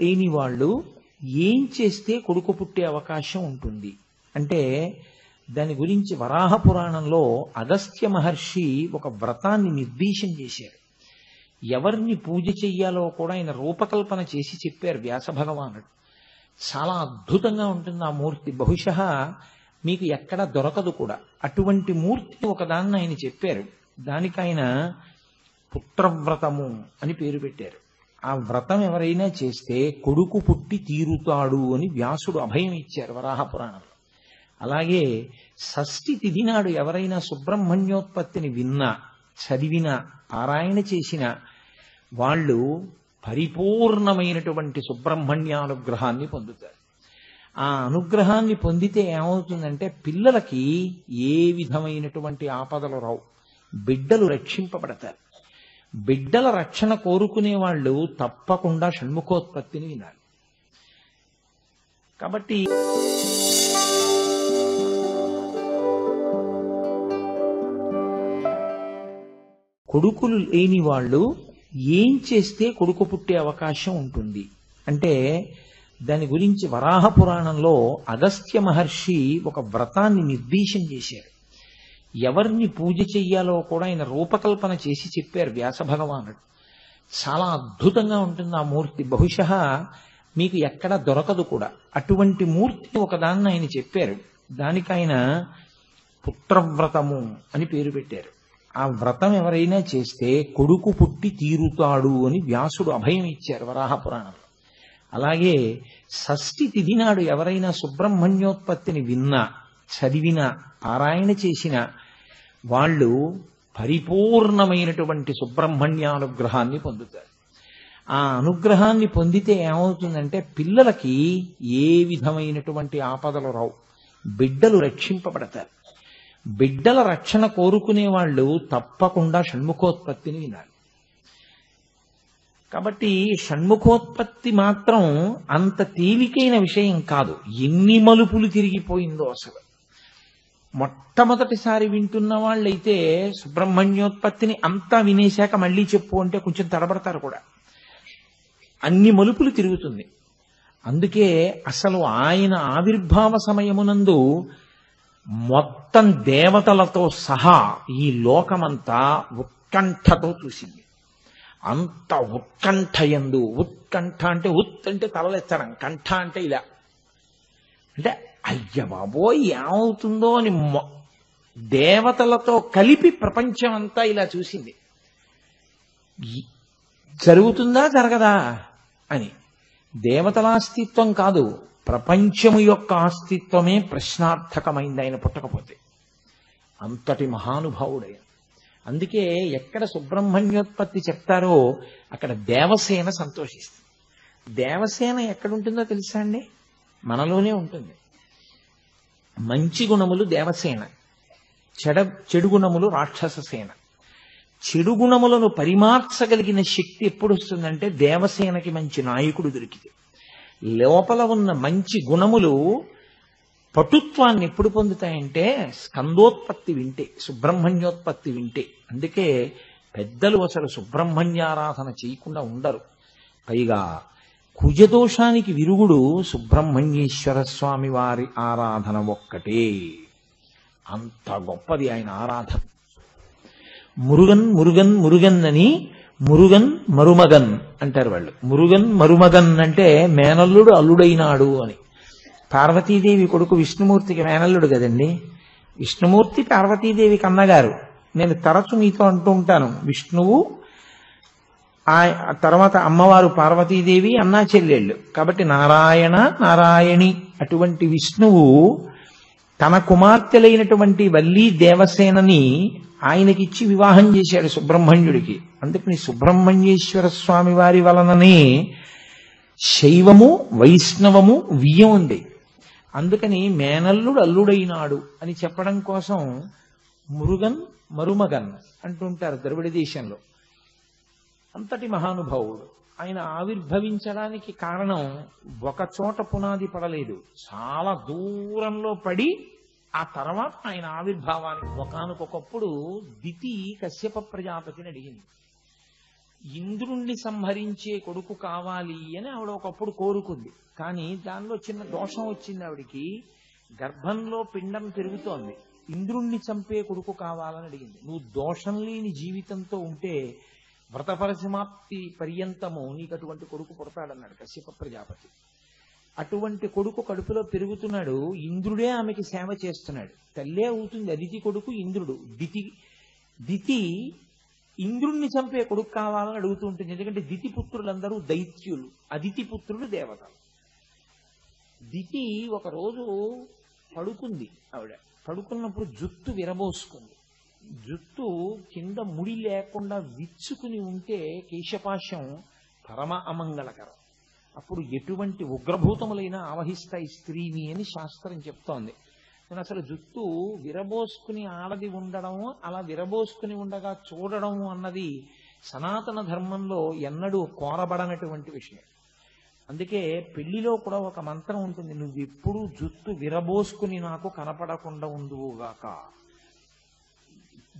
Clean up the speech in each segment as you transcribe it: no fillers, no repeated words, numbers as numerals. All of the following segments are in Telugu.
లేని వాళ్ళు ఏం చేస్తే కొడుకు పుట్టే అవకాశం ఉంటుంది అంటే దాని గురించి వరాహ పురాణంలో అగస్త్య మహర్షి ఒక వ్రతాన్ని నిర్దేశం చేశారు. ఎవరిని పూజ చెయ్యాలో కూడా ఆయన రూపకల్పన చేసి చెప్పారు వ్యాస భగవానుడు. చాలా అద్భుతంగా ఉంటుంది ఆ మూర్తి. బహుశः మీకు ఎక్కడ దొరకదు కూడా. అటువంటి మూర్తిని ఒకదాన్ని ఆయన చెప్పారు. దానికి ఆయన పుత్రవ్రతము అని పేరు పెట్టారు. ఆ వ్రతం ఎవరైనా చేస్తే కొడుకు పుట్టి తీరుతాడు అని వ్యాసుడు అభయం ఇచ్చారు వరాహ పురాణంలో. అలాగే షష్ఠి తిథి నాడు ఎవరైనా సుబ్రహ్మణ్యోత్పత్తిని విన్నా, చదివినా, పారాయణ చేసిన వాళ్ళు పరిపూర్ణమైనటువంటి సుబ్రహ్మణ్యానుగ్రహాన్ని పొందుతారు. ఆ అనుగ్రహాన్ని పొందితే ఏమవుతుందంటే పిల్లలకి ఏ విధమైనటువంటి ఆపదలు రావు, బిడ్డలు రక్షింపబడతారు. బిడ్డల రక్షణ కోరుకునే వాళ్ళు తప్పకుండా షణ్ముఖోత్పత్తిని వినాలి. కాబట్టి కొడుకులు లేని వాళ్ళు ఏం చేస్తే కొడుకు పుట్టే అవకాశం ఉంటుంది అంటే దాని గురించి వరాహ పురాణంలో అగస్త్య మహర్షి ఒక వ్రతాన్ని నిర్దేశం చేశారు. ఎవరిని పూజ చెయ్యాలో కూడా ఆయన రూపకల్పన చేసి చెప్పారు వ్యాస భగవానుడు. చాలా అద్భుతంగా ఉంటుంది ఆ మూర్తి. బహుశः మీకు ఎక్కడ దొరకదు కూడా. అటువంటి మూర్తిని ఒకదాన్ని ఆయన చెప్పారు. దానికి ఆయన పుత్రవ్రతము అని పేరు పెట్టారు. ఆ వ్రతం ఎవరైనా చేస్తే కొడుకు పుట్టి తీరుతాడు అని వ్యాసుడు అభయం ఇచ్చారు వరాహ పురాణంలో. అలాగే షష్ఠి తిథి నాడు ఎవరైనా సుబ్రహ్మణ్యోత్పత్తిని విన్నా, చదివినా, పారాయణ చేసిన వాళ్ళు పరిపూర్ణమైనటువంటి సుబ్రహ్మణ్యానుగ్రహాన్ని పొందుతారు. ఆ అనుగ్రహాన్ని పొందితే ఏమవుతుందంటే పిల్లలకి ఏ విధమైనటువంటి ఆపదలు రావు, బిడ్డలు రక్షింపబడతారు. బిడ్డల రక్షణ కోరుకునే వాళ్ళు తప్పకుండా షణ్ముఖోత్పత్తిని వినాలి. కాబట్టి షణ్ముఖోత్పత్తి మాత్రం అంత తేలికైన విషయం కాదు. ఎన్ని మలుపులు తిరిగిపోయిందో అసలు. మొట్టమొదటిసారి వింటున్న వాళ్ళైతే సుబ్రహ్మణ్యోత్పత్తిని అంతా వినేశాక మళ్ళీ చెప్పు అంటే కొంచెం తడబడతారు కూడా. అన్ని మలుపులు తిరుగుతుంది. అందుకే అసలు ఆయన ఆవిర్భావ సమయమునందు మొత్తం దేవతలతో సహా ఈ లోకమంతా ఉత్కంఠతో చూసింది. అంత ఉత్కంఠయందు, ఉత్కంఠ అంటే ఉత్ అంటే తలలెత్తడం, కంఠ అంటే ఇలా, అంటే అయ్య బాబోయ్ ఏమవుతుందో అని దేవతలతో కలిపి ప్రపంచం అంతా ఇలా చూసింది. జరుగుతుందా జరగదా అని. దేవతల అస్తిత్వం కాదు, ప్రపంచము యొక్క అస్తిత్వమే ప్రశ్నార్థకమైంది ఆయన పుట్టకపోతే. అంతటి మహానుభావుడైన. అందుకే ఎక్కడ సుబ్రహ్మణ్యోత్పత్తి చెప్తారో అక్కడ దేవసేన సంతోషిస్తుంది. దేవసేన ఎక్కడుంటుందో తెలుసా అండి? మనలోనే ఉంటుంది. మంచి గుణములు దేవసేన, చెడు గుణములు రాక్షస సేన. చెడు గుణములను పరిమార్చగలిగిన శక్తి ఎప్పుడు వస్తుందంటే దేవసేనకి మంచి నాయకుడు దొరికితే. లోపల ఉన్న మంచి గుణములు పటుత్వాన్ని ఎప్పుడు పొందుతాయంటే స్కందోత్పత్తి వింటే, సుబ్రహ్మణ్యోత్పత్తి వింటే. అందుకే పెద్దలు అసలు సుబ్రహ్మణ్యారాధన చేయకుండా ఉండరు. పైగా కుజదోషానికి విరుగుడు సుబ్రహ్మణ్యేశ్వర స్వామి వారి ఆరాధన ఒక్కటే. అంత గొప్పది ఆయన ఆరాధన. మురుగన్ మురుగన్ మురుగన్ అని మురుగన్ మరుమగన్ అంటారు వాళ్ళు. మురుగన్ మరుమగన్ అంటే మేనల్లుడు అల్లుడైనాడు అని. పార్వతీదేవి కొడుకు విష్ణుమూర్తికి మేనల్లుడు కదండి. విష్ణుమూర్తి పార్వతీదేవికి అన్నగారు. నేను తరచు మీతో అంటూ ఉంటాను, విష్ణువు ఆ తర్వాత అమ్మవారు పార్వతీదేవి అన్నా చెల్లెళ్ళు. కాబట్టి నారాయణ నారాయణి అటువంటి విష్ణువు తన కుమార్తెలైనటువంటి వల్లీ దేవసేనని ఆయనకిచ్చి వివాహం చేశాడు సుబ్రహ్మణ్యుడికి. అందుకని సుబ్రహ్మణ్యేశ్వర స్వామి వారి వలననే శైవము వైష్ణవము వియ్యం ఉంది. అందుకని మేనల్లుడు అల్లుడైనాడు అని చెప్పడం కోసం మురుగన్ మరుమగన్ అంటుంటారు ద్రవిడ దేశంలో. అంతటి మహానుభావుడు. ఆయన ఆవిర్భవించడానికి కారణం ఒక చోట పునాది పడలేదు, చాలా దూరంలో పడి ఆ తర్వాత ఆయన ఆవిర్భావానికి ఒకానొకప్పుడు దితి కశ్యప ప్రజాపతిని అడిగింది. ఇంద్రుణ్ణి సంహరించే కొడుకు కావాలి అని ఆవిడ ఒకప్పుడు కోరుకుంది. కానీ దానిలో చిన్న దోషం వచ్చింది ఆవిడికి. గర్భంలో పిండం పెరుగుతోంది. ఇంద్రుణ్ణి చంపే కొడుకు కావాలని అడిగింది. నువ్వు దోషం లేని జీవితంతో ఉంటే వ్రతపరిసమాప్తి పర్యంతము నీకు అటువంటి కొడుకు పుడతాడన్నాడు కశ్యప ప్రజాపతి. అటువంటి కొడుకు కడుపులో పెరుగుతున్నాడు. ఇంద్రుడే ఆమెకి సేవ చేస్తున్నాడు. తల్లే అవుతుంది. అదితి కొడుకు ఇంద్రుడు. దితి ఇంద్రుణ్ణి చంపే కొడుకు కావాలని అడుగుతూ ఉంటుంది. ఎందుకంటే దితి పుత్రులందరూ దైత్యులు, అదితి పుత్రులు దేవతలు. దితి ఒకరోజు పడుకుంది. ఆవిడ పడుకున్నప్పుడు జుట్టు విరబోసుకుంది. జుట్టు కింద ముడి లేకుండా విచ్చుకుని ఉంటే కేశపాశం పరమ అమంగళకరం. అప్పుడు ఎటువంటి ఉగ్రభూతములైనా ఆవహిస్తాయి స్త్రీని అని శాస్త్రం చెప్తోంది. నేను అసలు జుట్టు విరబోసుకుని ఆడది ఉండడము, అలా విరబోసుకుని ఉండగా చూడడము అన్నది సనాతన ధర్మంలో ఎన్నడూ కోరబడనటువంటి విషయం. అందుకే పెళ్లిలో కూడా ఒక మంత్రం ఉంటుంది, నువ్వెప్పుడు జుట్టు విరబోసుకుని నాకు కనపడకుండా ఉందువుగాక.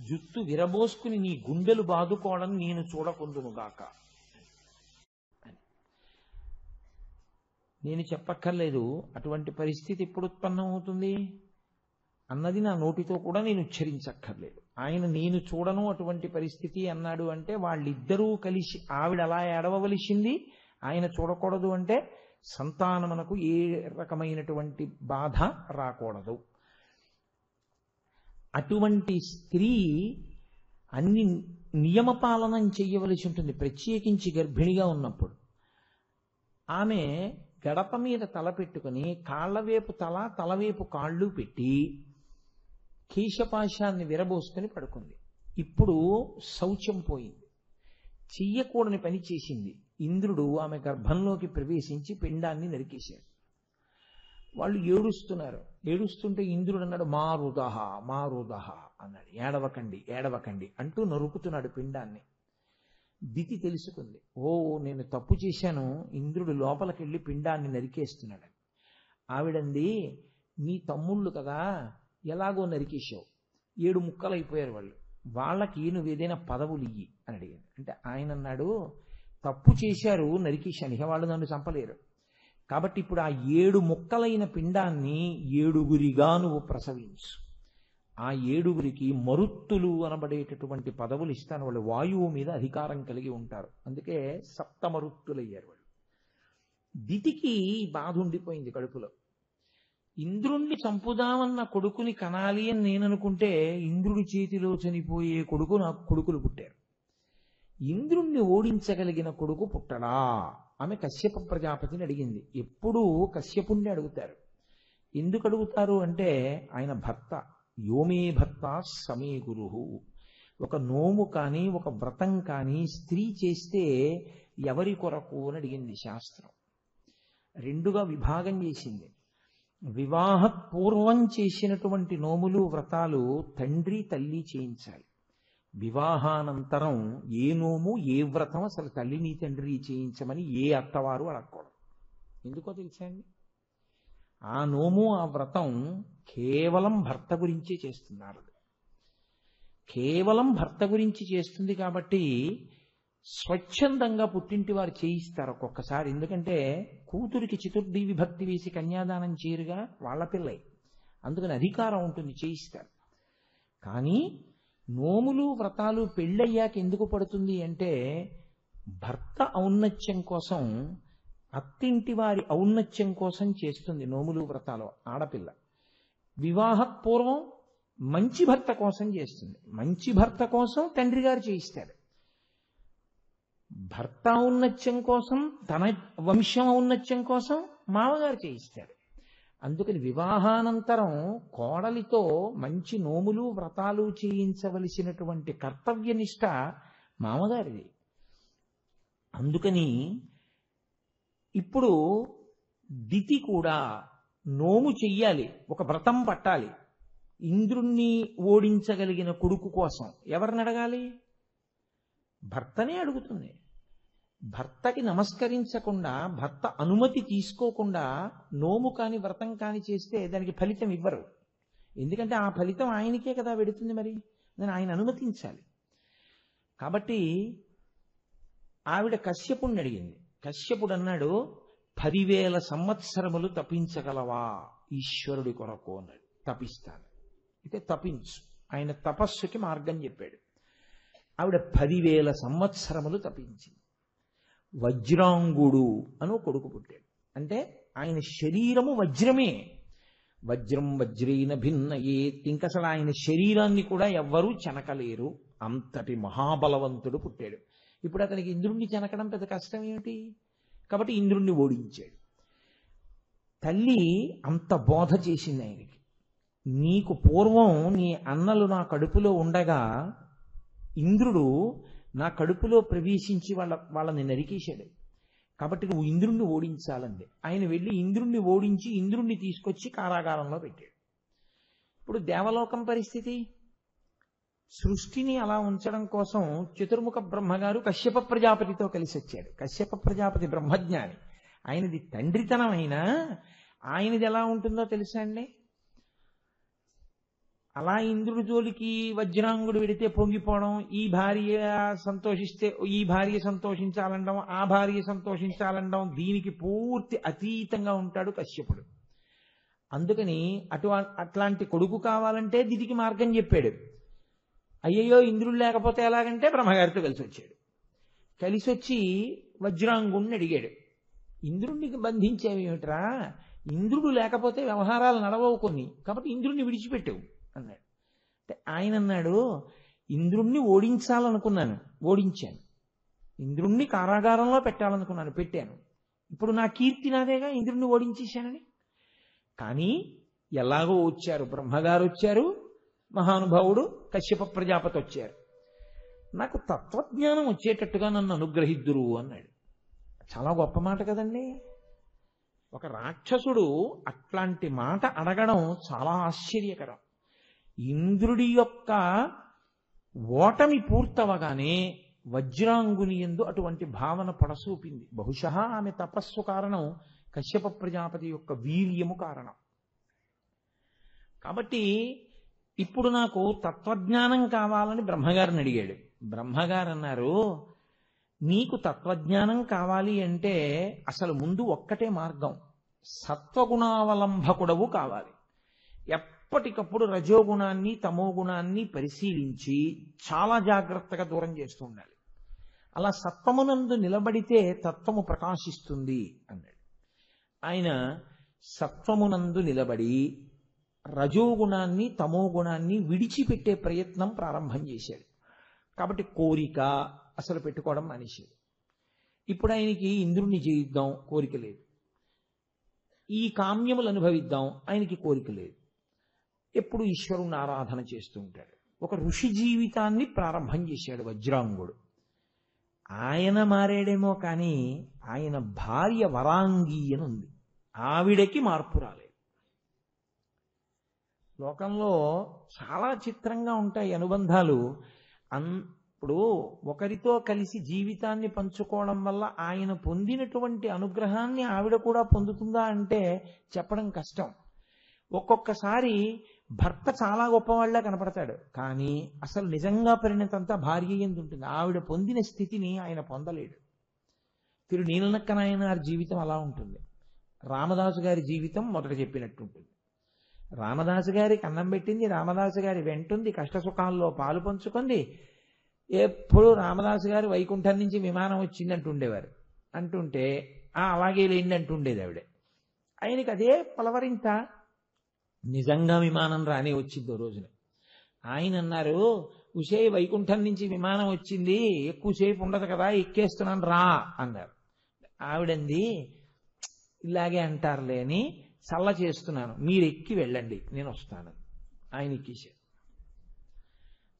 జుట్టు విరబోసుకుని నీ గుండెలు బాదుకోవడం నేను చూడకుందునుగాక. నేను చెప్పక్కర్లేదు అటువంటి పరిస్థితి ఎప్పుడు ఉత్పన్నం అవుతుంది అన్నది నా నోటితో కూడా నేను ఉచ్చరించక్కర్లేదు. ఆయన నేను చూడను అటువంటి పరిస్థితి అన్నాడు అంటే వాళ్ళిద్దరూ కలిసి, ఆవిడ అలా ఏడవవలసింది, ఆయన చూడకూడదు అంటే సంతానమునకు ఏ రకమైనటువంటి బాధ రాకూడదు. అటువంటి స్త్రీ అన్ని నియమపాలనం చెయ్యవలసి ఉంటుంది, ప్రత్యేకించి గర్భిణిగా ఉన్నప్పుడు. ఆమె గడప మీద తల పెట్టుకుని కాళ్లవేపు తల, తలవేపు కాళ్ళు పెట్టి కేశపాశాన్ని విరబోసుకుని పడుకుంది. ఇప్పుడు శౌచం పోయింది, చెయ్యకూడని పని చేసింది. ఇంద్రుడు ఆమె గర్భంలోకి ప్రవేశించి పిండాన్ని నరికేశాడు. వాళ్ళు ఏడుస్తున్నారు. ఏడుస్తుంటే ఇంద్రుడు అన్నాడు, మారుదహ మారుదహ అన్నాడు. ఏడవకండి ఏడవకండి అంటూ నరుకుతున్నాడు పిండాన్ని. దితి తెలుసుకుంది, ఓ నేను తప్పు చేశాను, ఇంద్రుడు లోపలికెళ్ళి పిండాన్ని నరికేస్తున్నాడు. ఆవిడంది, మీ తమ్ముళ్ళు కదా, ఎలాగో నరికేశావు, 7 ముక్కలైపోయారు వాళ్ళు, వాళ్ళకి నువ్వు ఏదైనా పదవులు ఇయ్యి అని అడిగింది. అంటే ఆయన అన్నాడు, తప్పు చేశారు, నరికేశాను, ఇక వాళ్ళు నన్ను చంపలేరు. కాబట్టి ఇప్పుడు ఆ 7 ముక్కలైన పిండాన్ని 7గురిగా నువ్వు ప్రసవించు. ఆ 7గురికి మరుత్తులు అనబడేటటువంటి పదవులు ఇస్తాను. వాళ్ళు వాయువు మీద అధికారం కలిగి ఉంటారు. అందుకే సప్తమరుత్తులయ్యారు వాళ్ళు. దితికి బాధ ఉండిపోయింది కడుపులో. ఇంద్రుణ్ణి చంపుదామన్న కొడుకుని కనాలి అని నేననుకుంటే ఇంద్రుడి చేతిలో చనిపోయే కొడుకు నాకు కొడుకులు పుట్టారు. ఇంద్రుణ్ణి ఓడించగలిగిన కొడుకు పుట్టడా? ఆమె కశ్యప ప్రజాపతిని అడిగింది. ఎప్పుడూ కశ్యపుణ్ణి అడుగుతారు. ఎందుకు అడుగుతారు అంటే ఆయన భర్త. యోమే భర్త సమే గురుహు. ఒక నోము కానీ ఒక వ్రతం కానీ స్త్రీ చేస్తే ఎవరి కొరకు అని అడిగింది శాస్త్రం. 2గా విభాగం చేసింది. వివాహ పూర్వం చేసినటువంటి నోములు వ్రతాలు తండ్రి తల్లి చేయించాలి. వివాహానంతరం ఏ నోము ఏ వ్రతం అసలు తల్లిని తండ్రి చేయించమని ఏ అత్తవారు అడగకూడదు. ఎందుకో తెలుసా అండి? ఆ నోము ఆ వ్రతం కేవలం భర్త గురించే చేస్తున్నారు. కేవలం భర్త గురించి చేస్తుంది కాబట్టి స్వచ్ఛందంగా పుట్టింటి వారు చేయిస్తారు ఒక్కొక్కసారి. ఎందుకంటే కూతురికి చతుర్థి విభక్తి వేసి కన్యాదానం చేయరుగా, వాళ్ళ పిల్లై, అందుకని అధికారం ఉంటుంది, చేయిస్తారు. కానీ నోములు వ్రతాలు పెళ్ళయ్యాక ఎందుకు పడుతుంది అంటే భర్త ఔన్నత్యం కోసం, అత్తింటి వారి ఔన్నత్యం కోసం చేస్తుంది నోములు వ్రతాలు ఆడపిల్ల. వివాహ పూర్వం మంచి భర్త కోసం చేస్తుంది. మంచి భర్త కోసం తండ్రి గారు చేయిస్తారు. భర్త ఔన్నత్యం కోసం, తన వంశం ఔన్నత్యం కోసం మామగారు చేయిస్తారు. అందుకని వివాహానంతరం కోడలితో మంచి నోములు వ్రతాలు చేయించవలసినటువంటి కర్తవ్యనిష్ట మామగారిది. అందుకని ఇప్పుడు దితి కూడా నోము చెయ్యాలి, ఒక వ్రతం పట్టాలి. ఇంద్రుణ్ణి ఓడించగలిగిన కొడుకు కోసం ఎవరిని అడగాలి? భర్తనే అడుగుతుంది. భర్తకి నమస్కరించకుండా, భర్త అనుమతి తీసుకోకుండా నోము కాని వ్రతం కాని చేస్తే దానికి ఫలితం ఇవ్వరు. ఎందుకంటే ఆ ఫలితం ఆయనకే కదా వెడుతుంది. మరి దాన్ని ఆయన అనుమతించాలి. కాబట్టి ఆవిడ కశ్యపుణ్ణి అడిగింది. కశ్యపుడు అన్నాడు, 10,000 సంవత్సరములు తపించగలవా ఈశ్వరుడి కొరకు అన్నాడు. తపిస్తాను. అయితే తపించు. ఆయన తపస్సుకి మార్గం చెప్పాడు. ఆవిడ 10,000 సంవత్సరములు తపించింది. వజ్రాంగుడు అని కొడుకు పుట్టాడు. అంటే ఆయన శరీరము వజ్రమే. వజ్రం వజ్రేన భిన్నయేత్. ఇంకసలు ఆయన శరీరాన్ని కూడా ఎవ్వరూ చెనకలేరు. అంతటి మహాబలవంతుడు పుట్టాడు. ఇప్పుడు అతనికి ఇంద్రుణ్ణి చెనకడం పెద్ద కష్టం ఏమిటి? కాబట్టి ఇంద్రుణ్ణి ఓడించాడు. తల్లి అంత బోధ చేసింది ఆయనకి. నీకు పూర్వం నీ అన్నలు నా కడుపులో ఉండగా ఇంద్రుడు నా కడుపులో ప్రవేశించి వాళ్ళని నరికేశాడు. కాబట్టి నువ్వు ఇంద్రుణ్ణి ఓడించాలంది. ఆయన వెళ్ళి ఇంద్రుణ్ణి ఓడించి ఇంద్రుణ్ణి తీసుకొచ్చి కారాగారంలో పెట్టాడు. ఇప్పుడు దేవలోకం పరిస్థితి, సృష్టిని అలా ఉంచడం కోసం చతుర్ముఖ బ్రహ్మగారు కశ్యప ప్రజాపతితో కలిసి వచ్చాడు. కశ్యప ప్రజాపతి బ్రహ్మజ్ఞాని. ఆయనది తండ్రితనం అయినా ఆయనది ఎలా ఉంటుందో తెలుసా అండి? అలా ఇంద్రుడి జోలికి వజ్రాంగుడు వెడితే పొంగిపోవడం, ఈ భార్య సంతోషిస్తే ఈ భార్య సంతోషించాలండం, ఆ భార్య సంతోషించాలండం, దీనికి పూర్తి అతీతంగా ఉంటాడు కశ్యపుడు. అందుకని అట్లాంటి కొడుకు కావాలంటే దిదికి మార్గం చెప్పాడు. అయ్యయ్యో ఇంద్రుడు లేకపోతే ఎలాగంటే బ్రహ్మగారితో కలిసి వచ్చాడు. కలిసి వచ్చి వజ్రాంగుణ్ణి అడిగాడు, ఇంద్రుడికి బంధించేవేమిట్రా? ఇంద్రుడు లేకపోతే వ్యవహారాలు నడవవు కొన్ని, కాబట్టి ఇంద్రుడిని విడిచిపెట్టావు అన్నాడు. అంటే ఆయన అన్నాడు, ఇంద్రుణ్ణి ఓడించాలనుకున్నాను, ఓడించాను. ఇంద్రుణ్ణి కారాగారంలో పెట్టాలనుకున్నాను, పెట్టాను. ఇప్పుడు నా కీర్తి నాదేగా, ఇంద్రుణ్ణి ఓడించేశానని. కానీ ఎలాగో వచ్చారు, బ్రహ్మగారు వచ్చారు, మహానుభావుడు కశ్యప ప్రజాపతి వచ్చారు. నాకు తత్వజ్ఞానం వచ్చేటట్టుగా నన్ను అనుగ్రహిద్దురు అన్నాడు. చాలా గొప్ప మాట కదండి. ఒక రాక్షసుడు అట్లాంటి మాట అడగడం చాలా ఆశ్చర్యకరం. ఇంద్రుడి యొక్క ఓటమి పూర్తవగానే వజ్రాంగుని యందు అటువంటి భావన పడసూపింది. బహుశా ఆమె తపస్సు కారణం, కశ్యప ప్రజాపతి యొక్క వీర్యము కారణం. కాబట్టి ఇప్పుడు నాకు తత్వజ్ఞానం కావాలని బ్రహ్మగారిని అడిగాడు. బ్రహ్మగారు అన్నారు, నీకు తత్వజ్ఞానం కావాలి అంటే అసలు ముందు ఒక్కటే మార్గం, సత్వగుణావలంబకుడవు కావాలి. ఎప్పటికప్పుడు రజోగుణాన్ని తమోగుణాన్ని పరిశీలించి చాలా జాగ్రత్తగా దూరం చేస్తూ ఉండాలి. అలా సత్వమునందు నిలబడితే తత్వము ప్రకాశిస్తుంది అన్నాడు. ఆయన సత్వమునందు నిలబడి రజోగుణాన్ని తమోగుణాన్ని విడిచిపెట్టే ప్రయత్నం ప్రారంభం చేశాడు. కాబట్టి కోరిక అసలు పెట్టుకోవడం మానేశాడు. ఇప్పుడు ఆయనకి ఇంద్రుణ్ణి జయిద్దాం కోరిక లేదు, ఈ కామ్యములు అనుభవిద్దాం ఆయనకి కోరిక లేదు. ఎప్పుడు ఈశ్వరుని ఆరాధన చేస్తూ ఉంటాడు. ఒక ఋషి జీవితాన్ని ప్రారంభం చేశాడు వజ్రాంగుడు. ఆయన మారాడేమో కానీ ఆయన భార్య వరాంగి అని ఉంది, ఆవిడకి మార్పు రాలేదు. లోకంలో చాలా చిత్రంగా ఉంటాయి అనుబంధాలు. ఇప్పుడు ఒకరితో కలిసి జీవితాన్ని పంచుకోవడం వల్ల ఆయన పొందినటువంటి అనుగ్రహాన్ని ఆవిడ కూడా పొందుతుందా అంటే చెప్పడం కష్టం. ఒక్కొక్కసారి భర్త చాలా గొప్పవాళ్లా కనపడతాడు, కానీ అసలు నిజంగా పరిణతంతా భార్య యందు ఉంటుంది. ఆవిడ పొందిన స్థితిని ఆయన పొందలేడు. తిరు నీలనక్కనాయనార్ జీవితం అలా ఉంటుంది. రామదాసు గారి జీవితం మొదట చెప్పినట్టుంటుంది. రామదాసు గారికి అన్నం పెట్టింది, రామదాసు గారి వెంటుంది, కష్టసుఖాల్లో పాలు పంచుకుంది. ఎప్పుడు రామదాసు గారు వైకుంఠం నుంచి విమానం వచ్చింది అంటుండేవారు. అంటుంటే అలాగే లేండి అంటుండేది ఆవిడ. ఆయనకి అదే పలవరింత. నిజంగా విమానం రానే వచ్చింది ఓ రోజున. ఆయన అన్నారు, ఉషే వైకుంఠం నుంచి విమానం వచ్చింది, ఎక్కువసేపు ఉండదు కదా, ఎక్కేస్తున్నాను రా అన్నారు. ఆవిడంది, ఇలాగే అంటారులే అని చల్ల చేస్తున్నాను, మీరు ఎక్కి వెళ్ళండి నేను వస్తాను. ఆయన ఎక్కేశారు.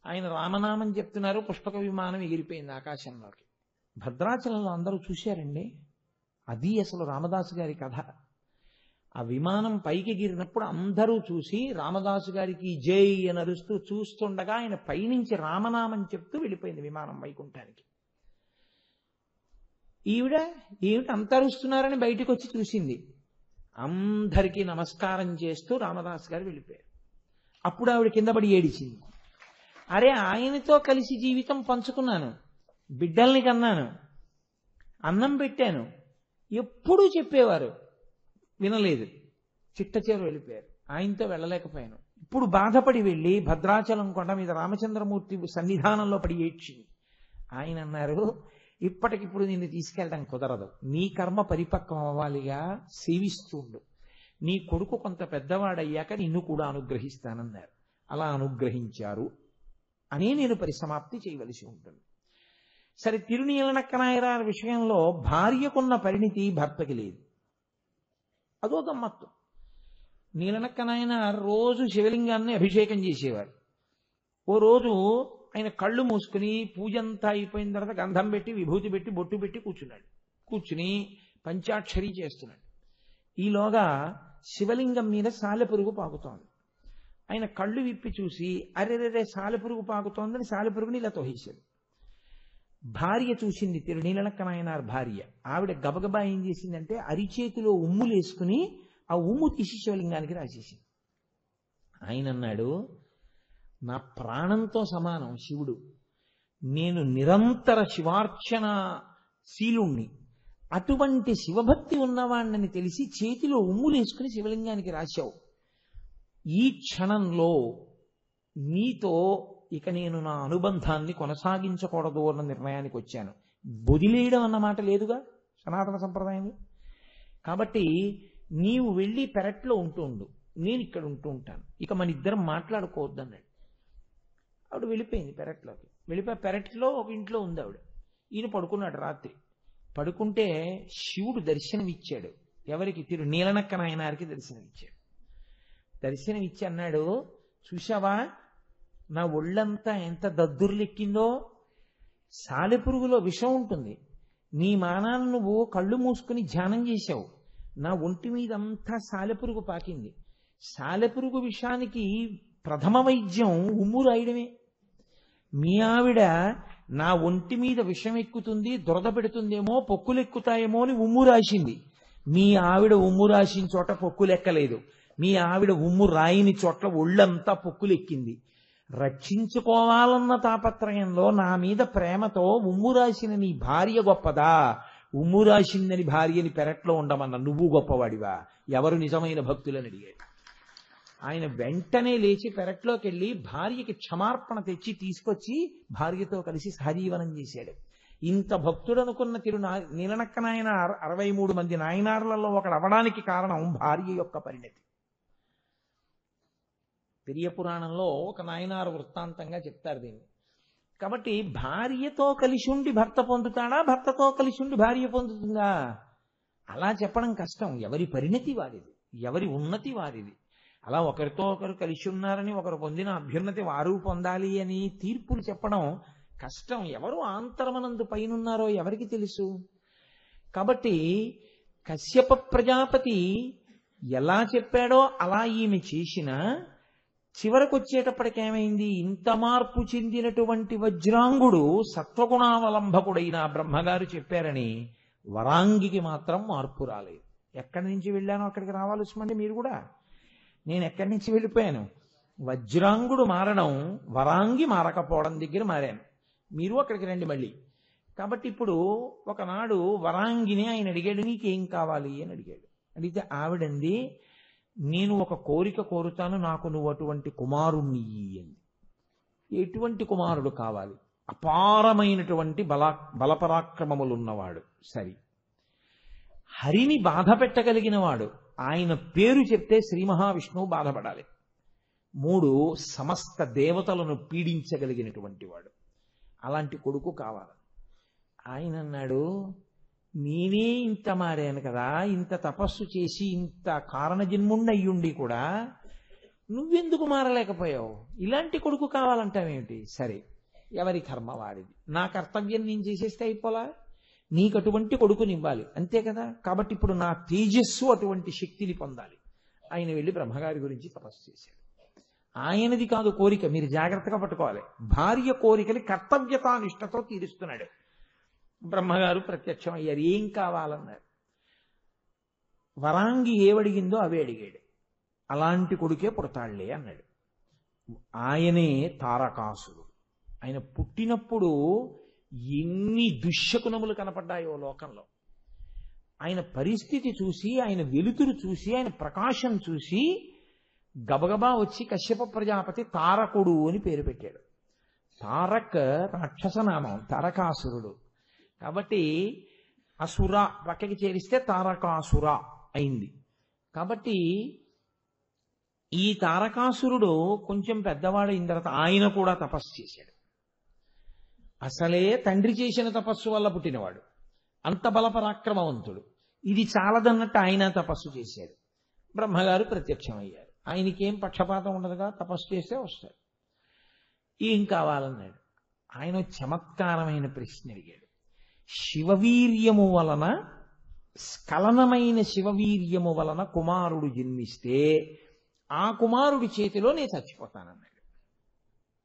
ఆయన రామనామం చెప్తున్నారు, పుష్పక విమానం ఎగిరిపోయింది ఆకాశంలోకి. భద్రాచలంలో అందరూ చూశారండి. అది అసలు రామదాసు గారి కథ. ఆ విమానం పైకి ఎగిరినప్పుడు అందరూ చూసి రామదాసు గారికి జై అని అరుస్తూ చూస్తుండగా ఆయన పైనుంచి రామనామం చెప్తూ వెళ్ళిపోయింది విమానం వైకుంఠానికి. ఈవిడ ఏమిటి అంత అరుస్తున్నారని బయటకు వచ్చి చూసింది. అందరికీ నమస్కారం చేస్తూ రామదాసు గారు వెళ్ళిపోయారు. అప్పుడు ఆవిడ కింద పడి ఏడిచింది. అరే, ఆయనతో కలిసి జీవితం పంచుకున్నాను, బిడ్డల్ని కన్నాను, అన్నం పెట్టాను, ఎప్పుడూ చెప్పేవారు, వినలేదు, చిట్టచేరు వెళ్ళిపోయారు. ఆయనతో వెళ్ళలేకపోయాను. ఇప్పుడు బాధపడి వెళ్ళి భద్రాచలం కొండ మీద రామచంద్రమూర్తి సన్నిధానంలో పడి ఏడ్చింది. ఆయన అన్నారు, ఇప్పటికిప్పుడు నిన్ను తీసుకెళ్ళడం కుదరదు, నీ కర్మ పరిపక్వం అవ్వాలిగా, సేవిస్తుండు, నీ కొడుకు కొంత పెద్దవాడయ్యాక నిన్ను కూడా అనుగ్రహిస్తానన్నారు. అలా అనుగ్రహించారు అని నేను పరిసమాప్తి చేయవలసి ఉంటుంది. సరే, తిరునీలనక్కనాయనార్ విషయంలో భార్యకున్న పరిణితి భర్తకి లేదు. అదో గమ్మత్తు. నీలనక్కనాయనార్ రోజు శివలింగాన్ని అభిషేకం చేసేవారు. ఓ రోజు ఆయన కళ్ళు మూసుకుని పూజంతా అయిపోయిన తర్వాత గంధం పెట్టి విభూతి పెట్టి బొట్టు పెట్టి కూర్చున్నాడు. కూర్చుని పంచాక్షరి చేస్తున్నాడు. ఈలోగా శివలింగం మీద సాలెపురుగు పాకుతోంది. ఆయన కళ్ళు విప్పి చూసి, అరెరెరే సాలెపురుగు పాకుతోందని సాలెపురుగుని ఇలా తోసేశాడు. భార్య చూసింది, తిరునీలనక్కనాయనార్ భార్య. ఆవిడ గబగబా ఏం చేసిందంటే అరిచేతిలో ఉమ్ములేసుకుని ఆ ఉమ్ము తీసి శివలింగానికి రాసేసింది. ఆయన అన్నాడు, నా ప్రాణంతో సమానం శివుడు, నేను నిరంతర శివార్చన శీలుణ్ణి, అటువంటి శివభక్తి ఉన్నవాణ్ణని తెలిసి చేతిలో ఉమ్ములేసుకుని శివలింగానికి రాశావు. ఈ క్షణంలో నీతో ఇక నేను నా అనుబంధాన్ని కొనసాగించకూడదు అన్న నిర్ణయానికి వచ్చాను. వదిలేయడం అన్న మాట లేదుగా సనాతన సంప్రదాయం. కాబట్టి నీవు వెళ్ళి పెరట్లో ఉంటూ, నేను ఇక్కడ ఉంటాను, ఇక మన ఇద్దరం మాట్లాడుకోవద్దు అన్నాడు. ఆవిడ వెళ్ళిపోయింది పెరట్లోకి. వెళ్ళిపోయి పెరట్లో ఒక ఇంట్లో ఉంది ఆవిడ. ఈయన పడుకున్నాడు. రాత్రి పడుకుంటే శివుడు దర్శనమిచ్చాడు. ఎవరికి? తిరునీలనక్కనాయనారికి దర్శనమిచ్చాడు. దర్శనమిచ్చి అన్నాడు, చూశావా నా ఒళ్ళంతా ఎంత దద్దుర్లెక్కిందో, సాలెపురుగులో విషం ఉంటుంది, నీ మానాన్ని నువ్వు కళ్ళు మూసుకుని ధ్యానం చేశావు, నా ఒంటి మీద అంతా సాలెపురుగు పాకింది. సాలెపురుగు విషానికి ప్రథమ వైద్యం ఉమ్ము రాయడమే. మీ ఆవిడ నా ఒంటి మీద విషం ఎక్కుతుంది, దురద పెడుతుందేమో, పొక్కులు ఎక్కుతాయేమో అని ఉమ్ము రాసింది. మీ ఆవిడ ఉమ్ము రాసిన చోట పొక్కులు ఎక్కలేదు. మీ ఆవిడ ఉమ్ము రాయిని చోట్ల ఒళ్ళంతా పొక్కులు ఎక్కింది. రక్షించుకోవాలన్న తాపత్రయంలో నా మీద ప్రేమతో ఉమ్ము రాసిన నీ భార్య గొప్పదా, ఉమ్ము రాసిందని భార్యని పెరట్లో ఉండమన్న నువ్వు గొప్పవాడివా? ఎవరు నిజమైన భక్తులని అడిగాడు. ఆయన వెంటనే లేచి పెరట్లోకి వెళ్ళి భార్యకి క్షమార్పణ తెచ్చి తీసుకొచ్చి భార్యతో కలిసి సహజీవనం చేశాడు. ఇంత భక్తుడనుకున్న నీలనక్కనాయనార్ 63 మంది నాయనార్లలో ఒకడు అవడానికి కారణం భార్య యొక్క పరిణతి. పెరియ పురాణంలో ఒక నాయనారు వృత్తాంతంగా చెప్తారు దీన్ని. కాబట్టి భార్యతో కలిసి ఉండి భర్త పొందుతాడా, భర్తతో కలిసి ఉండి భార్య పొందుతుందా? అలా చెప్పడం కష్టం. ఎవరి పరిణతి వారిది, ఎవరి ఉన్నతి వారిది. అలా ఒకరితో ఒకరు కలిసి ఉన్నారని, ఒకరు పొందిన అభ్యున్నతి వారు పొందాలి అని తీర్పులు చెప్పడం కష్టం. ఎవరు ఆంతరమనందు పైనున్నారో ఎవరికి తెలుసు? కాబట్టి కశ్యప ప్రజాపతి ఎలా చెప్పాడో అలా ఈమె చేసిన చివరకు వచ్చేటప్పటికేమైంది? ఇంత మార్పు చెందినటువంటి వజ్రాంగుడు సత్వగుణావలంబకుడైన బ్రహ్మగారు చెప్పారని వరాంగికి మాత్రం మార్పు రాలేదు. ఎక్కడి నుంచి వెళ్ళానో అక్కడికి రావాల్సిందండి మీరు కూడా. నేను ఎక్కడి నుంచి వెళ్ళిపోయాను? వజ్రాంగుడు మారడం, వరాంగి మారకపోవడం దగ్గర మారాను. మీరు అక్కడికి రండి మళ్ళీ. కాబట్టి ఇప్పుడు ఒకనాడు వరాంగిని ఆయన అడిగాడు, నీకేం కావాలి అని అడిగాడు. అడిగితే ఆవిడంది, నేను ఒక కోరిక కోరుతాను, నాకు నువ్వు అటువంటి కుమారుణ్ణి అంది. ఎటువంటి కుమారుడు కావాలి? అపారమైనటువంటి బలపరాక్రమములున్నవాడు. సరి, హరిని బాధ పెట్టగలిగిన వాడు. ఆయన పేరు చెప్తే శ్రీ మహావిష్ణువు బాధపడాలి. 3, సమస్త దేవతలను పీడించగలిగినటువంటి వాడు. అలాంటి కొడుకు కావాలి. ఆయన అన్నాడు, నేనే ఇంత మారాను కదా, ఇంత తపస్సు చేసి ఇంత కారణజన్ముణ్ణి అయ్యుండి కూడా నువ్వెందుకు మారలేకపోయావు? ఇలాంటి కొడుకు కావాలంటావేమిటి? సరే, ఎవరి కర్మ వాడిది. నా కర్తవ్యం నేను చేసేస్తే అయిపోలా? నీకు అటువంటి కొడుకునివ్వాలి, అంతే కదా. కాబట్టి ఇప్పుడు నా తేజస్సు అటువంటి శక్తిని పొందాలి. ఆయన వెళ్ళి బ్రహ్మగారి గురించి తపస్సు చేశాడు. ఆయనది కాదు కోరిక, మీరు జాగ్రత్తగా పట్టుకోవాలి. భార్య కోరికని కర్తవ్యతానిష్టతో తీరుస్తున్నాడు. బ్రహ్మగారు ప్రత్యక్షం అయ్యారు. ఏం కావాలన్నారు. వరాంగి ఏవడిగిందో అవే అడిగాడు. అలాంటి కొడుకే పుడతాళ్లే అన్నాడు. ఆయనే తారకాసుడు. ఆయన పుట్టినప్పుడు ఎన్ని దుశ్శకునములు కనపడ్డాయో లోకంలో. ఆయన పరిస్థితి చూసి, ఆయన వెలుతురు చూసి, ఆయన ప్రకాశం చూసి గబగబా వచ్చి కశ్యప ప్రజాపతి తారకుడు అని పేరు పెట్టాడు. తారక్ రాక్షసనామం, తారకాసురుడు. కాబట్టి అసుర పక్కకి చేరిస్తే తారకాసుర అయింది. కాబట్టి ఈ తారకాసురుడు కొంచెం పెద్దవాడైన తర్వాత ఆయన కూడా తపస్సు చేశాడు. అసలే తండ్రి చేసిన తపస్సు వల్ల పుట్టినవాడు, అంత బలపరాక్రమవంతుడు. ఇది చాలదన్నట్టు ఆయన తపస్సు చేశాడు. బ్రహ్మగారు ప్రత్యక్షమయ్యారు. ఆయనకేం పక్షపాతం ఉండదుగా, తపస్సు చేస్తే వస్తాడు. ఏం కావాలన్నాడు. ఆయన చమత్కారమైన ప్రశ్న అడిగాడు. శివవీర్యము వలన, స్ఖలనమైన శివవీర్యము వలన కుమారుడు జన్మిస్తే ఆ కుమారుడి చేతిలో నేను చచ్చిపోతానన్నాడు.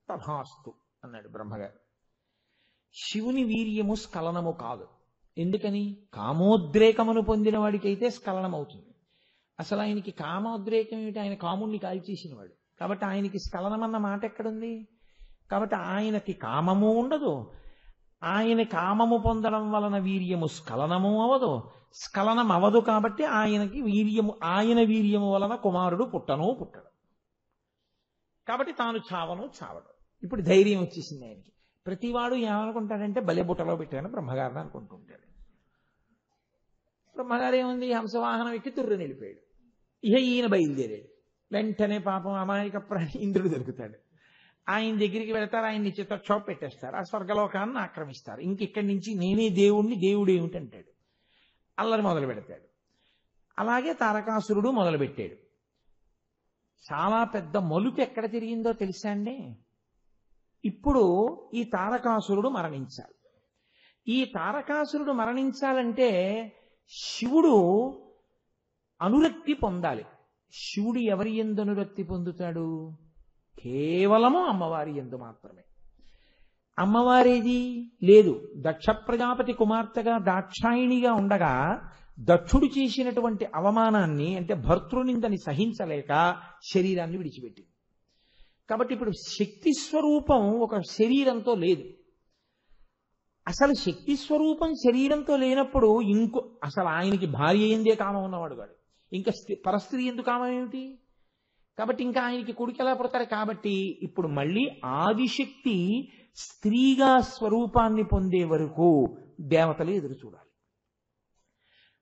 తథాస్తు అన్నాడు బ్రహ్మగారు. శివుని వీర్యము స్ఖలనము కాదు. ఎందుకని? కామోద్రేకమును పొందిన వాడికైతే స్ఖలనం అవుతుంది. అసలు ఆయనకి కామోద్రేకం ఏమిటి? ఆయన కాముణ్ణి కాల్చేసిన వాడు. కాబట్టి ఆయనకి స్ఖలనం అన్న మాట ఎక్కడుంది? కాబట్టి ఆయనకి కామము ఉండదు. ఆయన కామము పొందడం వలన వీర్యము స్ఖలనము అవదు. స్ఖలనం అవదు కాబట్టి ఆయనకి వీర్యము, ఆయన వీర్యము వలన కుమారుడు పుట్టను పుట్టడు. కాబట్టి తాను చావను చావడు. ఇప్పుడు ధైర్యం వచ్చేసింది ఆయనకి. ప్రతివాడు ఏమనుకుంటాడంటే బలె బుట్టలో పెట్టాను బ్రహ్మగారిని అనుకుంటుంటాడు. బ్రహ్మగారు ఏముంది, హంసవాహనం ఎక్కి తుర్రు నిలిపాడు. ఇక ఈయన బయలుదేరాడు. వెంటనే పాపం అమాయక ప్రాణి ఇంద్రుడు దొరుకుతాడు. ఆయన దగ్గరికి వెళతారు. ఆయన్ని చిత్తక్షోభ పెట్టేస్తారు. ఆ స్వర్గలోకాన్ని ఆక్రమిస్తారు. ఇంకెక్కడి నుంచి నేనే దేవుణ్ణి, దేవుడు ఏమిటంటాడు. అల్లరి మొదలు పెడతాడు. అలాగే తారకాసురుడు మొదలుపెట్టాడు. చాలా పెద్ద మలుపు ఎక్కడ తిరిగిందో తెలుసా అండి? ఇప్పుడు ఈ తారకాసురుడు మరణించాలి. ఈ తారకాసురుడు మరణించాలంటే శివుడు అనురక్తి పొందాలి. శివుడు ఎవరి యందు అనురక్తి పొందుతాడు? కేవలము అమ్మవారి యందు మాత్రమే. అమ్మవారేది లేదు. దక్ష ప్రజాపతి కుమార్తెగా దాక్షాయిణిగా ఉండగా దక్షుడు చేసినటువంటి అవమానాన్ని, అంటే భర్తృనిందని సహించలేక శరీరాన్ని విడిచిపెట్టింది. కాబట్టి ఇప్పుడు శక్తి స్వరూపం ఒక శరీరంతో లేదు. అసలు శక్తి స్వరూపం శరీరంతో లేనప్పుడు అసలు ఆయనకి భార్య ఎందే కామం ఉన్నవాడు కాడు. ఇంకా పరస్త్రీ ఎందుకు కామం ఏమిటి? కాబట్టి ఇంకా ఆయనకి కొడుకు ఎలా పుడతారు? కాబట్టి ఇప్పుడు మళ్ళీ ఆదిశక్తి స్త్రీగా స్వరూపాన్ని పొందే వరకు దేవతలు ఎదురు చూడాలి.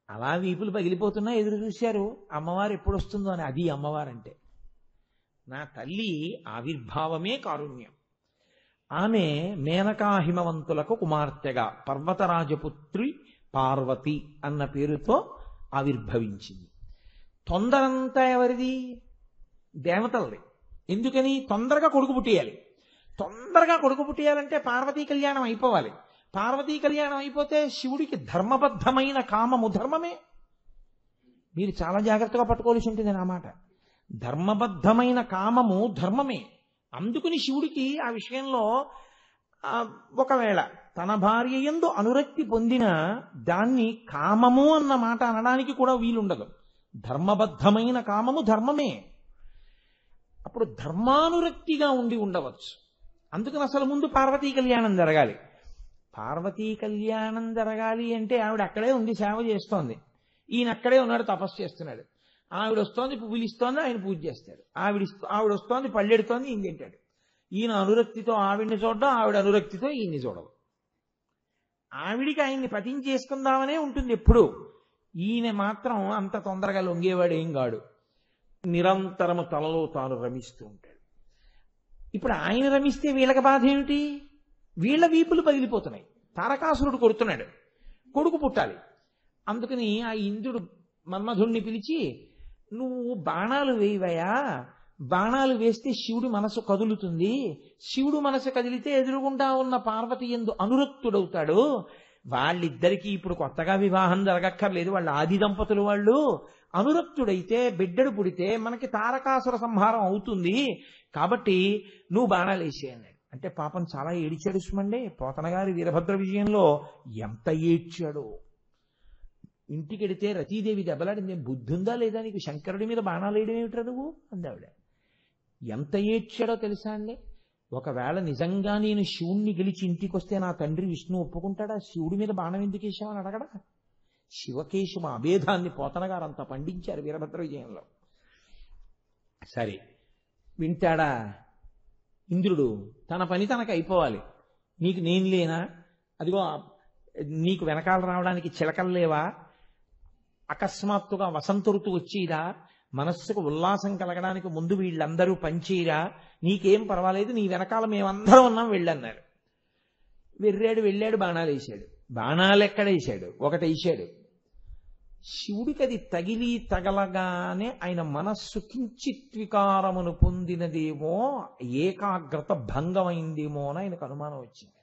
అలా వీపులు పగిలిపోతున్నా ఎదురు చూశారు. అమ్మవారు ఎప్పుడు వస్తుందో అని. అది అమ్మవారంటే. నా తల్లి ఆవిర్భావమే కారుణ్యం. ఆమె మేనకా హిమవంతులకు కుమార్తెగా పర్వతరాజపుత్రి పార్వతి అన్న పేరుతో ఆవిర్భవించింది. తొందరంతా ఎవరిది? దేవతలది. ఎందుకని? తొందరగా కొడుకు పుట్టేయాలి. తొందరగా కొడుకు పుట్టేయాలంటే పార్వతీ కళ్యాణం అయిపోవాలి. పార్వతీ కళ్యాణం అయిపోతే శివుడికి ధర్మబద్ధమైన కామము ధర్మమే. మీరు చాలా జాగ్రత్తగా పట్టుకోవాల్సి ఉంటుంది నా మాట. ధర్మబద్ధమైన కామము ధర్మమే. అందుకుని శివుడికి ఆ విషయంలో ఒకవేళ తన భార్య యందు అనురక్తి పొందిన దాన్ని కామము అన్న మాట అనడానికి కూడా వీలుండదు. ధర్మబద్ధమైన కామము ధర్మమే. అప్పుడు ధర్మానురక్తిగా ఉండి ఉండవచ్చు. అందుకని అసలు ముందు పార్వతీ కళ్యాణం జరగాలి. పార్వతీ కళ్యాణం జరగాలి అంటే ఆవిడ అక్కడే ఉంది, సేవ చేస్తోంది. ఈయన అక్కడే ఉన్నాడు, తపస్సు చేస్తున్నాడు. ఆవిడ వస్తోంది, పువ్వులు ఇస్తోంది, ఆయన పూజ చేస్తాడు. ఆవిడ వస్తోంది, పళ్ళెడుతోంది, ఈయన తింటాడు. ఈయన అనురక్తితో ఆవిడ్ని చూడడం, ఆవిడ అనురక్తితో ఈయన్ని చూడడం. ఆవిడికి ఆయన్ని పతించేసుకుందామనే ఉంటుంది ఎప్పుడు. ఈయన మాత్రం అంత తొందరగా లొంగేవాడేం కాడు. నిరంతరము తలలో తాను రమిస్తూ ఉంటాడు. ఇప్పుడు ఆయన రమిస్తే వీళ్ళకి బాధ ఏమిటి? వీళ్ళ వీపులు పగిలిపోతున్నాయి. తారకాసురుడు కొడుతున్నాడు, కొడుకు పుట్టాలి. అందుకని ఆ ఇంద్రుడు మన్మధుణ్ణి పిలిచి, నువ్వు బాణాలు వేయవయా, బాణాలు వేస్తే శివుడి మనసు కదులుతుంది. శివుడు మనసు కదిలితే ఎదురుగుండా ఉన్న పార్వతి యందు అనురక్తుడవుతాడు. వాళ్ళిద్దరికీ ఇప్పుడు కొత్తగా వివాహం జరగక్కర్లేదు. వాళ్ళ ఆది దంపతులు వాళ్ళు. అనురక్తుడైతే బిడ్డడు పుడితే మనకి తారకాసుర సంహారం అవుతుంది. కాబట్టి నువ్వు బాణాలు వేసే అన్నాడు. అంటే పాపం చాలా ఏడిచాడు సుమండే. పోతన గారి వీరభద్ర విజయంలో ఎంత ఏడ్చాడో. ఇంటికెడితే రతీదేవి దెబ్బలాడింది. బుద్ధి ఉందా లేదా నీకు? శంకరుడి మీద బాణాలు వేయడం ఏమిట్రా నువ్వు అందావిడ. ఎంత ఏడ్చాడో తెలుసా అండి. ఒకవేళ నిజంగా నేను శివుణ్ణి గెలిచి ఇంటికి వస్తే నా తండ్రి విష్ణు ఒప్పుకుంటాడా? శివుడి మీద బాణం ఎందుకు వేసామని అడగడా? శివకేశవ అభేదాన్ని పోతన గారు అంత పండించారు వీరభద్ర విజయంలో. సరే, వింటాడా ఇంద్రుడు? తన పని తనకు అయిపోవాలి. నీకు నేను లేనా? అదిగో నీకు వెనకాల రావడానికి చిలకలు లేవా? అకస్మాత్తుగా వసంత ఋతువు వచ్చేదా? మనస్సుకు ఉల్లాసం కలగడానికి ముందు వీళ్ళందరూ పనిచేయరా? నీకేం పర్వాలేదు, నీ వెనకాల మేమందరం ఉన్నాం వెళ్ళన్నారు. వెళ్ళాడు, బాణాలు వేశాడు. బాణాలు ఎక్కడేశాడు? ఒకటి వేశాడు. శివుడికి అది తగలగానే ఆయన మనస్సు కించిత్ వికారమును పొందినదేమో, ఏకాగ్రత భంగమైందేమో అని ఆయనకు అనుమానం వచ్చింది.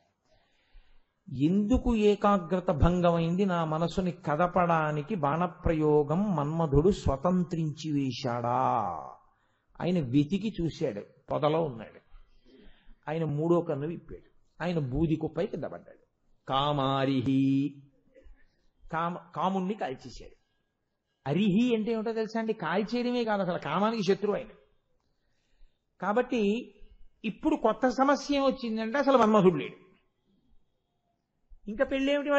ఎందుకు ఏకాగ్రత భంగమైంది? నా మనసుని కదపడానికి బాణప్రయోగం మన్మధుడు స్వతంత్రించి వేశాడా? ఆయన వెతికి చూశాడు, పొదలో ఉన్నాడు. ఆయన మూడో కన్ను విప్పాడు. ఆయన బూది కుప్పై కింద పడ్డాడు. కామారిహి, కాముణ్ణి కాల్చేశాడు. అరిహి అంటే ఏమిటో తెలుసా అండి? కాల్చేయడమే కాదు, అసలు కామానికి శత్రువు ఆయన. కాబట్టి ఇప్పుడు కొత్త సమస్య వచ్చిందంటే అసలు మన్మధుడు లేడు. ఇంకా పెళ్ళి ఏమిటి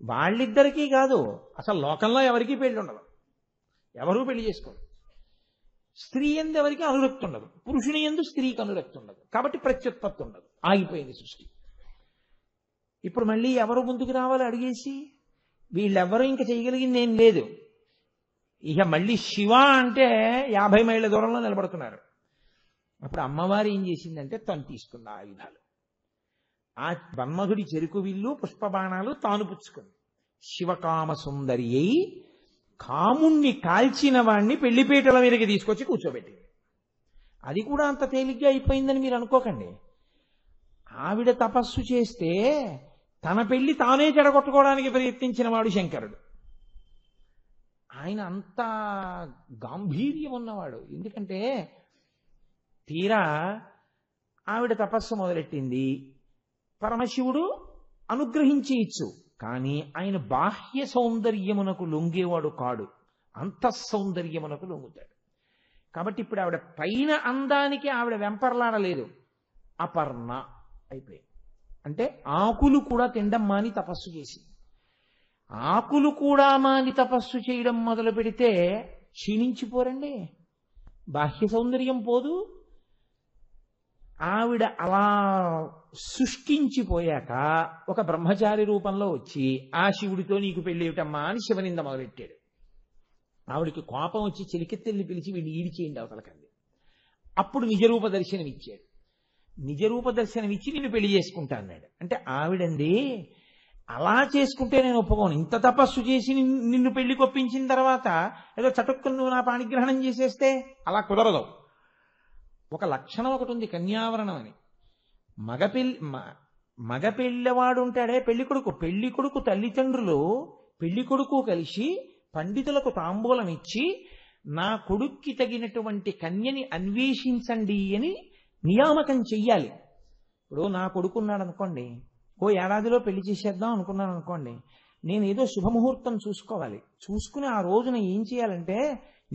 వాళ్ళిద్దరికీ కాదు, అసలు లోకంలో ఎవరికీ పెళ్లి ఉండదు, ఎవరూ పెళ్లి చేసుకోరు. స్త్రీ ఎందు ఎవరికి అనురక్తి ఉండదు, పురుషుని ఎందు స్త్రీకి అనురక్తి ఉండదు. కాబట్టి ప్రత్యుత్పత్తి ఉండదు, ఆగిపోయింది సృష్టి. ఇప్పుడు మళ్ళీ ఎవరు ముందుకు రావాలి అడిగేసి? వీళ్ళెవరూ ఇంకా చేయగలిగింది ఏం లేదు. ఇక మళ్ళీ శివ అంటే 50 మైళ్ళ దూరంలో నిలబడుతున్నారు. అప్పుడు అమ్మవారు ఏం చేసిందంటే తను తీసుకుంది ఆయుధాలు. ఆ మన్మధుడి చెరుకు విల్లు పుష్పబాణాలు తాను పుచ్చుకుంది. శివకామ సుందరి అయి కాముణ్ణి కాల్చిన వాణ్ణి పెళ్లిపీటల మీదకి తీసుకొచ్చి కూర్చోబెట్టింది. అది కూడా అంత తేలిగ్గా అయిపోయిందని మీరు అనుకోకండి. ఆవిడ తపస్సు చేస్తే తన పెళ్లి తానే చెడగొట్టుకోవడానికి ప్రయత్నించిన వాడు శంకరుడు. ఆయన అంత గాంభీర్యం ఉన్నవాడు. ఎందుకంటే తీరా ఆవిడ తపస్సు మొదలెట్టింది, పరమశివుడు అనుగ్రహించేయచ్చు. కానీ ఆయన బాహ్య సౌందర్యమునకు లొంగేవాడు కాడు, అంతఃసౌందర్యమునకు లొంగుతాడు. కాబట్టి ఇప్పుడు ఆవిడ పైన అందానికి ఆవిడ వెంపర్లాడలేదు, అపర్ణ అయిపోయింది. అంటే ఆకులు కూడా తినడం మాని తపస్సు చేసింది. ఆకులు కూడా మాని తపస్సు చేయడం మొదలు పెడితే క్షీణించిపోరండి, బాహ్య సౌందర్యం పోదు. ఆవిడ అలా శుష్కించిపోయాక ఒక బ్రహ్మచారి రూపంలో వచ్చి ఆ శివుడితో నీకు పెళ్ళేమిటమ్మా అని శివనింద మొదలెట్టాడు. ఆవిడికి కోపం వచ్చి చిలికెత్తెల్ని పిలిచి వీడిని ఈడిచేయండి అవతలకంది. అప్పుడు నిజరూప దర్శనం ఇచ్చాడు. నిజరూప దర్శనం ఇచ్చి నిన్ను పెళ్లి చేసుకుంటా అన్నాడు. అంటే ఆవిడంది, అలా చేసుకుంటే నేను ఒప్పుకోను. ఇంత తపస్సు చేసి నిన్ను పెళ్లి కొప్పించిన తర్వాత ఏదో చటుక్కుని నువ్వు నా పాణిగ్రహణం చేసేస్తే అలా కుదరదు. ఒక లక్షణం ఒకటి ఉంది, కన్యావరణం అని. మగ పెళ్ళవాడు ఉంటాడే పెళ్లి కొడుకు తల్లిదండ్రులు పెళ్లి కొడుకు కలిసి పండితులకు తాంబూలం ఇచ్చి నా కొడుక్కి తగినటువంటి కన్యని అన్వేషించండి అని నియామకం చెయ్యాలి. ఇప్పుడు నా కొడుకున్నాడు అనుకోండి, ఓ ఏడాదిలో పెళ్లి చేసేద్దాం అనుకున్నాను అనుకోండి, నేను ఏదో శుభముహూర్తం చూసుకోవాలి. చూసుకుని ఆ రోజున ఏం చేయాలంటే,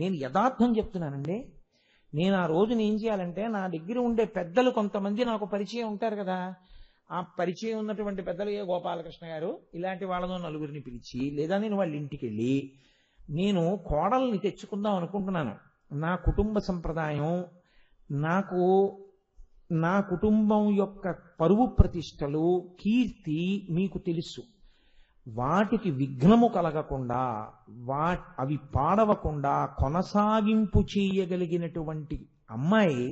నేను యథార్థం చెప్తున్నానండి, నేను ఆ రోజున ఏం చేయాలంటే నా దగ్గర ఉండే పెద్దలు కొంతమంది నాకు పరిచయం ఉంటారు కదా, ఆ పరిచయం ఉన్నటువంటి పెద్దలు ఏ గోపాలకృష్ణ గారు ఇలాంటి వాళ్ళను నలుగురిని పిలిచి, లేదా నేను వాళ్ళ ఇంటికి వెళ్ళి నేను కోడల్ని తెచ్చుకుందాం అనుకుంటున్నాను. నా కుటుంబ సంప్రదాయం, నా కుటుంబం యొక్క పరువు ప్రతిష్టలు, కీర్తి మీకు తెలుసు. వాటికి విఘ్నము కలగకుండా, అవి పాడవకుండా కొనసాగింపు చేయగలిగినటువంటి అమ్మాయి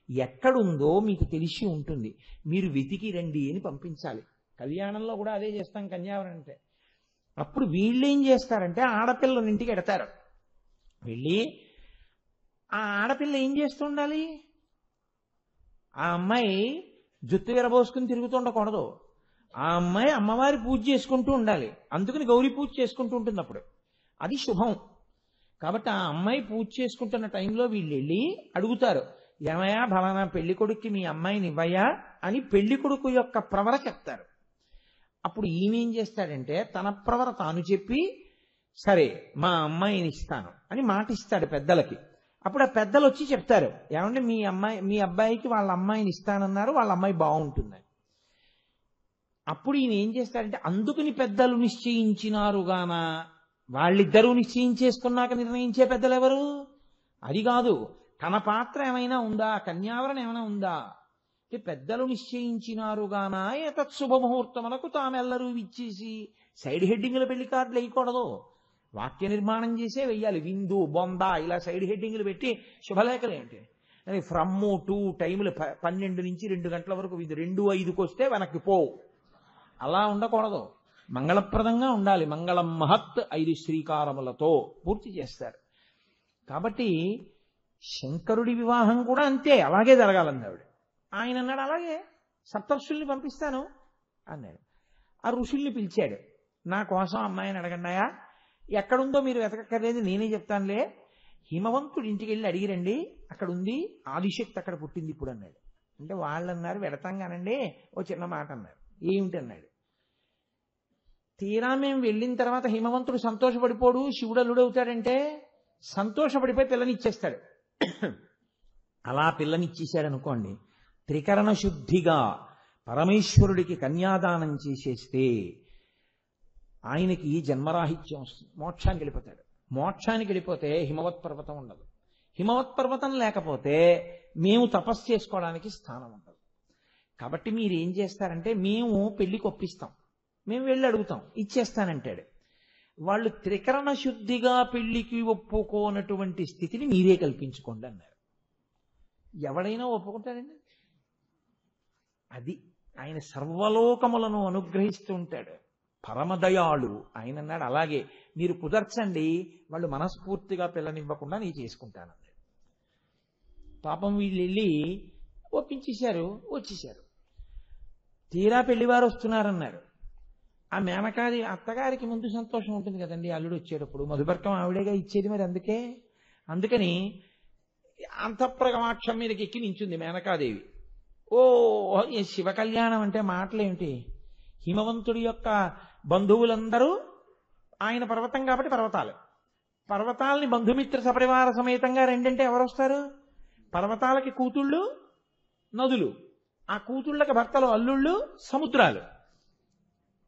ఎక్కడుందో మీకు తెలిసి ఉంటుంది. మీరు వెతికి రండి అని పంపించాలి. కళ్యాణంలో కూడా అదే చేస్తాం కన్యావరణ అంటే. అప్పుడు వీళ్ళేం చేస్తారంటే ఆడపిల్లని ఇంటికి ఎడతారు. వెళ్ళి ఆ ఆడపిల్ల ఏం చేస్తుండాలి? ఆ అమ్మాయి జుత్తు విరబోసుకుని తిరుగుతుండకూడదు. ఆ అమ్మాయి అమ్మవారి పూజ చేసుకుంటూ ఉండాలి. అందుకని గౌరీ పూజ చేసుకుంటూ ఉంటుంది. అప్పుడు అది శుభం. కాబట్టి ఆ అమ్మాయి పూజ చేసుకుంటున్న టైంలో వీళ్ళు వెళ్ళి అడుగుతారు, ఏమయ్యా ఫలానా పెళ్లి కొడుక్కి మీ అమ్మాయిని ఇవ్వయా అని పెళ్లి కొడుకు యొక్క ప్రవర చెప్తారు. అప్పుడు ఈమెం చేస్తాడంటే తన ప్రవర తాను చెప్పి, సరే మా అమ్మాయిని ఇస్తాను అని మాట ఇస్తాడు పెద్దలకి. అప్పుడు ఆ పెద్దలు వచ్చి చెప్తారు, ఏమంటే మీ అబ్బాయికి వాళ్ళ అమ్మాయిని ఇస్తానన్నారు, వాళ్ళ అమ్మాయి బాగుంటుందని. అప్పుడు ఈయన ఏం చేస్తారంటే, అందుకుని పెద్దలు నిశ్చయించినారుగాన, వాళ్ళిద్దరూ నిశ్చయించేసుకున్నాక నిర్ణయించే పెద్దలు ఎవరు? అది కాదు, తన పాత్ర ఏమైనా ఉందా, కన్యావరణ ఏమైనా ఉందా? పెద్దలు నిశ్చయించినారుగాన ఏతత్ శుభముహూర్తమునకు తామెల్లరూ ఇచ్చేసి సైడ్ హెడ్డింగ్ల పెళ్లి కార్డులు వేయకూడదు, వాక్య నిర్మాణం చేసే వెయ్యాలి. విందు బొంద ఇలా సైడ్ హెడ్డింగ్లు పెట్టి శుభలేఖలు ఏంటి ఫ్రమ్ టు టైములు 12 నుంచి 2 గంటల వరకు విందు, 2:05కు వస్తే వెనక్కి పోవు, అలా ఉండకూడదు. మంగళప్రదంగా ఉండాలి. మంగళం మహత్ 5 శ్రీకారములతో పూర్తి చేస్తారు. కాబట్టి శంకరుడి వివాహం కూడా అంతే, అలాగే జరగాలంది ఆవిడ. ఆయన అన్నాడు, అలాగే సప్తర్షుల్ని పంపిస్తాను అన్నాడు. ఆ ఋషుల్ని పిలిచాడు, నా కోసం అమ్మాయిని అడగండాయా, ఎక్కడుందో మీరు వెతకక్కర్లేదు, నేనే చెప్తానులే. హిమవంతుడి ఇంటికి వెళ్ళి అడిగిరండి, అక్కడ ఉంది, ఆదిశక్తి అక్కడ పుట్టింది ఇప్పుడు అన్నాడు. అంటే వాళ్ళు అన్నారు, వెడతాంగానండి, ఓ చిన్న మాట అన్నారు. ఏమిటి అన్నాడు. తీరా మేము వెళ్ళిన తర్వాత హిమవంతుడు సంతోషపడిపోడు, శివుడు అల్లుడవుతాడంటే సంతోషపడిపోయి పిల్లనిచ్చేస్తాడు. అలా పిల్లనిచ్చేశాడు అనుకోండి, త్రికరణ శుద్ధిగా పరమేశ్వరుడికి కన్యాదానం చేసేస్తే ఆయనకి జన్మరాహిత్యం వస్తుంది, మోక్షానికి వెళ్ళిపోతాడు. మోక్షానికి వెళ్ళిపోతే హిమవత్ పర్వతం ఉండదు. హిమవత్ పర్వతం లేకపోతే మేము తపస్సు చేసుకోవడానికి స్థానం ఉండదు. కాబట్టి మీరు ఏం చేస్తారంటే, మేము పెళ్లికి ఒప్పిస్తాం, మేము వెళ్ళి అడుగుతాం, ఇచ్చేస్తానంటాడు. వాళ్ళు త్రికరణ శుద్ధిగా పెళ్లికి ఒప్పుకోనటువంటి స్థితిని మీరే కల్పించుకోండి అన్నారు. ఎవడైనా ఒప్పుకుంటాడండి? అది ఆయన సర్వలోకములను అనుగ్రహిస్తూ ఉంటాడు, పరమదయాళు. ఆయన అన్నాడు, అలాగే మీరు కుదర్చండి, వాళ్ళు మనస్ఫూర్తిగా పిల్లనివ్వకుండా నేను చేసుకుంటానన్నాడు. పాపం వీళ్ళు వెళ్ళి ఒప్పించేశారు, వచ్చేశారు. తీరా పెళ్లివారు వస్తున్నారన్నారు. ఆ మేనకాది అత్తగారికి ముందు సంతోషం ఉంటుంది కదండి, అల్లుడు వచ్చేటప్పుడు మధుపర్కం ఆవిడేగా ఇచ్చేది, మరి అందుకని అంతఃప్రగమాక్షం మీదకి ఎక్కి నించుంది మేనకాదేవి. ఓ శివ కళ్యాణం అంటే మాటలేమిటి, హిమవంతుడి యొక్క బంధువులందరూ, ఆయన పర్వతం కాబట్టి పర్వతాలని బంధుమిత్ర సపరివార సమేతంగా రెండంటే ఎవరు వస్తారు? పర్వతాలకి కూతుళ్ళు నదులు, ఆ కూతుళ్ళకి భర్తలు అల్లుళ్ళు సముద్రాలు,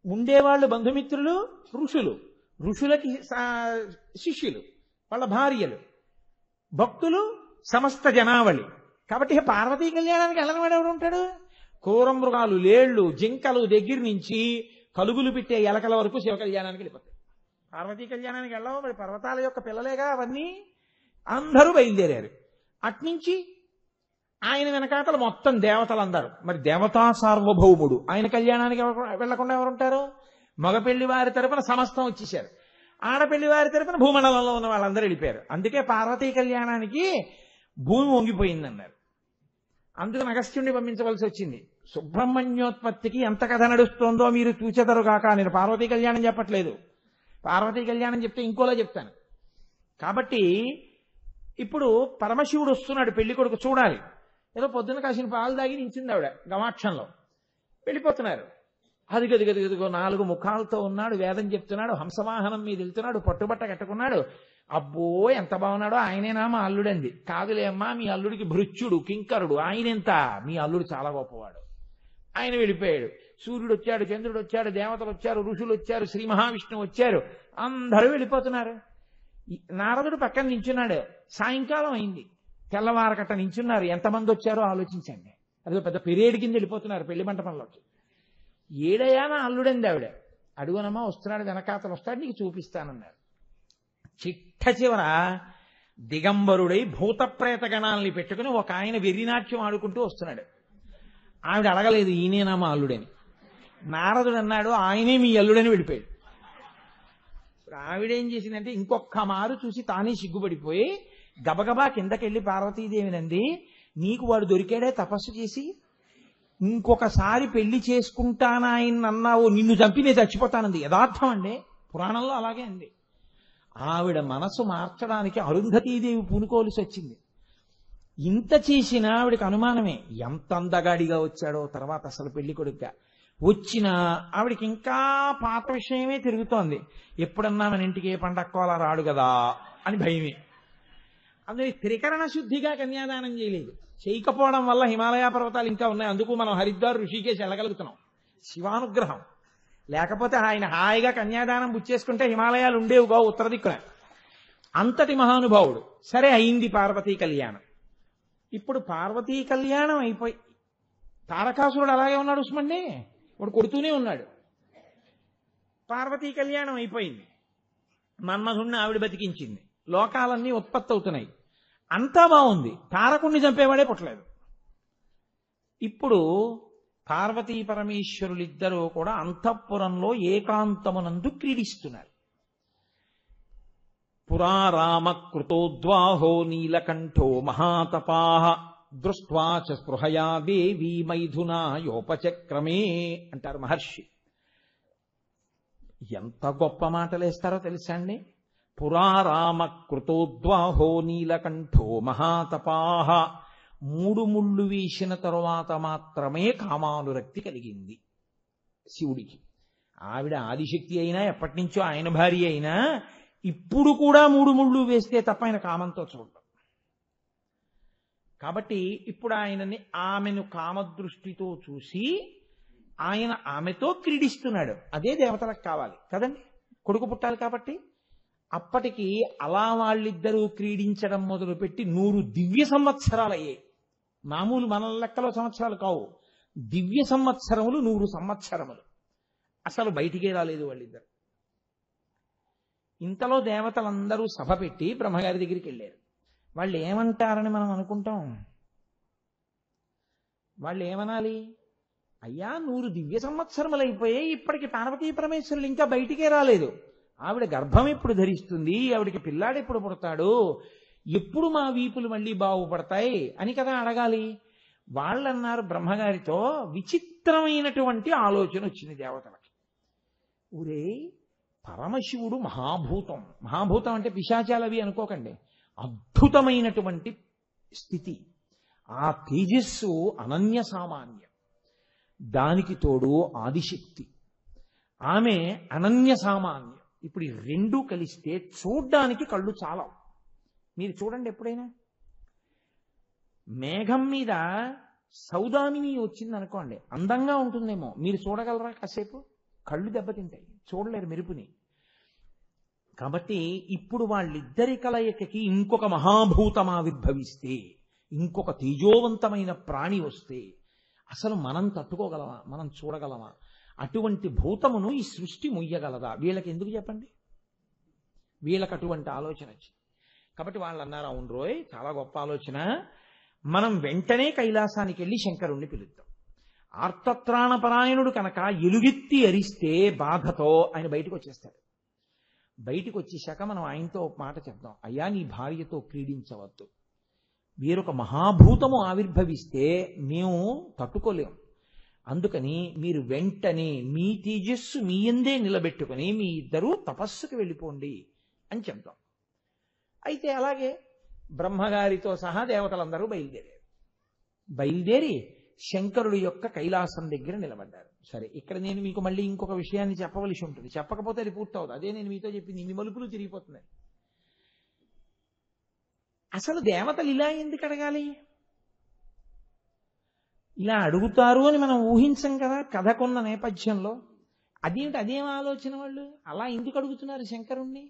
ఉండేవాళ్ళు బంధుమిత్రులు ఋషులు, ఋషులకి శిష్యులు వాళ్ళ భార్యలు, భక్తులు సమస్త జనావళి. కాబట్టి పార్వతీ కళ్యాణానికి వెళ్ళనివాడు ఎవడు ఉంటాడు? క్రూర మృగాలు, లేళ్లు, జింకలు దగ్గర నుంచి కలుగులు పెట్టే ఎలకల వరకు శివ కళ్యాణానికి వెళ్ళిపోతాయి. పార్వతీ కళ్యాణానికి వెళ్ళవు, మరి పర్వతాల యొక్క పిల్లలేగా అవన్నీ. అందరూ బయలుదేరారు. అట్నుంచి ఆయన వెనకాతలు మొత్తం దేవతలందరూ. మరి దేవతా సార్వభౌముడు ఆయన కళ్యాణానికి వెళ్లకుండా ఎవరుంటారు? మగపెళ్లి వారి తరపున సమస్తం వచ్చేశారు, ఆడపెళ్లి వారి తరపున భూమండలంలో ఉన్న వాళ్ళందరూ వెళ్ళిపోయారు. అందుకే పార్వతీ కళ్యాణానికి భూమి వంగిపోయిందన్నారు. అందుకు అగస్త్యుణ్ణి పంపించవలసి వచ్చింది. సుబ్రహ్మణ్యోత్పత్తికి ఎంత కథ నడుస్తోందో మీరు చూచెదరుగాక. నేను పార్వతీ కళ్యాణం చెప్పట్లేదు, పార్వతీ కళ్యాణం చెప్తే ఇంకోలా చెప్తాను. కాబట్టి ఇప్పుడు పరమశివుడు వస్తున్నాడు, పెళ్లి కొడుకు చూడాలి. ఏదో పొద్దున్న కాసిన పాలు దాగి నించింది ఆవిడ గమాక్షంలో. వెళ్ళిపోతున్నారు. అది గదిగదిగదిగో 4 ముఖాలతో ఉన్నాడు, వేదం చెప్తున్నాడు, హంసవాహనం మీద వెళ్తున్నాడు, పట్టుబట్ట కట్టుకున్నాడు. అబ్బో ఎంత బాగున్నాడో, ఆయనేనా మా అల్లుడంది. కాదులే అమ్మా, మీ అల్లుడికి భృత్యుడు కింకరుడు, ఆయనెంత, మీ అల్లుడు చాలా గొప్పవాడు. ఆయన వెళ్ళిపోయాడు. సూర్యుడు వచ్చాడు, చంద్రుడు వచ్చాడు, దేవతలు వచ్చారు, ఋషులు వచ్చారు, శ్రీ మహావిష్ణువు వచ్చారు, అందరూ వెళ్ళిపోతున్నారు. నారదుడు పక్కన నించున్నాడు. సాయంకాలం అయింది, తెల్లవారకట్ట నించున్నారు. ఎంతమంది వచ్చారో ఆలోచించండి. అదిగో పెద్ద పెరేడు కింద వెళ్ళిపోతున్నారు పెళ్లి మంటపంలోకి. ఏడయ్యా నా అల్లుడంది ఆవిడ. అడుగునమ్మా వస్తున్నాడు, వెనకాతలు వస్తాడు, నీకు చూపిస్తానన్నారు. చిట్ట చివర దిగంబరుడై భూతప్రేత గణాలని పెట్టుకుని ఒక ఆయన వెర్రినాట్యం ఆడుకుంటూ వస్తున్నాడు. ఆవిడ అడగలేదు ఈయనేనా మా అల్లుడని. నారదుడు అన్నాడు ఆయనే మీ అల్లుడని వెళ్ళిపోయాడు. ఆవిడేం చేసిందంటే ఇంకొక్క మారు చూసి తానే సిగ్గుపడిపోయి గబగబా కిందకెళ్ళి పార్వతీదేవినంది, నీకు వాడు దొరికాడే తపస్సు చేసి, ఇంకొకసారి పెళ్లి చేసుకుంటానా ఆయన అన్నావు, నిన్ను చంపి నేను చచ్చిపోతానంది. యథార్థం అండి, పురాణంలో అలాగే అంది. ఆవిడ మనసు మార్చడానికి అరుంధతీదేవి పూనుకోవలసి వచ్చింది. ఇంత చేసినా ఆవిడకి అనుమానమే, ఎంత అందగాడిగా వచ్చాడో తర్వాత అసలు పెళ్లి కొడుకుగా వచ్చినా ఆవిడికి ఇంకా పాత విషయమే తిరుగుతోంది. ఎప్పుడన్నా మన ఇంటికి ఏ పండక్కోలా రాడు కదా అని భయమే. అందుకే త్రికరణ శుద్ధిగా కన్యాదానం చేయలేదు. చేయకపోవడం వల్ల హిమాలయ పర్వతాలు ఇంకా ఉన్నాయి. అందుకు మనం హరిద్వార్, ఋషికేశ్ వెళ్ళగలుగుతున్నాం. శివానుగ్రహం లేకపోతే ఆయన హాయిగా కన్యాదానం బుచ్చేసుకుంటే హిమాలయాలు ఉండేవిగా ఉత్తర దిక్కున. అంతటి మహానుభావుడు. సరే, అయింది పార్వతీ కళ్యాణం. ఇప్పుడు పార్వతీ కళ్యాణం అయిపోయి తారకాసురుడు అలాగే ఉన్నాడు ఉస్మండి, వాడు కొడుతూనే ఉన్నాడు. పార్వతీ కళ్యాణం అయిపోయింది. మన్మధుణ్ణి ఆవిడ బతికించింది. లోకాలన్నీ ఉత్పత్తి అవుతున్నాయి. అంతా బాగుంది. తారకుణ్ణి చంపేవాడే పుట్టలేదు. ఇప్పుడు పార్వతీ పరమేశ్వరులిద్దరూ కూడా అంతఃపురంలో ఏకాంతమునందు క్రీడిస్తున్నారు. పురారామ కృతోద్వాహో నీలకంఠో మహాతపాః దృష్ట్వా చ స్పృహయా దేవీ మైథునా యోపచక్రమే అంటారు మహర్షి. ఎంత గొప్ప మాటలేస్తారో తెలుసా అండి. పురారామ కృతోద్వాహో నీలకంఠో మహాతపాః. 3 ముళ్ళు వేసిన తరువాత మాత్రమే కామానురక్తి కలిగింది శివుడికి. ఆవిడ ఆదిశక్తి అయినా, ఎప్పటి నుంచో ఆయన భార్య అయినా, ఇప్పుడు కూడా 3 ముళ్ళు వేస్తే తప్ప ఆయన కామంతో చూడడం. కాబట్టి ఇప్పుడు ఆయనని, ఆమెను కామదృష్టితో చూసి ఆయన ఆమెతో క్రీడిస్తున్నాడు. అదే దేవతలకు కావాలి కదండి, కొడుకు పుట్టాలి కాబట్టి. అప్పటికి అలా వాళ్ళిద్దరూ క్రీడించడం మొదలుపెట్టి 100 దివ్య సంవత్సరాలయ్యాయి. మామూలు మన లెక్కలో సంవత్సరాలు కావు, దివ్య సంవత్సరములు 100 సంవత్సరములు. అసలు బయటికే రాలేదు వాళ్ళిద్దరు. ఇంతలో దేవతలందరూ సభ పెట్టి బ్రహ్మగారి దగ్గరికి వెళ్ళారు. వాళ్ళు ఏమంటారని మనం అనుకుంటాం. వాళ్ళు ఏమనాలి? అయ్యా, 100 దివ్య సంవత్సరములు అయిపోయాయి, ఇప్పటికి పార్వతీ పరమేశ్వరులు ఇంకా బయటికే రాలేదు. ఆవిడ గర్భం ఎప్పుడు ధరిస్తుంది, ఆవిడికి పిల్లాడు ఎప్పుడు పుడతాడు, ఎప్పుడు మా వీపులు మళ్ళీ బాగుపడతాయి అని కదా అడగాలి. వాళ్ళన్నారు బ్రహ్మగారితో, విచిత్రమైనటువంటి ఆలోచన వచ్చింది దేవతలకి. ఊరే, పరమశివుడు మహాభూతం. మహాభూతం అంటే పిశాచాలవి అనుకోకండి, అద్భుతమైనటువంటి స్థితి. ఆ తేజస్సు అనన్య సామాన్యం. దానికి తోడు ఆదిశక్తి, ఆమె అనన్య సామాన్యం. ఇప్పుడు ఈ రెండూ కలిస్తే చూడ్డానికి కళ్ళు చాలా. మీరు చూడండి, ఎప్పుడైనా మేఘం మీద సౌదామిని వచ్చింది అనుకోండి, అందంగా ఉంటుందేమో, మీరు చూడగలరా? కాసేపు కళ్ళు దెబ్బతింటాయి, చూడలేరు మెరుపుని. కాబట్టి ఇప్పుడు వాళ్ళిద్దరి కలయికకి ఇంకొక మహాభూతం ఆవిర్భవిస్తే, ఇంకొక తేజోవంతమైన ప్రాణి వస్తే అసలు మనం తట్టుకోగలమా? మనం చూడగలమా? అటువంటి భూతమును ఈ సృష్టి ముయ్యగలదా? వీళ్ళకి ఎందుకు చెప్పండి, వీళ్ళకి అటువంటి ఆలోచన వచ్చింది. కాబట్టి వాళ్ళు అన్నారు, అవును రోయ్, చాలా గొప్ప ఆలోచన, మనం వెంటనే కైలాసానికి వెళ్ళి శంకరుణ్ణి పిలుద్దాం. ఆర్తత్రాణపరాయణుడు కనుక ఎలుగెత్తి అరిస్తే బాధతో ఆయన బయటకు వచ్చేస్తాడు. బయటికి వచ్చేశాక మనం ఆయనతో ఒక మాట చెప్దాం, అయ్యా, నీ భార్యతో క్రీడించవద్దు. వీరొక మహాభూతము ఆవిర్భవిస్తే మేము తట్టుకోలేము. అందుకని మీరు వెంటనే మీ తేజస్సు మీ యందే నిలబెట్టుకుని మీ ఇద్దరూ తపస్సుకు వెళ్ళిపోండి అని చెప్తాం. అయితే అలాగే బ్రహ్మగారితో సహా దేవతలందరూ బయలుదేరి శంకరుడి యొక్క కైలాసం దగ్గర నిలబడ్డారు. సరే, ఇక్కడ నేను మీకు మళ్ళీ ఇంకొక విషయాన్ని చెప్పవలసి ఉంటుంది, చెప్పకపోతే అది పూర్తవుతుంది. అదే నేను మీతో చెప్పింది, ఇన్ని మలుపులు తిరిగిపోతున్నాయి. అసలు దేవతలు ఇలా ఎందుకు అడగాలి? ఇలా అడుగుతారు అని మనం ఊహించం కదా కథకున్న నేపథ్యంలో. అదేం ఆలోచన వాళ్ళు అలా ఎందుకు అడుగుతున్నారు శంకరుణ్ణి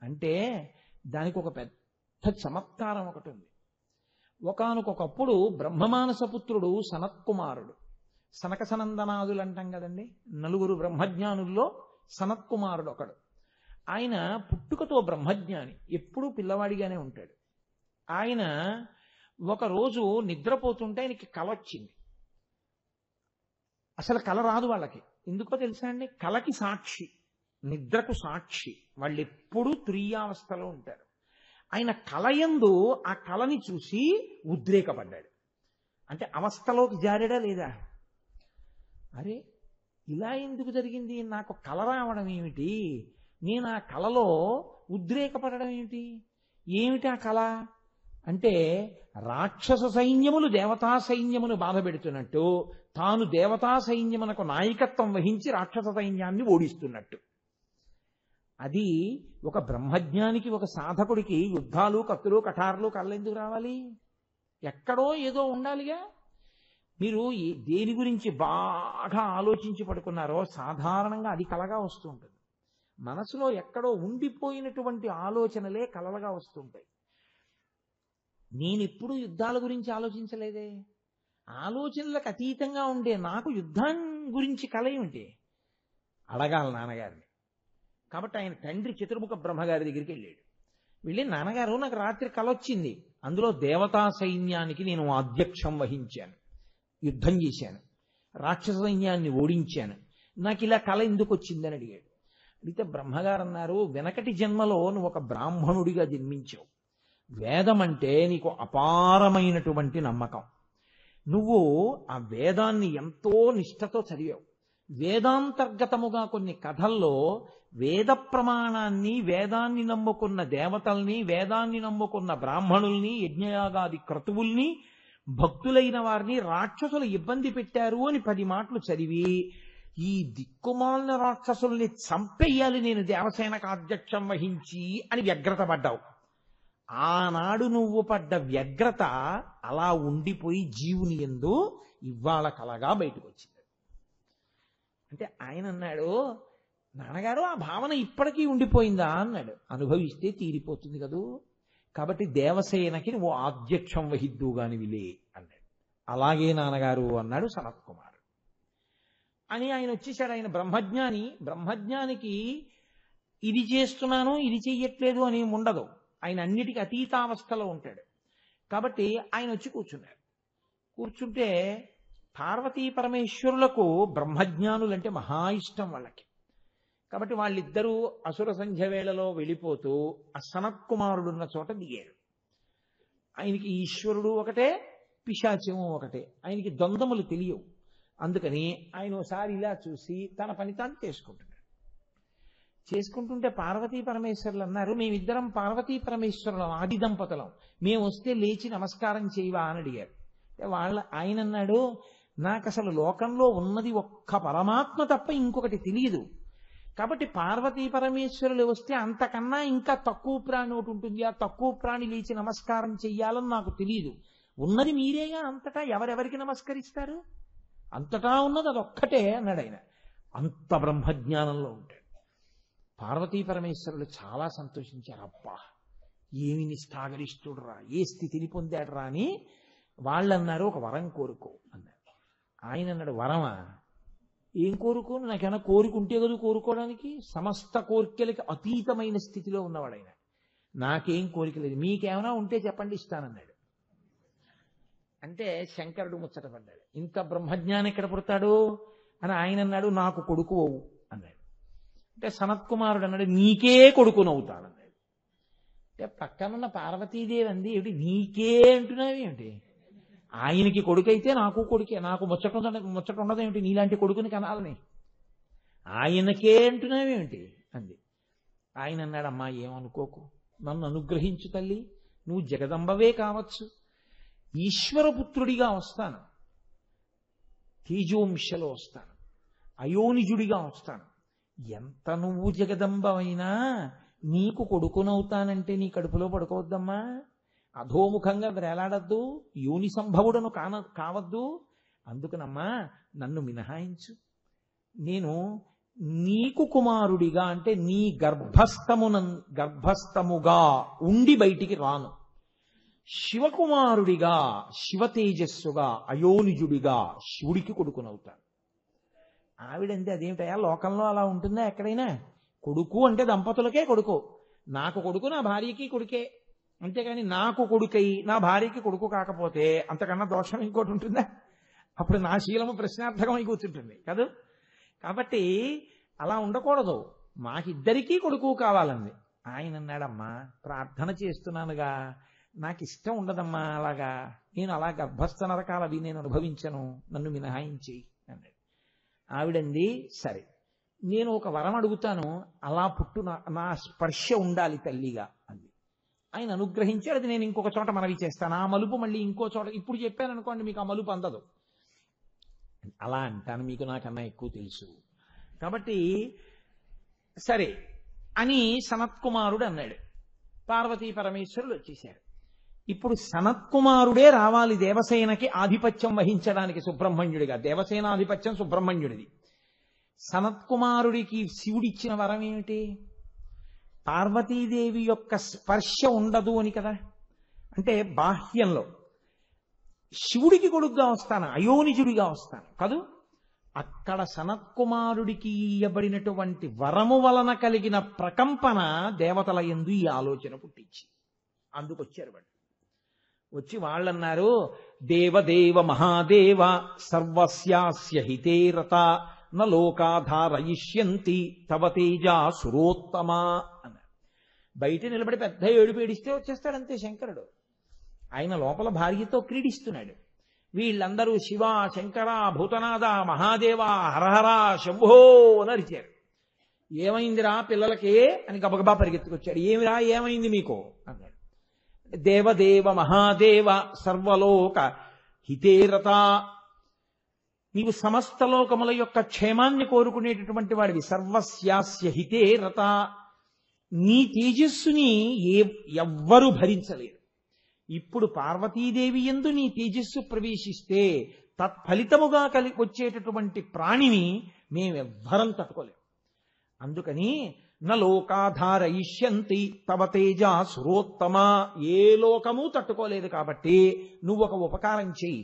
అంటే, దానికి ఒక పెద్ద చమత్కారం ఒకటి ఉంది. ఒకానొకప్పుడు బ్రహ్మమానసపుత్రుడు సనత్కుమారుడు, సనక సనందనాదులు అంటాం కదండి, 4 బ్రహ్మజ్ఞానుల్లో సనత్కుమారుడు ఒకడు. ఆయన పుట్టుకతో బ్రహ్మజ్ఞాని, ఎప్పుడూ పిల్లవాడిగానే ఉంటాడు. ఆయన ఒకరోజు నిద్రపోతుంటే ఆయనకి కల వచ్చింది. అసలు కల రాదు వాళ్ళకి, ఎందుకో తెలుసా అండి? కలకి సాక్షి, నిద్రకు సాక్షి. వాళ్ళు ఎప్పుడూ తురీయావస్థలో ఉంటారు. ఆయన కలయందు ఆ కలని చూసి ఉద్రేకపడ్డాడు. అంటే అవస్థలోకి జారాడా లేదా? అరే, ఇలా ఎందుకు జరిగింది? నాకు కల రావడం ఏమిటి, నేను ఆ కలలో ఉద్రేకపడడం ఏమిటి? ఏమిటి ఆ కల అంటే, రాక్షస సైన్యములు దేవతా సైన్యమును బాధ పెడుతున్నట్టు, తాను దేవతా సైన్యమునకు నాయకత్వం వహించి రాక్షస సైన్యాన్ని ఓడిస్తున్నట్టు. అది ఒక బ్రహ్మజ్ఞానికి, ఒక సాధకుడికి యుద్ధాలు, కత్తులు, కఠారులు కళ్ళెందుకు రావాలి? ఎక్కడో ఏదో ఉండాలిగా. మీరు దేని గురించి బాగా ఆలోచించి పడుకున్నారో సాధారణంగా అది కలగా వస్తూ ఉంటుంది. మనసులో ఎక్కడో ఉండిపోయినటువంటి ఆలోచనలే కలలుగా వస్తుంటాయి. నేనెప్పుడు యుద్ధాల గురించి ఆలోచించలేదే. ఆలోచనలకు అతీతంగా ఉండే నాకు యుద్ధం గురించి కల ఏమిటి? అడగాలి నాన్నగారిని. కాబట్టి ఆయన తండ్రి చతుర్ముఖ బ్రహ్మగారి దగ్గరికి వెళ్ళాడు. వెళ్ళి, నాన్నగారు నాకు రాత్రి కల వచ్చింది, అందులో దేవతా సైన్యానికి నేను అధ్యక్షం వహించాను, యుద్ధం చేశాను, రాక్షస సైన్యాన్ని ఓడించాను, నాకు ఇలా కల ఎందుకు వచ్చిందని అడిగాడు. అడిగితే బ్రహ్మగారు అన్నారు, వెనకటి జన్మలో నువ్వు ఒక బ్రాహ్మణుడిగా జన్మించావు. వేదం అంటే నీకు అపారమైనటువంటి నమ్మకం. నువ్వు ఆ వేదాన్ని ఎంతో నిష్ఠతో చదివావు. వేదాంతర్గతముగా కొన్ని కథల్లో వేద ప్రమాణాన్ని, వేదాన్ని నమ్ముకున్న దేవతల్ని, వేదాన్ని నమ్ముకున్న బ్రాహ్మణుల్ని, యజ్ఞయాగాది క్రతువుల్ని, భక్తులైన వారిని రాక్షసులు ఇబ్బంది పెట్టారు అని 10 మాటలు చదివి, ఈ దిక్కుమాలిన రాక్షసుల్ని చంపేయాలి నేను దేవసేనకు అధ్యక్షం వహించి అని వ్యగ్రత పడ్డావు. ఆనాడు నువ్వు పడ్డ వ్యగ్రత అలా ఉండిపోయి జీవుని యందు ఇవాళ కలగా బయటకు వచ్చింది. అంటే ఆయన అన్నాడు, నాన్నగారు ఆ భావన ఇప్పటికీ ఉండిపోయిందా అన్నాడు. అనుభవిస్తే తీరిపోతుంది కదూ, కాబట్టి దేవసేనకి నువ్వు అధ్యక్షం వహిద్దుగాని విలే అన్నాడు. అలాగే నాన్నగారు అన్నాడు సనత్ కుమారుడు. అని ఆయన వచ్చేసాడు. ఆయన బ్రహ్మజ్ఞాని. బ్రహ్మజ్ఞానికి ఇది చేస్తున్నాను, ఇది చెయ్యట్లేదు అని ఉండదు. ఆయన అన్నిటికీ అతీతావస్థలో ఉంటాడు. కాబట్టి ఆయన వచ్చి కూర్చున్నాడు. కూర్చుంటే పార్వతీ పరమేశ్వరులకు బ్రహ్మజ్ఞానులంటే మహా ఇష్టం వాళ్ళకి. కాబట్టి వాళ్ళిద్దరూ అసుర సంధ్య వేళలో వెళ్ళిపోతూ ఆ సనత్ కుమారుడున్న చోట దిగారు. ఆయనకి ఈశ్వరుడు ఒకటే, పిశాచము ఒకటే. ఆయనకి ద్వంద్వములు తెలియవు. అందుకని ఆయన ఒకసారి ఇలా చూసి తన పని తాను చేసుకుంటుంటే పార్వతీ పరమేశ్వరులు అన్నారు, మేమిద్దరం పార్వతీ పరమేశ్వరులం, ఆది దంపతులం, మేము వస్తే లేచి నమస్కారం చేయవా అని అడిగారు. ఆయన అన్నాడు, నాకు అసలు లోకంలో ఉన్నది ఒక్క పరమాత్మ తప్ప ఇంకొకటి తెలియదు. కాబట్టి పార్వతీ పరమేశ్వరులు వస్తే అంతకన్నా ఇంకా తక్కువ ప్రాణి ఒకటి ఉంటుంది, ఆ తక్కువ ప్రాణి లేచి నమస్కారం చెయ్యాలని నాకు తెలియదు. ఉన్నది మీరేగా, అంతటా ఎవరెవరికి నమస్కరిస్తారు? అంతటా ఉన్నది అదొక్కటే అన్నాడు ఆయన. అంత బ్రహ్మజ్ఞానంలో ఉంటాడు. పార్వతీ పరమేశ్వరులు చాలా సంతోషించారు. అబ్బా, ఏమి నిష్ఠాగరిష్ఠుడు రా, ఏ స్థితిని పొందాడు రా అని వాళ్ళన్నారు, ఒక వరం కోరుకో అన్నారు. ఆయన అన్నాడు, వరమా? ఏం కోరుకోను, నాకేమైనా కోరుకుంటే కదా కోరుకోవడానికి? సమస్త కోరికలకి అతీతమైన స్థితిలో ఉన్నవాడు ఆయన. నాకేం కోరిక లేదు, మీకేమైనా ఉంటే చెప్పండి ఇస్తానన్నాడు. అంటే శంకరుడు ముచ్చటపడ్డాడు. ఇంత బ్రహ్మజ్ఞానం ఎక్కడ పుడతాడు అని ఆయన అన్నాడు, నాకు కొడుకు అవు అన్నాడు. అంటే సనత్ కుమారుడు అన్నాడు, నీకే కొడుకునవుతాడన్నాడు. అంటే పక్కనున్న పార్వతీదేవి అంది, ఏమిటి నీకే అంటున్నావి ఏమిటి? ఆయనకి కొడుకైతే నాకు కొడుకే, నాకు ముచ్చట ఉండదేమిటి నీలాంటి కొడుకుని కనాలని? ఆయనకే అంటున్నావేమిటి అంది. ఆయన అన్నాడు, అమ్మా ఏమనుకోకు, నన్ను అనుగ్రహించు తల్లి, నువ్వు జగదంబవే కావచ్చు, ఈశ్వరపుత్రుడిగా వస్తాను, తేజోంశలో వస్తాను, అయోనిజుడిగా వస్తాను. ఎంత నువ్వు జగదంబమైనా నీకు కొడుకునవుతానంటే నీ కడుపులో పడుకోవద్దమ్మా, అధోముఖంగా వేలాడద్దు, యోని సంభవుడను కావద్దు. అందుకనమ్మా నన్ను మినహాయించు, నేను నీకు కుమారుడిగా అంటే నీ గర్భస్థముగా ఉండి బయటికి రాను, శివకుమారుడిగా, శివ తేజస్సుగా, అయోనిజుడిగా శివుడికి కొడుకునవుతాను. ఆవిడంటే అదేమిటయా, లోకంలో అలా ఉంటుందా ఎక్కడైనా? కొడుకు అంటే దంపతులకే కొడుకు, నాకు కొడుకు నా భార్యకి కొడుకే. అంతేకాని నాకు కొడుకై నా భార్యకి కొడుకు కాకపోతే అంతకన్నా దోషం ఇంకోటి ఉంటుందా? అప్పుడు నా శీలము ప్రశ్నార్థకమై కూర్చుంటుంది కదా. కాబట్టి అలా ఉండకూడదు, మాకిద్దరికీ కొడుకు కావాలంది. ఆయన అన్నాడమ్మా, ప్రార్థన చేస్తున్నానుగా, నాకు ఇష్టం ఉండదమ్మా అలాగా, నేను అలా గర్భస్థ నరకాలు అవి నేను అనుభవించను, నన్ను మినహాయించి అన్నాడు. ఆవిడంది, సరే నేను ఒక వరం అడుగుతాను, అలా పుట్టు నా స్పర్శ ఉండాలి తల్లిగా అంది. ఆయన అనుగ్రహించాడు. అది నేను ఇంకొక చోట మనవి చేస్తాను, ఆ మలుపు మళ్ళీ ఇంకో చోట ఇప్పుడు చెప్పాను అనుకోండి మీకు ఆ మలుపు అందదు. అలా అంటాను, మీకు నాకన్నా ఎక్కువ తెలుసు. కాబట్టి సరే అని సనత్కుమారుడు అన్నాడు. పార్వతీ పరమేశ్వరులు వచ్చేశారు. ఇప్పుడు సనత్కుమారుడే రావాలి దేవసేనకి ఆధిపత్యం వహించడానికి సుబ్రహ్మణ్యుడిగా. దేవసేనాధిపత్యం సుబ్రహ్మణ్యుడిది. సనత్కుమారుడికి శివుడిచ్చిన వరం ఏమిటి? పార్వతీదేవి యొక్క స్పర్శ ఉండదు అని కదా. అంటే బాహ్యంలో శివుడికి కొడుకుగా వస్తాను, అయోనిజుడిగా వస్తాను కాదు. అక్కడ సనత్కుమారుడికి ఇయ్యబడినటువంటి వరము వలన కలిగిన ప్రకంపన దేవతల యందు ఈ ఆలోచన పుట్టించి అందుకొచ్చారు వాళ్ళు. వచ్చి వాళ్ళన్నారు, దేవదేవ మహాదేవ సర్వస్యాస్య హితే రత న లోకాధారయిష్యంతి తవ తేజా సురోత్తమా అన్నారు. బయట నిలబడి పెద్ద ఏడుపు ఏడిస్తే వచ్చేస్తాడంతే శంకరుడు. ఆయన లోపల భార్యతో క్రీడిస్తున్నాడు. వీళ్ళందరూ శివ, శంకర, భూతనాథ, మహాదేవ, హరహర, శంభో అని అరిచారు. ఏమైందిరా పిల్లలకి అని గబగబా పరిగెత్తుకొచ్చాడు. ఏమిరా ఏమైంది మీకు అన్నాడు. దేవదేవ మహాదేవ సర్వలోక హితేరత, నీవు సమస్త లోకముల యొక్క క్షేమాన్ని కోరుకునేటటువంటి వాడివి. సర్వస్యాస్య హితేరత, నీ తేజస్సుని ఎవ్వరూ భరించలేరు. ఇప్పుడు పార్వతీదేవి యందు నీ తేజస్సు ప్రవేశిస్తే తత్ఫలితముగా వచ్చేటటువంటి ప్రాణిని మేమెవ్వరం తట్టుకోలేము. అందుకని నలోకాధారయిష్యంతి తవ తేజా సురోత్తమ, ఏ లోకము తట్టుకోలేదు కాబట్టి నువ్వు ఒక ఉపకారం చెయ్యి.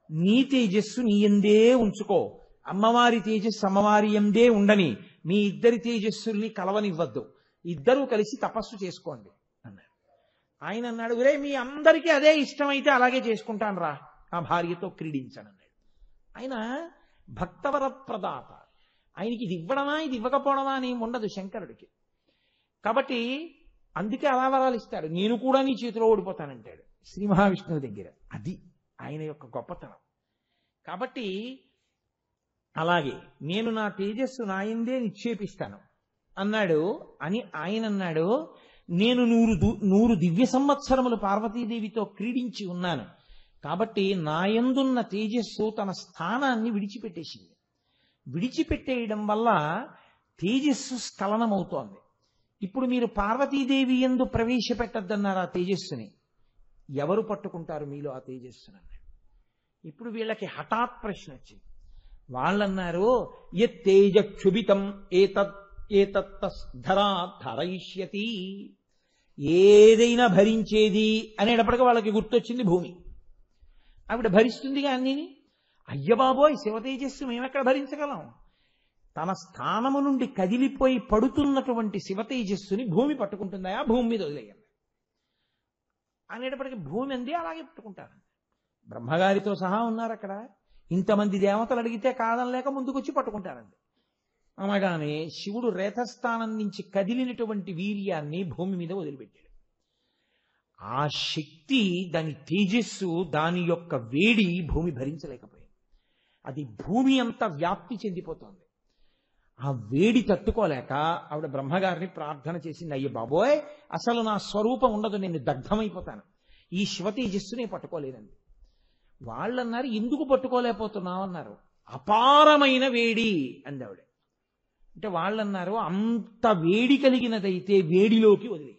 నీ తేజస్సు నీ యందే ఉంచుకో, అమ్మవారి తేజస్సు అమ్మవారి యందే ఉండని, మీ ఇద్దరి తేజస్సుల్ని కలవనివ్వద్దు, ఇద్దరూ కలిసి తపస్సు చేసుకోండి అన్నాడు. ఆయన అన్నాడు, రే మీ అందరికీ అదే ఇష్టమైతే అలాగే చేసుకుంటాను రా, ఆ భార్యతో క్రీడించానన్నాడు. ఆయన భక్తవర ప్రదాత, ఆయనకి ఇది ఇవ్వడమా ఇది ఇవ్వకపోవడమా అని ఉండదు శంకరుడికి. కాబట్టి అందుకే అలా వరాలు ఇస్తాడు. నేను కూడా నీ చేతిలో ఓడిపోతానంటాడు శ్రీ మహావిష్ణువు దగ్గర. అది ఆయన యొక్క గొప్పతనం. కాబట్టి అలాగే నేను నా తేజస్సు నాయందే నిక్షేపిస్తాను అన్నాడు. అని ఆయన అన్నాడు, నేను 100 దివ్య సంవత్సరములు పార్వతీదేవితో క్రీడించి ఉన్నాను కాబట్టి నాయందున్న తేజస్సు తన స్థానాన్ని విడిచిపెట్టేసింది. విడిచిపెట్టేయడం వల్ల తేజస్సు స్ఖలనమవుతోంది. ఇప్పుడు మీరు పార్వతీదేవి యందు ప్రవేశపెట్టద్దన్నారు ఆ తేజస్సుని. ఎవరు పట్టుకుంటారు మీలో ఆ తేజస్సుని అన్నాడు. ఇప్పుడు వీళ్ళకి హఠాత్ ప్రశ్న వచ్చింది. వాళ్ళన్నారు, యత్తేజ క్షుభితం ఏతత్తరా ధరయిష్యతి, ఏదైనా భరించేది అనేటప్పటికీ వాళ్ళకి గుర్తొచ్చింది భూమి. ఆవిడ భరిస్తుందిగా అన్నిని. అయ్యబాబోయ్ శివతేజస్సు మేమెక్కడ భరించగలం? తన స్థానము నుండి కదిలిపోయి పడుతున్నటువంటి శివతేజస్సుని భూమి పట్టుకుంటుందా? భూమి మీద వదిలేయండి అనేటప్పటికీ భూమి అంది అలాగే పట్టుకుంటారు. బ్రహ్మగారితో సహా ఉన్నారు అక్కడ. ఇంతమంది దేవతలు అడిగితే కాదనలేక ముందుకొచ్చి పట్టుకుంటారండి. అనగానే శివుడు రేతస్థానం నుంచి కదిలినటువంటి వీర్యాన్ని భూమి మీద వదిలిపెట్టాడు. ఆ శక్తి, దాని తేజస్సు, దాని యొక్క వేడి భూమి భరించలేకపోయింది. అది భూమి అంతా వ్యాప్తి చెందిపోతోంది. ఆ వేడి తట్టుకోలేక ఆవిడ బ్రహ్మగారిని ప్రార్థన చేసింది, అయ్య బాబోయ్ అసలు నా స్వరూపం ఉండదు, నేను దగ్ధమైపోతాను, ఈ శివతేజస్సునే పట్టుకోలేదండి. వాళ్ళన్నారు, ఎందుకు పట్టుకోలేకపోతున్నావు అన్నారు. అపారమైన వేడి అంది ఆవిడ. అంటే వాళ్ళన్నారు, అంత వేడి కలిగినదైతే వేడిలోకి వదిలి,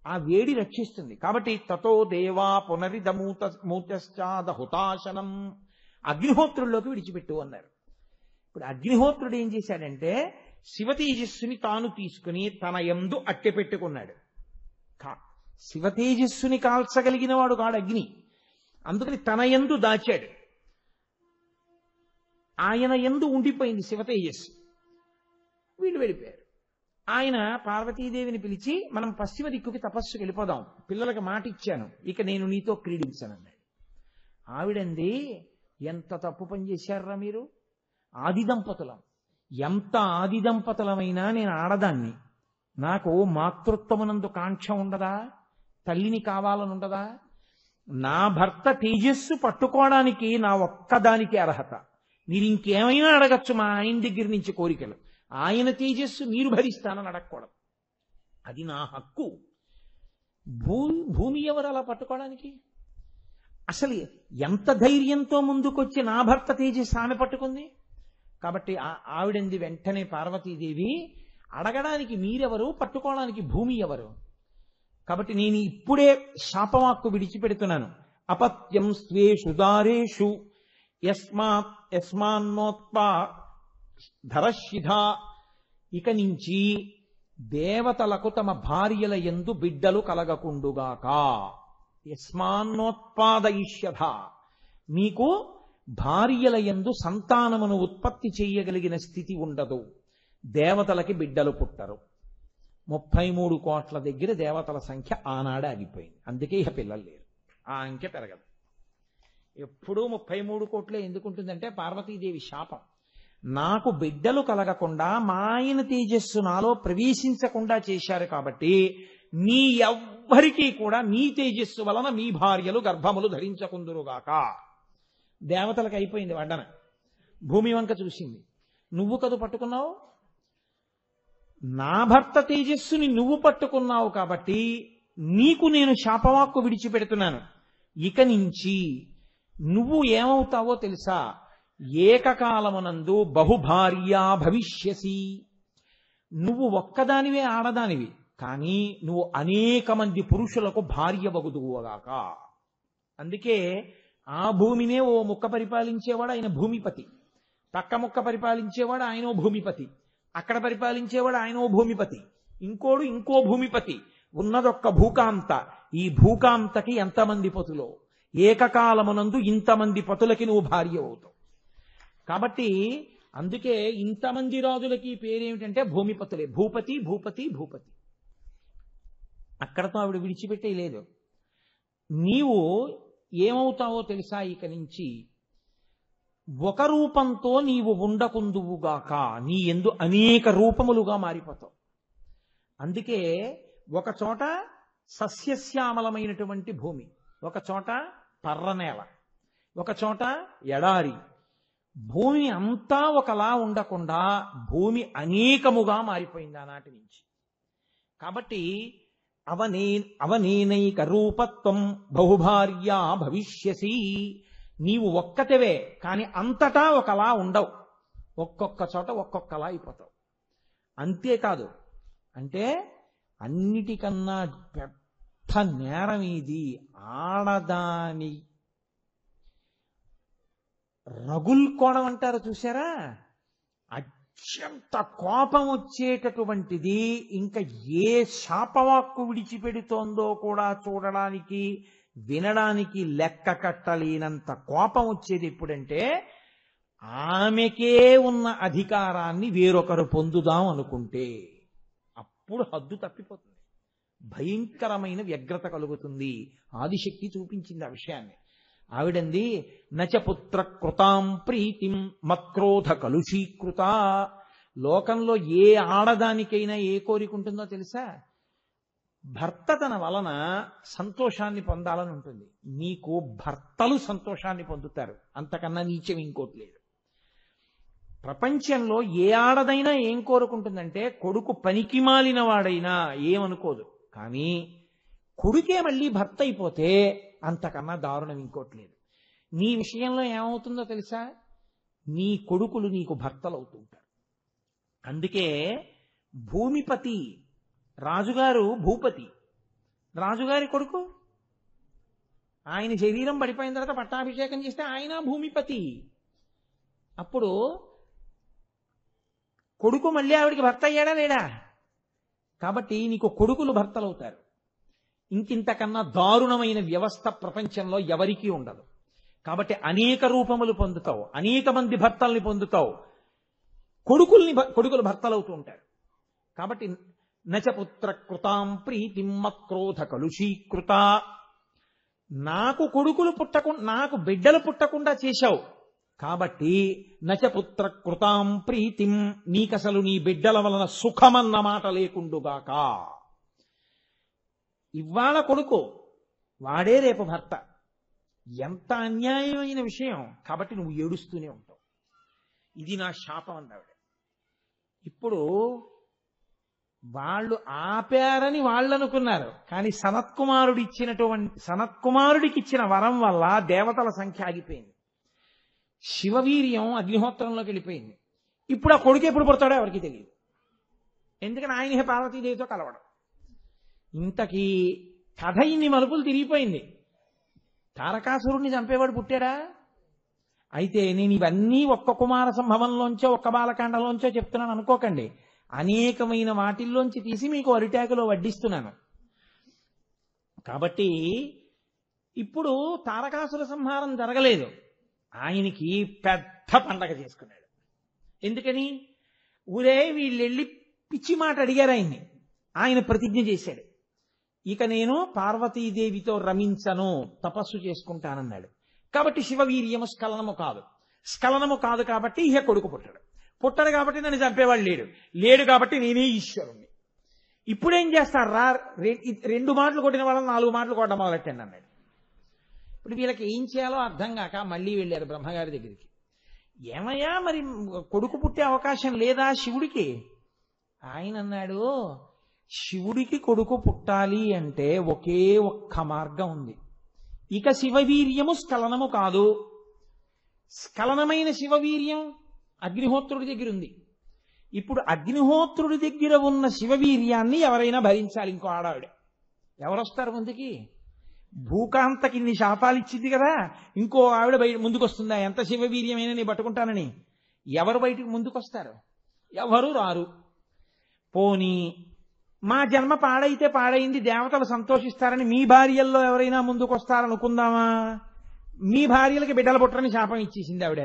ఆ వేడి రక్షిస్తుంది. కాబట్టి తతో దేవా పునరిదమూతశ్చాద హుతాశనం, అగ్నిహోత్రుల్లోకి విడిచిపెట్టు అన్నారు. ఇప్పుడు అగ్నిహోత్రుడు ఏం చేశాడంటే శివతేజస్సుని తాను తీసుకుని తన యందు అట్టె పెట్టుకున్నాడు. శివతేజస్సుని కాల్చగలిగిన వాడు కాడు అగ్ని, అందుకని తన యందు దాచాడు. ఆయన యందు ఉండిపోయింది శివతేజస్సు. వీళ్ళు వెళ్ళిపోయారు. ఆయన పార్వతీదేవిని పిలిచి, మనం పశ్చిమ దిక్కుకి తపస్సుకి వెళ్ళిపోదాం, పిల్లలకు మాట ఇచ్చాను, ఇక నేను నీతో క్రీడించానన్నాడు. ఆవిడంది, ఎంత తప్పు పని చేశారా మీరు, ఆది దంపతులం, ఎంత ఆది దంపతులమైనా నేను ఆడదాన్ని, నాకు మాతృత్వమునందు కాంక్ష ఉండదా, తల్లిని కావాలని ఉండదా? నా భర్త తేజస్సు పట్టుకోవడానికి నా ఒక్కదానికి అర్హత, మీరు ఇంకేమైనా అడగచ్చు మా ఆయన దగ్గర నుంచి కోరికలు, ఆయన తేజస్సు మీరు భరిస్తానని అడగకూడదు, అది నా హక్కు. భూమి ఎవరు అలా పట్టుకోవడానికి? అసలు ఎంత ధైర్యంతో ముందుకొచ్చి నా భర్త తేజస్సు ఆమె పట్టుకుంది. కాబట్టి ఆవిడంది వెంటనే పార్వతీదేవి, అడగడానికి మీరెవరు, పట్టుకోవడానికి భూమి ఎవరు? కాబట్టి నేను ఇప్పుడే శాపవాక్కు విడిచిపెడుతున్నాను. అపత్యం స్వేషు దారేషు యస్మాన్నోత్పా ధరశిధా. ఇక నుంచి దేవతలకు తమ భార్యల యందు బిడ్డలు కలగకుండుగాక. యస్మాన్నోత్పాదయిష్యథ. మీకు భార్యల యందు సంతానమును ఉత్పత్తి చేయగలిగిన స్థితి ఉండదు. దేవతలకి బిడ్డలు పుట్టరు. 33 కోట్ల దగ్గర దేవతల సంఖ్య ఆనాడే ఆగిపోయింది. అందుకే ఇక పిల్లలు లేరు, ఆ అంకె పెరగదు. ఎప్పుడూ 33 కోట్లే ఎందుకుంటుందంటే పార్వతీదేవి శాపం. నాకు బిడ్డలు కలగకుండా మా ఆయన తేజస్సు నాలో ప్రవేశించకుండా చేశారు కాబట్టి మీ ఎవ్వరికీ కూడా మీ తేజస్సు వలన మీ భార్యలు గర్భములు ధరించకుందురుగాక. దేవతలకు అయిపోయింది వడ్డన. భూమి వంక చూసింది, నువ్వు కదు పట్టుకున్నావు, నా భర్త తేజస్సుని నువ్వు పట్టుకున్నావు కాబట్టి నీకు నేను శాపవాక్కు విడిచిపెడుతున్నాను. ఇక నుంచి నువ్వు ఏమవుతావో తెలుసా? ఏకకాలమునందు బహుభార్యా భవిష్యసి. నువ్వు ఒక్కదానివే ఆడదానివి, కానీ నువ్వు అనేక మంది పురుషులకు భార్య వగుదువుగాక. అందుకే ఆ భూమినే ఓ ముక్క పరిపాలించేవాడు ఆయన భూమిపతి, పక్క ముక్క పరిపాలించేవాడు ఆయనో భూమిపతి, అక్కడ పరిపాలించేవాడు ఆయనో భూమిపతి, ఇంకోడు ఇంకో భూమిపతి. ఉన్నదొక్క భూకాంత. ఈ భూకాంతకి ఎంతమంది పతులో, ఏకకాలమునందు ఇంతమంది పతులకి నువ్వు భార్య అవుతావు. కాబట్టి అందుకే ఇంతమంది రాజులకి పేరేమిటంటే భూమిపతులే. భూపతి భూపతి భూపతి. అక్కడతో ఆవిడ విడిచిపెట్టేయలేదు. నీవు ఏమవుతావో తెలుసా? ఇక నుంచి ఒక రూపంతో నీవు ఉండకుందువుగాక, నీ యందు అనేక రూపములుగా మారిపోతావు. అందుకే ఒక చోట సస్యశ్యామలమైనటువంటి భూమి, ఒక చోట పర్రనేల, ఒక చోట ఎడారి. భూమి అంతా ఒకలా ఉండకుండా భూమి అనేకముగా మారిపోయింది ఆనాటి నుంచి. కాబట్టి అవనేనైక రూపత్వం బహుభార్యా భవిష్యసి. నీవు ఒక్కటివే, కానీ అంతటా ఒకలా ఉండవు. ఒక్కొక్క చోట ఒక్కొక్కలా అయిపోతావు. అంతేకాదు, అంటే అన్నిటికన్నా పెద్ద నేరం ఇది. ఆడదాని రగుల్కోవడం అంటారు చూసారా? అత్యంత కోపం వచ్చేటటువంటిది. ఇంకా ఏ శాపవాక్కు విడిచిపెడుతోందో కూడా చూడడానికి వినడానికి లెక్క కట్టలేనంత కోపం వచ్చేది ఎప్పుడంటే ఆమెకే ఉన్న అధికారాన్ని వేరొకరు పొందుదాం అనుకుంటే. అప్పుడు హద్దు తప్పిపోతుంది, భయంకరమైన వ్యగ్రత కలుగుతుంది. ఆదిశక్తి చూపించింది ఆ విషయాన్ని. ఆవిడంది, నచ పుత్ర కృతాం ప్రీతిం మత్క్రోధ కలుషీకృత. లోకంలో ఏ ఆడదానికైనా ఏ కోరిక ఉంటుందో తెలుసా? భర్త తన వలన సంతోషాన్ని పొందాలని ఉంటుంది. నీకు భర్తలు సంతోషాన్ని పొందుతారు, అంతకన్నా నీచం ఇంకోటి లేదు. ప్రపంచంలో ఏ ఆడదైనా ఏం కోరుకుంటుందంటే కొడుకు పనికి మాలిన వాడైనా ఏమనుకోదు, కానీ కొడుకే మళ్ళీ భర్త అయిపోతే అంతకన్నా దారుణం ఇంకోటి లేదు. నీ విషయంలో ఏమవుతుందో తెలుసా? నీ కొడుకులు నీకు భర్తలు అవుతుంటారు. అందుకే భూమిపతి, రాజుగారు భూపతి, రాజుగారి కొడుకు ఆయన శరీరం పడిపోయిన తర్వాత పట్టాభిషేకం చేస్తే ఆయన భూమిపతి. అప్పుడు కొడుకు మళ్ళీ ఆవిడికి భర్త అయ్యాడా లేడా? కాబట్టి నీకు కొడుకులు భర్తలు అవుతారు. ఇంకింతకన్నా దారుణమైన వ్యవస్థ ప్రపంచంలో ఎవరికీ ఉండదు. కాబట్టి అనేక రూపములు పొందుతావు, అనేక మంది భర్తల్ని పొందుతావు, కొడుకులు భర్తలవుతూ ఉంటారు. కాబట్టి నచ పుత్ర కృతాం ప్రీతిం మత్క్రోధ కలుషీకృత. నాకు బిడ్డలు పుట్టకుండా చేశావు కాబట్టి నచ పుత్ర కృతాం ప్రీతిం, నీకసలు నీ బిడ్డల వలన సుఖమన్న మాట లేకుండుగాక. ఇవాళ కొడుకు, వాడే రేపు భర్త. ఎంత అన్యాయమైన విషయం. కాబట్టి నువ్వు ఏడుస్తూనే ఉంటావు. ఇది నా శాపం అన్నావిడ. ఇప్పుడు వాళ్ళు ఆపారని వాళ్ళు అనుకున్నారు, కానీ సనత్కుమారుడికి ఇచ్చిన వరం వల్ల దేవతల సంఖ్య ఆగిపోయింది. శివవీర్యం అగ్నిహోత్రంలోకి వెళ్ళిపోయింది. ఇప్పుడు ఆ కొడుకు ఎప్పుడు పుడతాడో ఎవరికి తెలియదు. ఎందుకని ఆయన పార్వతీదేవితో కలవడం. ఇంతకీ కథ ఇన్ని మలుపులు తిరిగిపోయింది. తారకాసురుణ్ణి చంపేవాడు పుట్టాడా? అయితే నేను ఇవన్నీ ఒక్క కుమార సంభవంలోంచో ఒక్క బాలకాండలోంచో చెప్తున్నాను అనుకోకండి. అనేకమైన వాటిల్లోంచి తీసి మీకు అరిటాకులో వడ్డిస్తున్నాను. కాబట్టి ఇప్పుడు తారకాసుర సంహారం జరగలేదు. ఆయనకి పెద్ద పండగ చేసుకున్నాడు. ఎందుకని? ఊరే వీళ్ళెళ్ళి పిచ్చి మాట అడిగారు ఆయన్ని. ఆయన ప్రతిజ్ఞ చేశాడు, ఇక నేను పార్వతీదేవితో రమించను, తపస్సు చేసుకుంటానన్నాడు. కాబట్టి శివవీర్యము స్ఖలనము కాదు. స్ఖలనము కాదు కాబట్టి ఇహ కొడుకు పుట్టడు కాబట్టి నన్ను చంపేవాడు లేడు కాబట్టి నేనే ఈశ్వరుణ్ణి. ఇప్పుడేం చేస్తారు? 2 మాటలు కొట్టిన వాళ్ళని 4 మాటలు కొట్టడం మొదలెట్టండి అన్నాడు. ఇప్పుడు వీళ్ళకి ఏం చేయాలో అర్థం కాక మళ్ళీ వెళ్ళారు బ్రహ్మగారి దగ్గరికి. ఏమయ్యా, మరి కొడుకు పుట్టే అవకాశం లేదా శివుడికి? ఆయన అన్నాడు, శివుడికి కొడుకు పుట్టాలి అంటే ఒకే ఒక్క మార్గం ఉంది. ఇక శివవీర్యము స్ఖలనము కాదు. స్ఖలనమైన శివవీర్యం అగ్నిహోత్రుడి దగ్గర ఉంది. ఇప్పుడు అగ్నిహోత్రుడి దగ్గర ఉన్న శివవీర్యాన్ని ఎవరైనా భరించాలి. ఇంకో ఆడావిడ ఎవరొస్తారు ముందుకి? భూకాంతకి ఇన్ని శాపాలు ఇచ్చింది కదా, ఇంకో ఆవిడ ముందుకు వస్తుందా? ఎంత శివవీర్యమైనా నేను పట్టుకుంటానని ఎవరు బయటికి ముందుకొస్తారు? ఎవరు రారు. పోనీ మా జన్మ పాడైతే పాడైంది, దేవతలు సంతోషిస్తారని మీ భార్యల్లో ఎవరైనా ముందుకు వస్తారనుకుందామా? మీ భార్యలకి బిడ్డల పుట్టరని శాపం ఇచ్చేసింది ఆవిడ.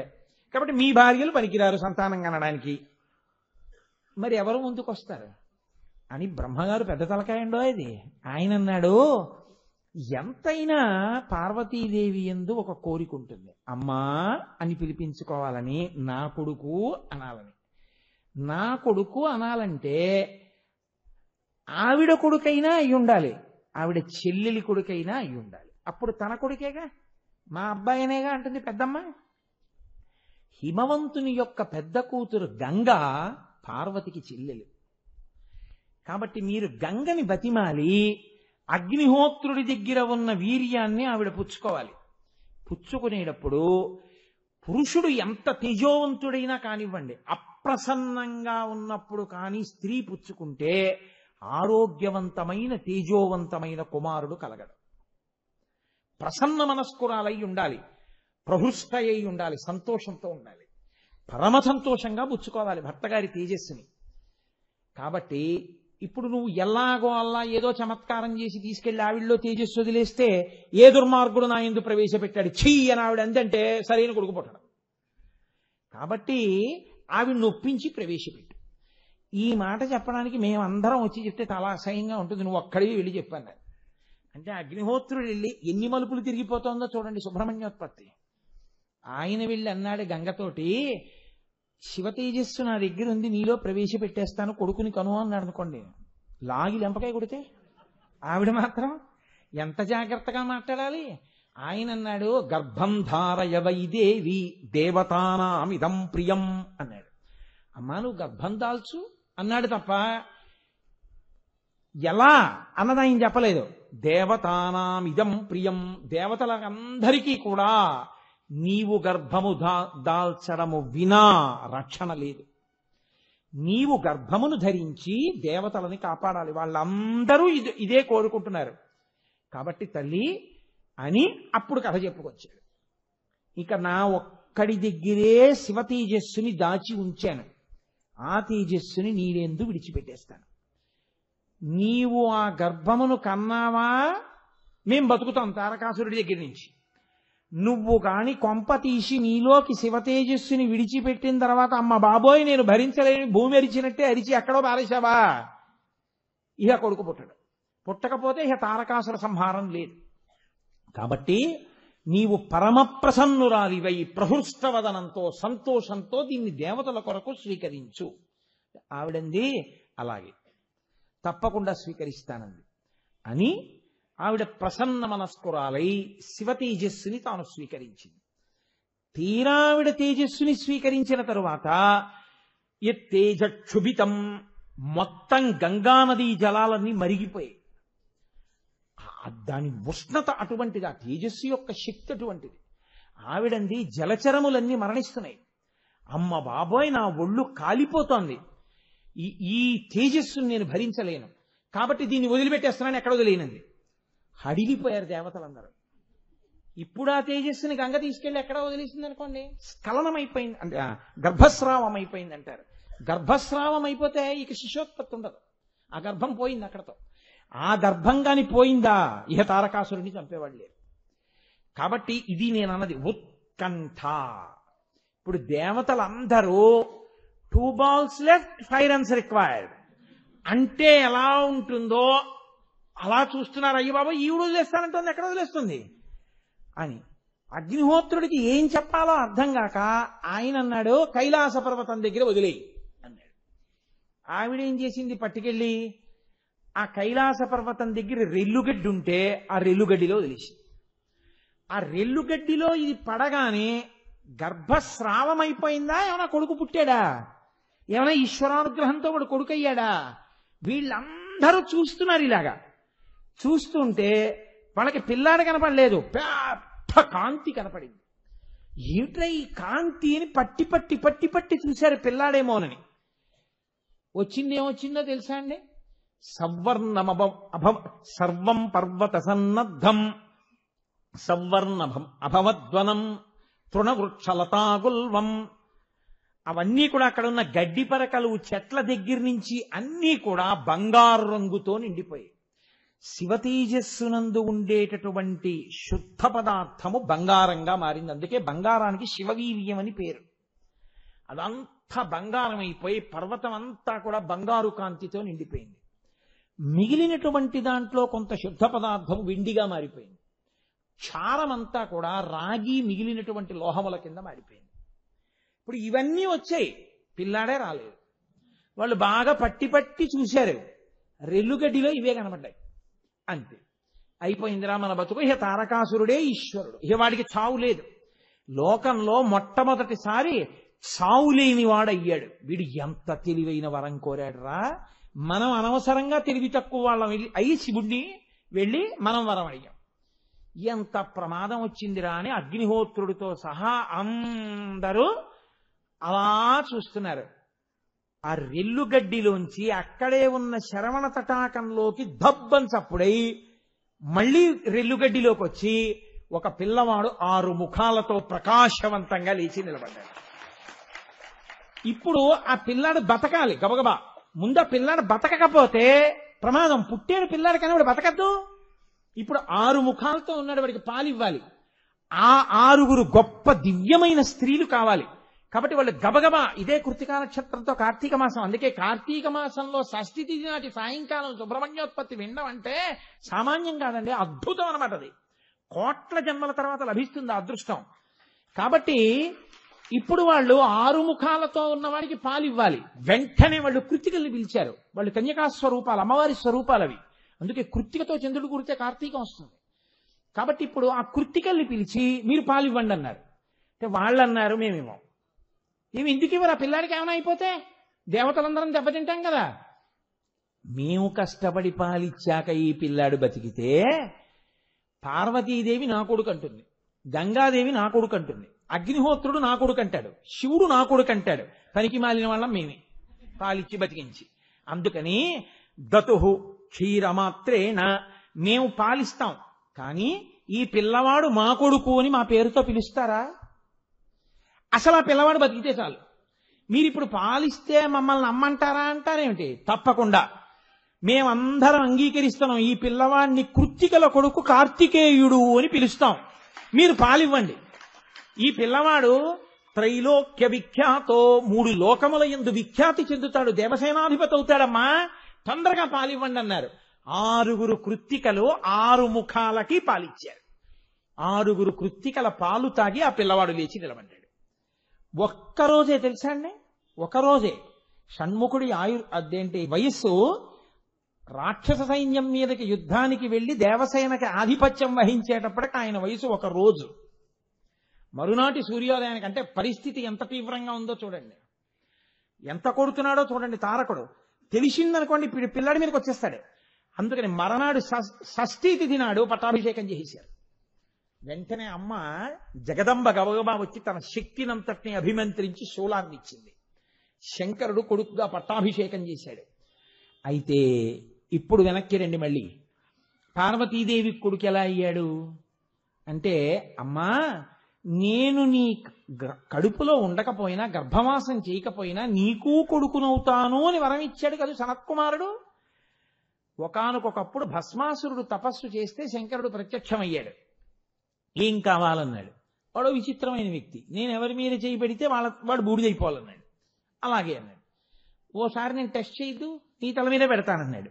కాబట్టి మీ భార్యలు పనికిరారు సంతానం కనడానికి. మరి ఎవరు ముందుకు వస్తారు అని బ్రహ్మగారు పెద్ద తలకాయండో ఇది. ఆయన అన్నాడు, ఎంతైనా పార్వతీదేవి యందు ఒక కోరిక ఉంటుంది. అమ్మా అని పిలిపించుకోవాలని, నా కొడుకు అనాలని. నా కొడుకు అనాలంటే ఆవిడ కొడుకైనా అయి ఉండాలి, ఆవిడ చెల్లెలి కొడుకైనా అయి ఉండాలి. అప్పుడు తన కొడుకేగా, మా అబ్బాయినేగా అంటుంది పెద్దమ్మ. హిమవంతుని యొక్క పెద్ద కూతురు గంగ పార్వతికి చెల్లెలు. కాబట్టి మీరు గంగని బతిమాలి అగ్నిహోత్రుడి దగ్గర ఉన్న వీర్యాన్ని ఆవిడ పుచ్చుకోవాలి. పుచ్చుకునేటప్పుడు పురుషుడు ఎంత తేజోవంతుడైనా కానివ్వండి, అప్రసన్నంగా ఉన్నప్పుడు కానీ స్త్రీ పుచ్చుకుంటే ఆరోగ్యవంతమైన తేజోవంతమైన కుమారుడు కలగడు. ప్రసన్న మనస్కురాలై ఉండాలి, ప్రహృష్ట అయి ఉండాలి, సంతోషంతో ఉండాలి, పరమ సంతోషంగా పుచ్చుకోవాలి భర్తగారి తేజస్సుని. కాబట్టి ఇప్పుడు నువ్వు ఎలాగో అలా ఏదో చమత్కారం చేసి తీసుకెళ్లి ఆవిడలో తేజస్సు వదిలేస్తే ఏ దుర్మార్గుడు నా యందు ప్రవేశపెట్టాడు ఛీ అని ఆవిడ అందంటే సరైన కొడుకు పుట్టడం. కాబట్టి ఆవిడ నొప్పించి ప్రవేశపెట్టు. ఈ మాట చెప్పడానికి మేమందరం వచ్చి చెప్తే చాలా అసహ్యంగా ఉంటుంది, నువ్వు ఒక్కడివి వెళ్ళి చెప్పాను. అంటే అగ్నిహోత్రుడు వెళ్ళి ఎన్ని మలుపులు తిరిగిపోతుందో చూడండి సుబ్రహ్మణ్యోత్పత్తి. ఆయన వెళ్ళి అన్నాడు గంగతోటి, శివ తేజస్సు నా దగ్గర ఉంది, నీలో ప్రవేశపెట్టేస్తాను, కొడుకుని కను అన్నాడు అనుకోండి. లాగి లెంపకాయ కొడితే ఆవిడ మాత్రం ఎంత జాగ్రత్తగా మాట్లాడాలి. ఆయన అన్నాడు, గర్భం ధారయ వైదేవి దేవతానామిదం ప్రియం అన్నాడు. అమ్మా నువ్వు గర్భం దాల్చు అన్నాడు తప్ప ఎలా అన్నది ఆయన చెప్పలేదు. దేవతానామిదం ప్రియం, దేవతలందరికీ కూడా నీవు గర్భము దాల్చడము వినా రక్షణ లేదు. నీవు గర్భమును ధరించి దేవతలని కాపాడాలి, వాళ్ళందరూ ఇదే కోరుకుంటున్నారు. కాబట్టి తల్లి అని అప్పుడు కథ చెప్పుకొచ్చాడు. ఇక నా ఒక్కడి దగ్గరే శివ తేజస్సుని దాచి ఉంచాను, ఆ తేజస్సుని నీడెందు విడిచిపెట్టేస్తాను. నీవు ఆ గర్భమును కన్నావా మేం బతుకుతాం తారకాసురుడి దగ్గర నుంచి. నువ్వు కాని కొంప తీసి నీలోకి శివ తేజస్సుని విడిచిపెట్టిన తర్వాత అమ్మ బాబోయ్ నేను భరించలేని భూమి అరిచినట్టే అరిచి ఎక్కడో పారేశావా, ఇహ కొడుకు పుట్టకపోతే ఇహ తారకాసుర సంహారం లేదు. కాబట్టి నీవు పరమ ప్రసన్నురాలివై ప్రహృష్టవదనంతో సంతోషంతో దీన్ని దేవతల కొరకు స్వీకరించు. ఆవిడంది అలాగే తప్పకుండా స్వీకరిస్తానంది అని ఆవిడ ప్రసన్న మనస్కురాలై శివ తేజస్సుని తాను స్వీకరించింది. తీరావిడ తేజస్సుని స్వీకరించిన తరువాత తేజక్షుభితం మొత్తం గంగానదీ జలాలన్నీ మరిగిపోయాయి. దాని ఉష్ణత అటువంటిది, ఆ తేజస్సు యొక్క శక్తి అటువంటిది. ఆవిడంది జలచరములన్నీ మరణిస్తున్నాయి. అమ్మ బాబోయ్ నా ఒళ్ళు కాలిపోతోంది, ఈ ఈ తేజస్సును నేను భరించలేను, కాబట్టి దీన్ని వదిలిపెట్టేస్తున్నాను, ఎక్కడ వదిలేనంది. అడిగిపోయారు దేవతలందరూ. ఇప్పుడు ఆ తేజస్సుని గంగ తీసుకెళ్లి ఎక్కడ వదిలేసింది అనుకోండి, స్ఖలనం అయిపోయింది అంటే గర్భస్రావం అయిపోయింది అంటారు. గర్భస్రావం అయిపోతే ఇక శిశోత్పత్తి ఉండదు, ఆ గర్భం పోయింది అక్కడతో. ఆ గర్భం కాని పోయిందా ఇహ తారకాసురుడిని చంపేవాళ్ళు లేరు. కాబట్టి ఇది నేను అన్నది ఉత్కంఠ. ఇప్పుడు దేవతలందరూ 2 balls లెఫ్ట్ 5 runs రిక్వైర్డ్ అంటే ఎలా ఉంటుందో అలా చూస్తున్నారు. అయ్య బాబా ఈవిడ వదిలేస్తానంటుంది, ఎక్కడ వదిలేస్తుంది అని. అగ్నిహోత్రుడికి ఏం చెప్పాలో అర్థం కాక ఆయన అన్నాడు, కైలాస పర్వతం దగ్గర వదిలేయి అన్నాడు. ఆవిడేం చేసింది, పట్టుకెళ్ళి ఆ కైలాస పర్వతం దగ్గర రెల్లుగడ్డి ఉంటే ఆ రెల్లుగడ్డిలో వదిలేసింది. ఆ రెల్లుగడ్డిలో ఇది పడగానే గర్భస్రావం అయిపోయిందా, ఏమైనా కొడుకు పుట్టాడా, ఏమైనా ఈశ్వరానుగ్రహంతో వాడు కొడుకు అయ్యాడా? వీళ్ళందరూ చూస్తున్నారు. ఇలాగా చూస్తుంటే వాళ్ళకి పిల్లాడు కనపడలేదు, పెద్ద కాంతి కనపడింది. ఏమిట్రా ఈ కాంతి అని పట్టి పట్టి పట్టి పట్టి చూశారు పిల్లాడేమోనని. వచ్చిందేమొచ్చిందో తెలుసా అండి? సర్వం పర్వత సన్నద్ధం సవర్ణభం అభవద్వనం తృణవృక్షలతాగుల్వం. అవన్నీ కూడా అక్కడ ఉన్న గడ్డి పరకలు, చెట్ల దగ్గర నుంచి అన్నీ కూడా బంగారు రంగుతో నిండిపోయాయి. శివతేజస్సునందు ఉండేటటువంటి శుద్ధ పదార్థము బంగారంగా మారింది. అందుకే బంగారానికి శివవీర్యం అని పేరు. అదంతా బంగారం అయిపోయి పర్వతం అంతా కూడా బంగారు కాంతితో నిండిపోయింది. మిగిలినటువంటి దాంట్లో కొంత శుద్ధ పదార్థము వెండిగా మారిపోయింది. క్షారమంతా కూడా రాగి మిగిలినటువంటి లోహముల కింద మారిపోయింది. ఇప్పుడు ఇవన్నీ వచ్చాయి, పిల్లాడే రాలేదు. వాళ్ళు బాగా పట్టి పట్టి చూశారు, రెల్లుగడ్డిలో ఇవే కనబడ్డాయి. అంతే, అయిపోయిందిరా మన బతుకు. ఇహ తారకాసురుడే ఈశ్వరుడు, ఇహ వాడికి చావు లేదు. లోకంలో మొట్టమొదటిసారి చావు లేని వాడయ్యాడు. వీడు ఎంత తెలివైన వరం కోరాడు రా. మనం అనవసరంగా తెలివి తక్కువ వాళ్ళం అయ్యి శివుణ్ణి వెళ్ళి మనం వరం అడిగాం. ఎంత ప్రమాదం వచ్చిందిరా అని అగ్నిహోత్రుడితో సహా అందరూ అలా చూస్తున్నారు. ఆ రెల్లుగడ్డిలోంచి అక్కడే ఉన్న శరవణ తటాకంలోకి దబ్బని చప్పుడై మళ్ళీ రెల్లుగడ్డిలోకి వచ్చి ఒక పిల్లవాడు 6 ముఖాలతో ప్రకాశవంతంగా లేచి నిలబడ్డాడు. ఇప్పుడు ఆ పిల్లాడు బతకాలి గబగబా. ముందు ఆ పిల్లాడు బతకకపోతే ప్రమాదం. పుట్టాడు పిల్లాడు కానీ వాడు బతకద్దు. ఇప్పుడు 6 ముఖాలతో ఉన్నాడు, వాడికి పాలివ్వాలి. ఆ 6 గొప్ప దివ్యమైన స్త్రీలు కావాలి. కాబట్టి వాళ్ళు గబగబా, ఇదే కృత్తికా నక్షత్రంతో కార్తీక మాసం, అందుకే కార్తీక మాసంలో షష్ఠి తిథి నాటి సాయంకాలం సుబ్రహ్మణ్యోత్పత్తి వినడం అంటే సామాన్యం కాదండి, అద్భుతం అనమాట. అది కోట్ల జన్మల తర్వాత లభిస్తుంది ఆ అదృష్టం. కాబట్టి ఇప్పుడు వాళ్ళు 6 ముఖాలతో ఉన్నవాడికి పాలు ఇవ్వాలి. వెంటనే వాళ్ళు కృత్తికల్ని పిలిచారు. వాళ్ళు కన్యకా స్వరూపాలు, అమ్మవారి స్వరూపాలు అవి. అందుకే కృత్తికతో చంద్రుడు కూడితే కార్తీకం వస్తుంది. కాబట్టి ఇప్పుడు ఆ కృత్తికల్ని పిలిచి మీరు పాలు ఇవ్వండి అన్నారు. అంటే వాళ్ళు అన్నారు, మేమేమో ఏమి ఎందుకు ఇవ్వరు, ఆ పిల్లాడికి ఏమైనా అయిపోతే దేవతలందరం దెబ్బతింటాం కదా. మేము కష్టపడి పాలిచ్చాక ఈ పిల్లాడు బతికితే పార్వతీదేవి నా కొడుకు అంటుంది, గంగాదేవి నా కొడుకు అంటుంది, అగ్నిహోత్రుడు నా కొడుకు అంటాడు, శివుడు నా కొడుకు అంటాడు. పనికి మాలిన వాళ్ళం మేమే పాలిచ్చి బతికించి. అందుకని దతుహు క్షీరమాత్రేణ, మేము పాలిస్తాం, కానీ ఈ పిల్లవాడు మా కొడుకు అని మా పేరుతో పిలుస్తారా? అసలు ఆ పిల్లవాడు బతికితే చాలు. మీరు ఇప్పుడు పాలిస్తే మమ్మల్ని అమ్మంటారా అంటారేమిటి? తప్పకుండా మేమందరం అంగీకరిస్తున్నాం. ఈ పిల్లవాడిని కృత్తికల కొడుకు కార్తికేయుడు అని పిలుస్తాం, మీరు పాలివ్వండి. ఈ పిల్లవాడు త్రైలోక్య విఖ్యాతో 3 లోకముల యందు విఖ్యాతి చెందుతాడు, దేవసేనాధిపతి అవుతాడమ్మా, తొందరగా పాలివ్వండి అన్నారు. 6 కృత్తికలు 6 ముఖాలకి పాలిచ్చారు. 6 కృత్తికల పాలు తాగి ఆ పిల్లవాడు లేచి నిలబడ్డాడు. ఒక్కరోజే తెలుసా అండి, ఒకరోజే. షణ్ముఖుడి అదేంటి వయస్సు, రాక్షస సైన్యం మీదకి యుద్ధానికి వెళ్లి దేవసేనకి ఆధిపత్యం వహించేటప్పటికి ఆయన వయసు 1 రోజు. మరునాటి సూర్యోదయానికి, అంటే పరిస్థితి ఎంత తీవ్రంగా ఉందో చూడండి, ఎంత కొడుతున్నాడో చూడండి తారకుడు. తెలిసిందనుకోండి పిల్లాడి మీదకి వచ్చేస్తాడు. అందుకని మరనాడు షష్ఠీ తిథి నాడు పట్టాభిషేకం చేసేశారు. వెంటనే అమ్మ జగదంబ గబగబా వచ్చి తన శక్తినంతటిని అభిమంత్రించి శూలాన్ని ఇచ్చింది. శంకరుడు కొడుకుగా పట్టాభిషేకం చేశాడు. అయితే ఇప్పుడు వెనక్కి రండి, మళ్ళీ పార్వతీదేవి కొడుకు ఎలా అయ్యాడు అంటే, అమ్మా నేను నీ కడుపులో ఉండకపోయినా, గర్భవాసం చేయకపోయినా నీకు కొడుకునవుతాను అని వరం ఇచ్చాడు కదా సనత్కుమారుడు. ఒకానొకప్పుడు భస్మాసురుడు తపస్సు చేస్తే శంకరుడు ప్రత్యక్షమయ్యాడు. ఏం కావాలన్నాడు. వాడు విచిత్రమైన వ్యక్తి. నేను ఎవరి మీద చేయి పెడితే వాడు బూడిదైపోవాలన్నాడు. అలాగే అన్నాడు. ఓసారి నేను టెస్ట్ చేయొద్దు, నీ తల మీద పెడతానన్నాడు.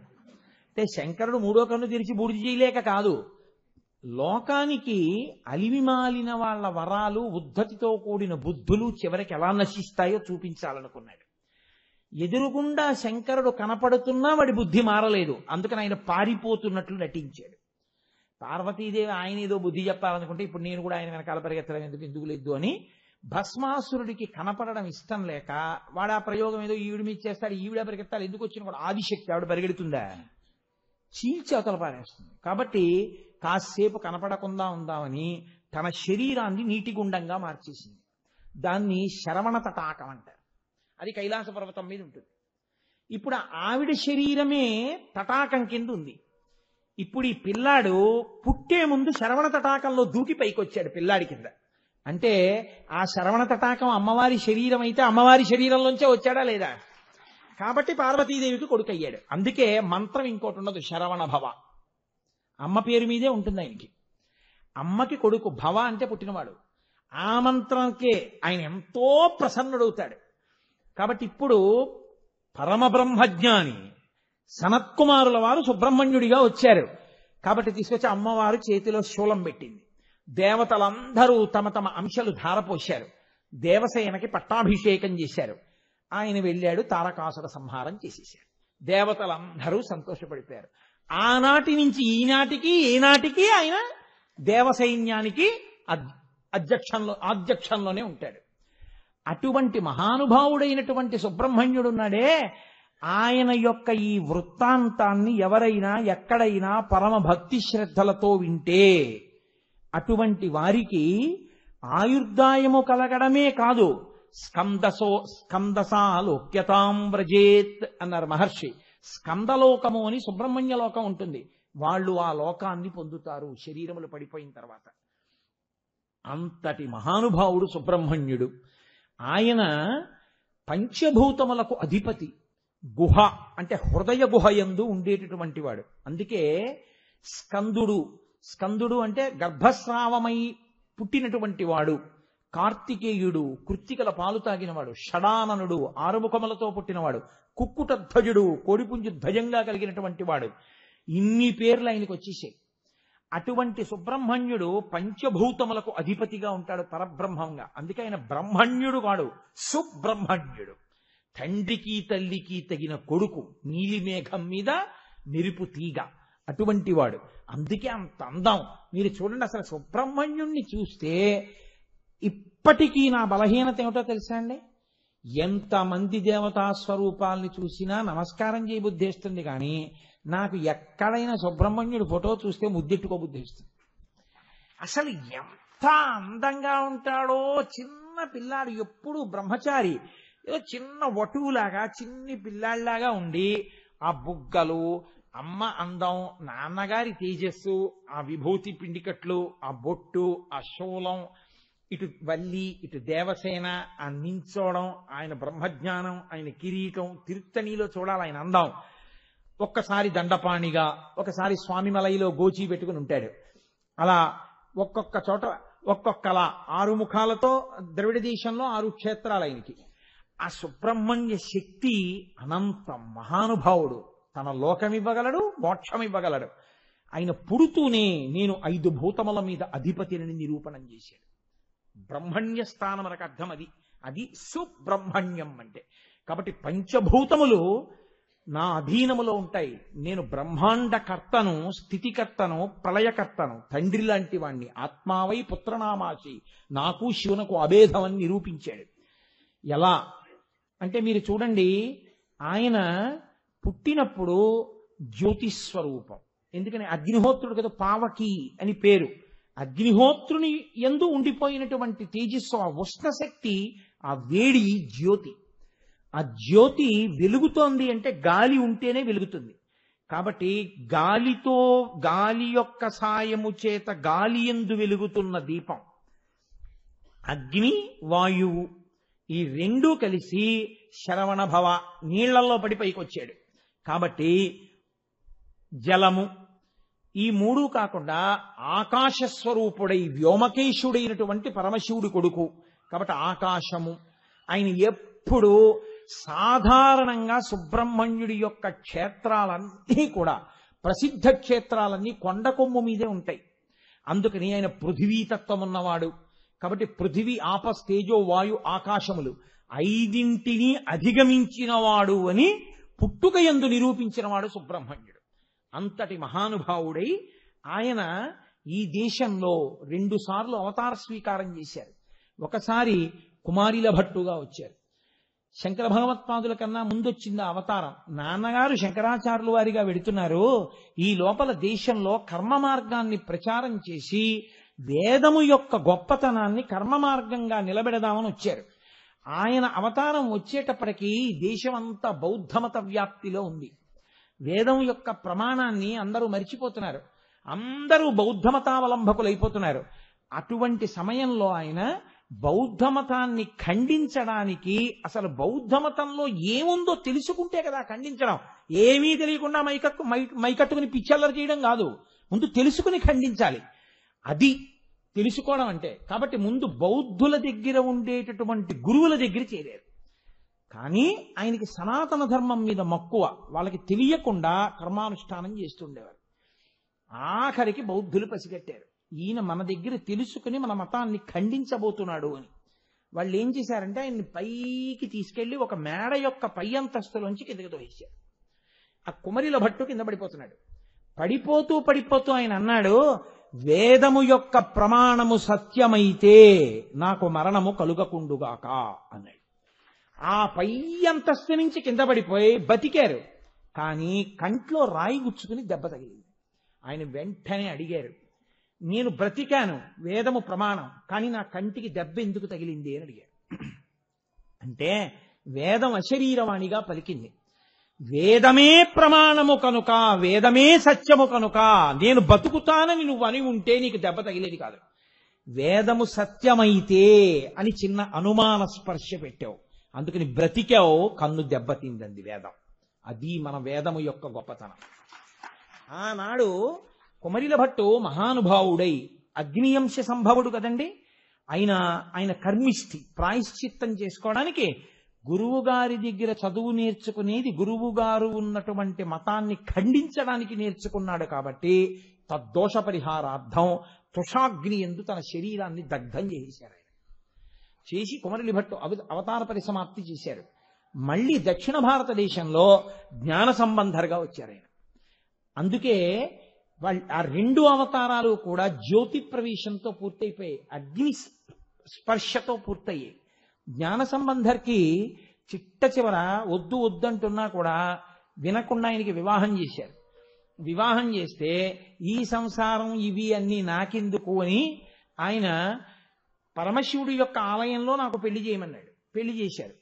అంటే శంకరుడు మూడో కన్ను తెరిచి బూడిద చేయలేక కాదు, లోకానికి అలివిమాలిన వాళ్ళ వరాలు, ఉద్ధతితో కూడిన బుద్ధులు చివరికి ఎలా నశిస్తాయో చూపించాలనుకున్నాడు. ఎదురుగుండా శంకరుడు కనపడుతున్నా వాడి బుద్ధి మారలేదు. అందుకని ఆయన పారిపోతున్నట్లు నటించాడు. పార్వతీదేవి ఆయన ఏదో బుద్ధి చెప్పాలనుకుంటే, ఇప్పుడు నేను కూడా ఆయన వెనకాల పరిగెత్తడం ఎందుకు లేదు అని భస్మాసురుడికి కనపడడం ఇష్టం లేక వాడు ఆ ప్రయోగం ఏదో ఈవిడి మీద చేస్తాడు, ఈవిడ పరిగెత్తాలి, ఎందుకు వచ్చిన కూడా ఆదిశక్తి ఆవిడ పరిగెడుతుందా, చీల్చి అవతల పారేస్తుంది. కాబట్టి కాసేపు కనపడకుండా ఉందామని తన శరీరాన్ని నీటి గుండంగా మార్చేసింది. దాన్ని శరవణ తటాకం అంటారు. అది కైలాస పర్వతం మీద ఉంటుంది. ఇప్పుడు ఆవిడ శరీరమే తటాకం కింద ఉంది. ఇప్పుడు ఈ పిల్లాడు పుట్టే ముందు శరవణ తటాకంలో దూకి పైకి వచ్చాడు పిల్లాడి కింద. అంటే ఆ శరవణ తటాకం అమ్మవారి శరీరం అయితే అమ్మవారి శరీరంలోంచే వచ్చాడా లేదా? కాబట్టి పార్వతీదేవికి కొడుకు అయ్యాడు. అందుకే మంత్రం ఇంకోటి ఉండదు, శరవణ భవ. అమ్మ పేరు మీదే ఉంటుంది ఆయనకి. అమ్మకి కొడుకు, భవ అంటే పుట్టినవాడు. ఆ మంత్రంకే ఆయన ఎంతో ప్రసన్నుడవుతాడు. కాబట్టి ఇప్పుడు పరమబ్రహ్మజ్ఞాని సనత్కుమారుల వారు సుబ్రహ్మణ్యుడిగా వచ్చారు. కాబట్టి తీసుకొచ్చి అమ్మవారు చేతిలో శూలం పెట్టింది. దేవతలందరూ తమ తమ అంశలు ధారపోశారు. దేవసేనకి పట్టాభిషేకం చేశారు. ఆయన వెళ్ళాడు, తారకాసుర సంహారం చేసేశాడు. దేవతలందరూ సంతోషపడిపోయారు. ఆనాటి నుంచి ఈనాటికి ఏనాటికి ఆయన దేవసైన్యానికి ఆధ్యక్షంలోనే ఉంటాడు. అటువంటి మహానుభావుడైనటువంటి సుబ్రహ్మణ్యుడున్నాడే, ఆయన యొక్క ఈ వృత్తాంతాన్ని ఎవరైనా ఎక్కడైనా పరమ భక్తి శ్రద్ధలతో వింటే అటువంటి వారికి ఆయుర్దాయము కలగడమే కాదు, స్కందసాలోక్యతాం వ్రజేత్ అన్నారు మహర్షి. స్కందలోకము అని సుబ్రహ్మణ్య లోకం ఉంటుంది. వాళ్ళు ఆ లోకాన్ని పొందుతారు శరీరములు పడిపోయిన తర్వాత. అంతటి మహానుభావుడు సుబ్రహ్మణ్యుడు. ఆయన పంచభూతములకు అధిపతి. గుహ అంటే హృదయ గుహయందు ఉండేటటువంటి వాడు. అందుకే స్కందుడు అంటే గర్భస్రావమై పుట్టినటువంటి వాడు. కార్తికేయుడు కృత్తికల పాలు తాగినవాడు. షడాననుడు ఆరుముఖములతో పుట్టినవాడు. కుక్కుటధ్వజుడు కోడిపుంజు ధ్వజంగా కలిగినటువంటి వాడు. ఇన్ని పేర్లు ఆయనకు వచ్చేసాయి. అటువంటి సుబ్రహ్మణ్యుడు పంచభూతములకు అధిపతిగా ఉంటాడు, పరబ్రహ్మంగా. అందుకే ఆయన బ్రహ్మణ్యుడు కాడు, సుబ్రహ్మణ్యుడు. తండ్రికి తల్లికి తగిన కొడుకు, నీలిమేఘం మీద మెరుపు తీగ, అటువంటి వాడు. అందుకే అంత అందం. మీరు చూడండి, అసలు సుబ్రహ్మణ్యుణ్ణి చూస్తే ఇప్పటికీ నా బలహీనత ఏమిటో తెలుసా అండి? ఎంతమంది దేవతా స్వరూపాలని చూసినా నమస్కారం చేయబుద్ధేస్తుంది, కానీ నాకు ఎక్కడైనా సుబ్రహ్మణ్యుడు ఫోటో చూస్తే ముద్దెట్టుకోబుద్ధేస్తుంది. అసలు ఎంత అందంగా ఉంటాడో. చిన్న పిల్లాడు, ఎప్పుడు బ్రహ్మచారి, ఏదో చిన్న వటువులాగా చిన్ని పిల్లాడిలాగా ఉండి, ఆ బుగ్గలు, అమ్మ అందం, నాన్నగారి తేజస్సు, ఆ విభూతి పిండికట్లు, ఆ బొట్టు, ఆ శూలం, ఇటు వల్లి, ఇటు దేవసేన, ఆ నించోడం, ఆయన బ్రహ్మజ్ఞానం, ఆయన కిరీటం, తిరుత్తణిలో చూడాలి ఆయన అందం. ఒక్కసారి దండపాణిగా, ఒకసారి స్వామిమలైలో గోచి పెట్టుకుని ఉంటాడు. అలా ఒక్కొక్క చోట ఒక్కొక్కలా 6 ముఖాలతో ద్రవిడ దేశంలో 6 క్షేత్రాలు ఆయనకి. ఆ సుబ్రహ్మణ్య శక్తి అనంతం. మహానుభావుడు. తన లోకమివ్వగలడు, మోక్షమివ్వగలడు. ఆయన పుడుతూనే నేను 5 భూతముల మీద అధిపతిని నిరూపణం చేశాడు. బ్రహ్మణ్య స్థానం మనకు అర్థం అది. అది సుబ్రహ్మణ్యం అంటే. కాబట్టి పంచభూతములు నా అధీనములో ఉంటాయి. నేను బ్రహ్మాండకర్తను, స్థితికర్తను, ప్రళయకర్తను, తండ్రి లాంటి వాణ్ణి. ఆత్మావై పుత్రనామాసి, నాకు శివునకు అభేదమని నిరూపించాడు. ఎలా అంటే మీరు చూడండి, ఆయన పుట్టినప్పుడు జ్యోతిస్వరూపం. ఎందుకని? అగ్నిహోత్రుడు కదా, పావకి అని పేరు. అగ్నిహోత్రుని యందు ఉండిపోయినటువంటి తేజస్సు, ఆ ఉష్ణశక్తి, ఆ వేడి జ్యోతి. ఆ జ్యోతి వెలుగుతోంది అంటే గాలి ఉంటేనే వెలుగుతుంది. కాబట్టి గాలి యొక్క సాయము చేత గాలి యందు వెలుగుతున్న దీపం, అగ్ని వాయువు ఈ రెండూ కలిసి శరవణ భవ నీళ్లలో పడి పైకి వచ్చాడు. కాబట్టి జలము ఈ మూడు కాకుండా ఆకాశస్వరూపుడై వ్యోమకేశుడైనటువంటి పరమశివుడి కొడుకు కాబట్టి ఆకాశము. ఆయన ఎప్పుడు సాధారణంగా సుబ్రహ్మణ్యుడి యొక్క క్షేత్రాలన్నీ కూడా ప్రసిద్ధ క్షేత్రాలన్నీ కొండ కొమ్ము మీదే ఉంటాయి. అందుకని ఆయన పృథివీతత్వం ఉన్నవాడు. కాబట్టి పృథివీ ఆపస్ తేజో వాయు ఆకాశములు ఐదింటిని అధిగమించినవాడు అని పుట్టుక యందు నిరూపించినవాడు సుబ్రహ్మణ్యుడు. అంతటి మహానుభావుడై ఆయన ఈ దేశంలో 2 సార్లు అవతార స్వీకారం చేశారు. ఒకసారి కుమారిల భట్టుగా వచ్చారు. శంకర భగవత్పాదుల కన్నా ముందొచ్చింది ఆ అవతారం. నాన్నగారు శంకరాచార్యుల వారిగా వెడుతున్నారు. ఈ లోపల దేశంలో కర్మ మార్గాన్ని ప్రచారం చేసి వేదము యొక్క గొప్పతనాన్ని కర్మ మార్గంగా నిలబెడదామని వచ్చారు. ఆయన అవతారం వచ్చేటప్పటికీ దేశమంతా బౌద్ధమత వ్యాప్తిలో ఉంది. వేదం యొక్క ప్రమాణాన్ని అందరూ మరిచిపోతున్నారు. అందరూ బౌద్ధమతావలంబకులైపోతున్నారు. అటువంటి సమయంలో ఆయన బౌద్ధమతాన్ని ఖండించడానికి, అసలు బౌద్ధమతంలో ఏముందో తెలుసుకుంటే కదా ఖండించడం. ఏమీ తెలియకుండా మైకట్టుకుని పిచ్చల్లరి చేయడం కాదు, ముందు తెలుసుకుని ఖండించాలి. అది తెలుసుకోవడం అంటే. కాబట్టి ముందు బౌద్ధుల దగ్గర ఉండేటటువంటి గురువుల దగ్గర చేరారు. కానీ ఆయనకి సనాతన ధర్మం మీద మక్కువ, వాళ్ళకి తెలియకుండా కర్మానుష్ఠానం చేస్తుండేవారు. ఆఖరికి బౌద్ధులు పసిగట్టారు, ఈయన మన దగ్గర తెలుసుకుని మన మతాన్ని ఖండించబోతున్నాడు అని. వాళ్ళు ఏం చేశారంటే ఆయన్ని పైకి తీసుకెళ్లి ఒక మేడ యొక్క పై అంతస్తులోంచి కిందకి తోసేశారు. ఆ కుమరిల భట్టు కింద పడిపోతున్నాడు. పడిపోతూ ఆయన అన్నాడు, వేదము యొక్క ప్రమాణము సత్యమైతే నాకు మరణము కలుగకుండుగాక అన్నాడు. ఆ పై అంతస్తు నుంచి కింద పడిపోయి బతికారు. కానీ కంట్లో రాయి గుచ్చుకుని దెబ్బ తగిలింది. ఆయన వెంటనే అడిగారు, నేను బ్రతికాను, వేదము ప్రమాణం, కానీ నా కంటికి దెబ్బ ఎందుకు తగిలింది అని అడిగారు. అంటే వేదం అశరీరవాణిగా పలికింది. వేదమే ప్రమాణము కనుక, వేదమే సత్యము కనుక నేను బతుకుతానని నువ్వు అని ఉంటే నీకు దెబ్బ తగిలేది కాదు. వేదము సత్యమైతే అని చిన్న అనుమాన స్పర్శ పెట్టావు, అందుకని బ్రతికావు, కన్ను దెబ్బతిందంది వేదం. అది మన వేదము యొక్క గొప్పతనం. ఆనాడు కుమరిల భట్టు మహానుభావుడై అగ్నియంశ సంభవుడు కదండి. ఆయన కర్మిష్ఠి, ప్రాయశ్చిత్తం చేసుకోవడానికి గురువు గారి దగ్గర చదువు నేర్చుకునేది గురువు గారు ఉన్నటువంటి మతాన్ని ఖండించడానికి నేర్చుకున్నాడు. కాబట్టి తద్దోష పరిహారార్థం తుషాగ్ని ఎందు తన శరీరాన్ని దగ్ధం చేశారు. ఆయన చేసి కుమరిలి భట్టు అవతార పరిసమాప్తి చేశారు. మళ్ళీ దక్షిణ భారతదేశంలో జ్ఞాన సంబంధర్గా వచ్చారు ఆయన. అందుకే ఆ 2 అవతారాలు కూడా జ్యోతి ప్రవేశంతో పూర్తయిపోయాయి, అగ్ని స్పర్శతో పూర్తయ్యాయి. జ్ఞాన సంబంధర్కి చిట్ట చివర వద్దు వద్దంటున్నా కూడా వినకుండా ఆయనకి వివాహం చేశారు. వివాహం చేస్తే ఈ సంసారం ఇవి అన్నీ నాకెందుకు అని ఆయన పరమశివుడి యొక్క ఆలయంలో నాకు పెళ్లి చేయమన్నాడు. పెళ్లి చేశారు.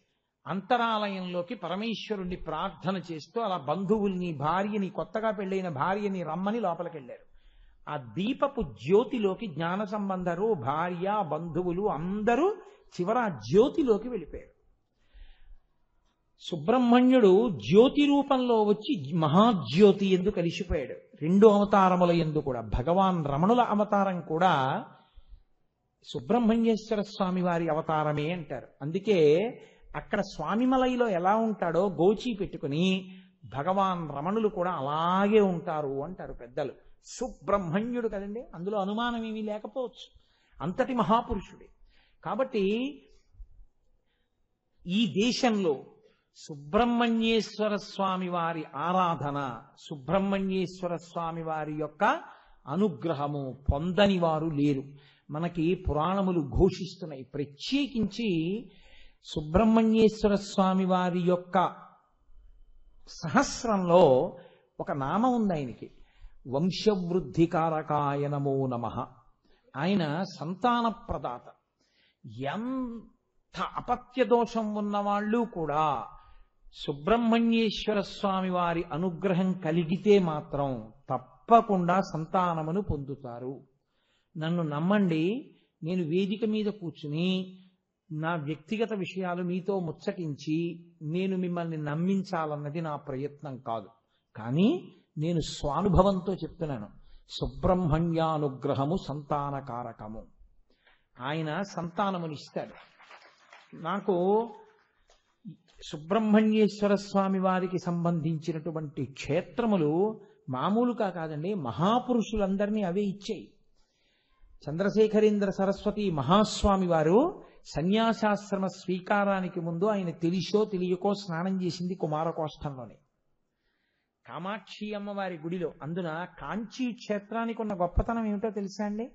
అంతరాలయంలోకి పరమేశ్వరుణ్ణి ప్రార్థన చేస్తూ అలా బంధువుల్ని, భార్యని, కొత్తగా పెళ్ళైన భార్యని రమ్మని లోపలికి వెళ్ళారు. ఆ దీపపు జ్యోతిలోకి జ్ఞాన సంబంధరు, భార్య, బంధువులు అందరూ చివర ఆ జ్యోతిలోకి వెళ్ళిపోయారు. సుబ్రహ్మణ్యుడు జ్యోతి రూపంలో వచ్చి మహాజ్యోతి ఎందు కలిసిపోయాడు. 2 అవతారముల ఎందు కూడా. భగవాన్ రమణుల అవతారం కూడా సుబ్రహ్మణ్యేశ్వర స్వామి వారి అవతారమే అంటారు. అందుకే అక్కడ స్వామిమలైలో ఎలా ఉంటాడో గోచి పెట్టుకుని భగవాన్ రమణులు కూడా అలాగే ఉంటారు అంటారు పెద్దలు. సుబ్రహ్మణ్యుడు కదండి, అందులో అనుమానం ఏమీ లేకపోవచ్చు, అంతటి మహాపురుషుడే. కాబట్టి ఈ దేశంలో సుబ్రహ్మణ్యేశ్వర స్వామి వారి ఆరాధన, సుబ్రహ్మణ్యేశ్వర స్వామి వారి యొక్క అనుగ్రహము పొందని వారు లేరు. మనకి పురాణములు ఘోషిస్తున్నాయి. ప్రత్యేకించి సుబ్రహ్మణ్యేశ్వర స్వామి వారి యొక్క సహస్రంలో ఒక నామం ఉంది ఆయనకి, వంశవృద్ధికారకాయ నమో నమః. ఆయన సంతాన ప్రదాత. ఎంత అపత్య దోషం ఉన్నవాళ్ళు కూడా సుబ్రహ్మణ్యేశ్వర స్వామి వారి అనుగ్రహం కలిగితే మాత్రం తప్పకుండా సంతానమును పొందుతారు. నన్ను నమ్మండి, నేను వేదిక మీద కూర్చుని నా వ్యక్తిగత విషయాలు మీతో ముచ్చటించి నేను మిమ్మల్ని నమ్మించాలన్నది నా ప్రయత్నం కాదు. కానీ నేను స్వానుభవంతో చెప్తున్నాను. సుబ్రహ్మణ్యానుగ్రహము సంతానకారకము. ఆయన సంతానమునిస్తాడు. నాకు సుబ్రహ్మణ్యేశ్వర స్వామి వారికి సంబంధించినటువంటి క్షేత్రములు మామూలుగా కాదండి, మహాపురుషులందరినీ అవే ఇచ్చాయి. చంద్రశేఖరేంద్ర సరస్వతి మహాస్వామి వారు సన్యాసాశ్రమ స్వీకారానికి ముందు ఆయన తెలిసో తెలియకో స్నానం చేసింది కుమారకోష్టంలోనే, కామాక్షి అమ్మవారి గుడిలో. అందున కాంచీ క్షేత్రానికి ఉన్న గొప్పతనం ఏమిటో తెలుసా అండి?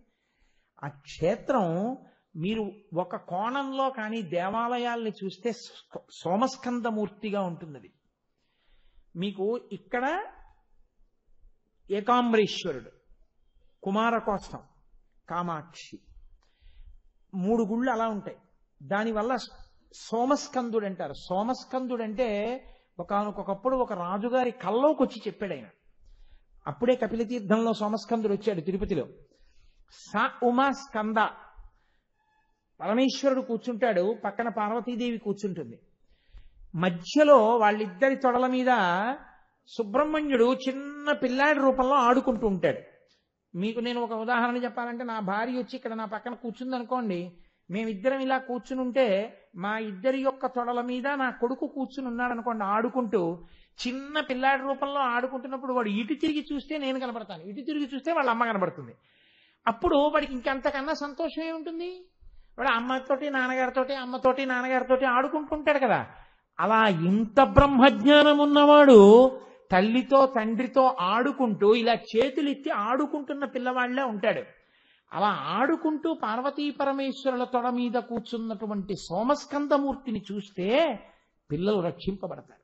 ఆ క్షేత్రం మీరు ఒక కోణంలో కానీ దేవాలయాల్ని చూస్తే సోమస్కందమూర్తిగా ఉంటుంది. మీకు ఇక్కడ ఏకాంబరేశ్వరుడు, కుమారకోష్టం, కామాక్షి, 3 గుళ్ళు అలా ఉంటాయి. దానివల్ల సోమస్కందుడు అంటారు. సోమస్కందుడు అంటే ఒకనకొకప్పుడు ఒక రాజుగారి కల్లోకి వచ్చి చెప్పాడు ఆయన. అప్పుడే కపిలతీర్థంలో సోమస్కందుడు వచ్చాడు తిరుపతిలో. స ఉమా స్కంద, పరమేశ్వరుడు కూర్చుంటాడు, పక్కన పార్వతీదేవి కూర్చుంటుంది. మధ్యలో వాళ్ళిద్దరి తొడల మీద సుబ్రహ్మణ్యుడు చిన్న పిల్లాడి రూపంలో ఆడుకుంటూ ఉంటాడు. మీకు నేను ఒక ఉదాహరణ చెప్పాలంటే, నా భార్య వచ్చి ఇక్కడ నా పక్కన కూర్చుంది అనుకోండి, మేమిద్దరం ఇలా కూర్చుని ఉంటే మా ఇద్దరి యొక్క తొడల మీద నా కొడుకు కూర్చుని ఉన్నాడు అనుకోండి ఆడుకుంటూ, చిన్న పిల్లాడి రూపంలో ఆడుకుంటున్నప్పుడు వాడు ఇటు తిరిగి చూస్తే నేను కనబడతాను, ఇటు తిరిగి చూస్తే వాళ్ళ అమ్మ కనబడుతుంది. అప్పుడు వాడికి ఇంకంతకన్నా సంతోషం ఏముంటుంది? వాడు అమ్మతోటి నాన్నగారితోటి, అమ్మతోటి నాన్నగారితోటి ఆడుకుంటుంటాడు కదా. అలా ఇంత బ్రహ్మజ్ఞానం ఉన్నవాడు తల్లితో తండ్రితో ఆడుకుంటూ ఇలా చేతులెత్తి ఆడుకుంటున్న పిల్లవాళ్లే ఉంటాడు. అలా ఆడుకుంటూ పార్వతీ పరమేశ్వరుల తొడ మీద కూర్చున్నటువంటి సోమస్కందమూర్తిని చూస్తే పిల్లలు రక్షింపబడతారు.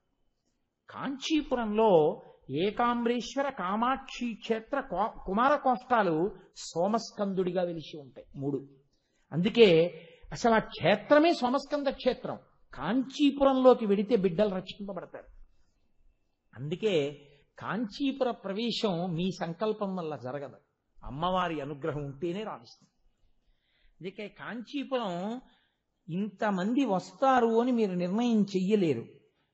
కాంచీపురంలో ఏకాంబరేశ్వర, కామాక్షి క్షేత్ర, కుమారకోష్టాలు సోమస్కందుడిగా వెలిసి ఉంటాయి 3. అందుకే అసలు ఆ క్షేత్రమే సోమస్కంద క్షేత్రం. కాంచీపురంలోకి వెడితే బిడ్డలు రక్షింపబడతారు. అందుకే కాంచీపుర ప్రవేశం మీ సంకల్పం వల్ల జరగదు, అమ్మవారి అనుగ్రహం ఉంటేనే రాణిస్తుంది. అందుకే కాంచీపురం ఇంతమంది వస్తారు అని మీరు నిర్ణయం చెయ్యలేరు.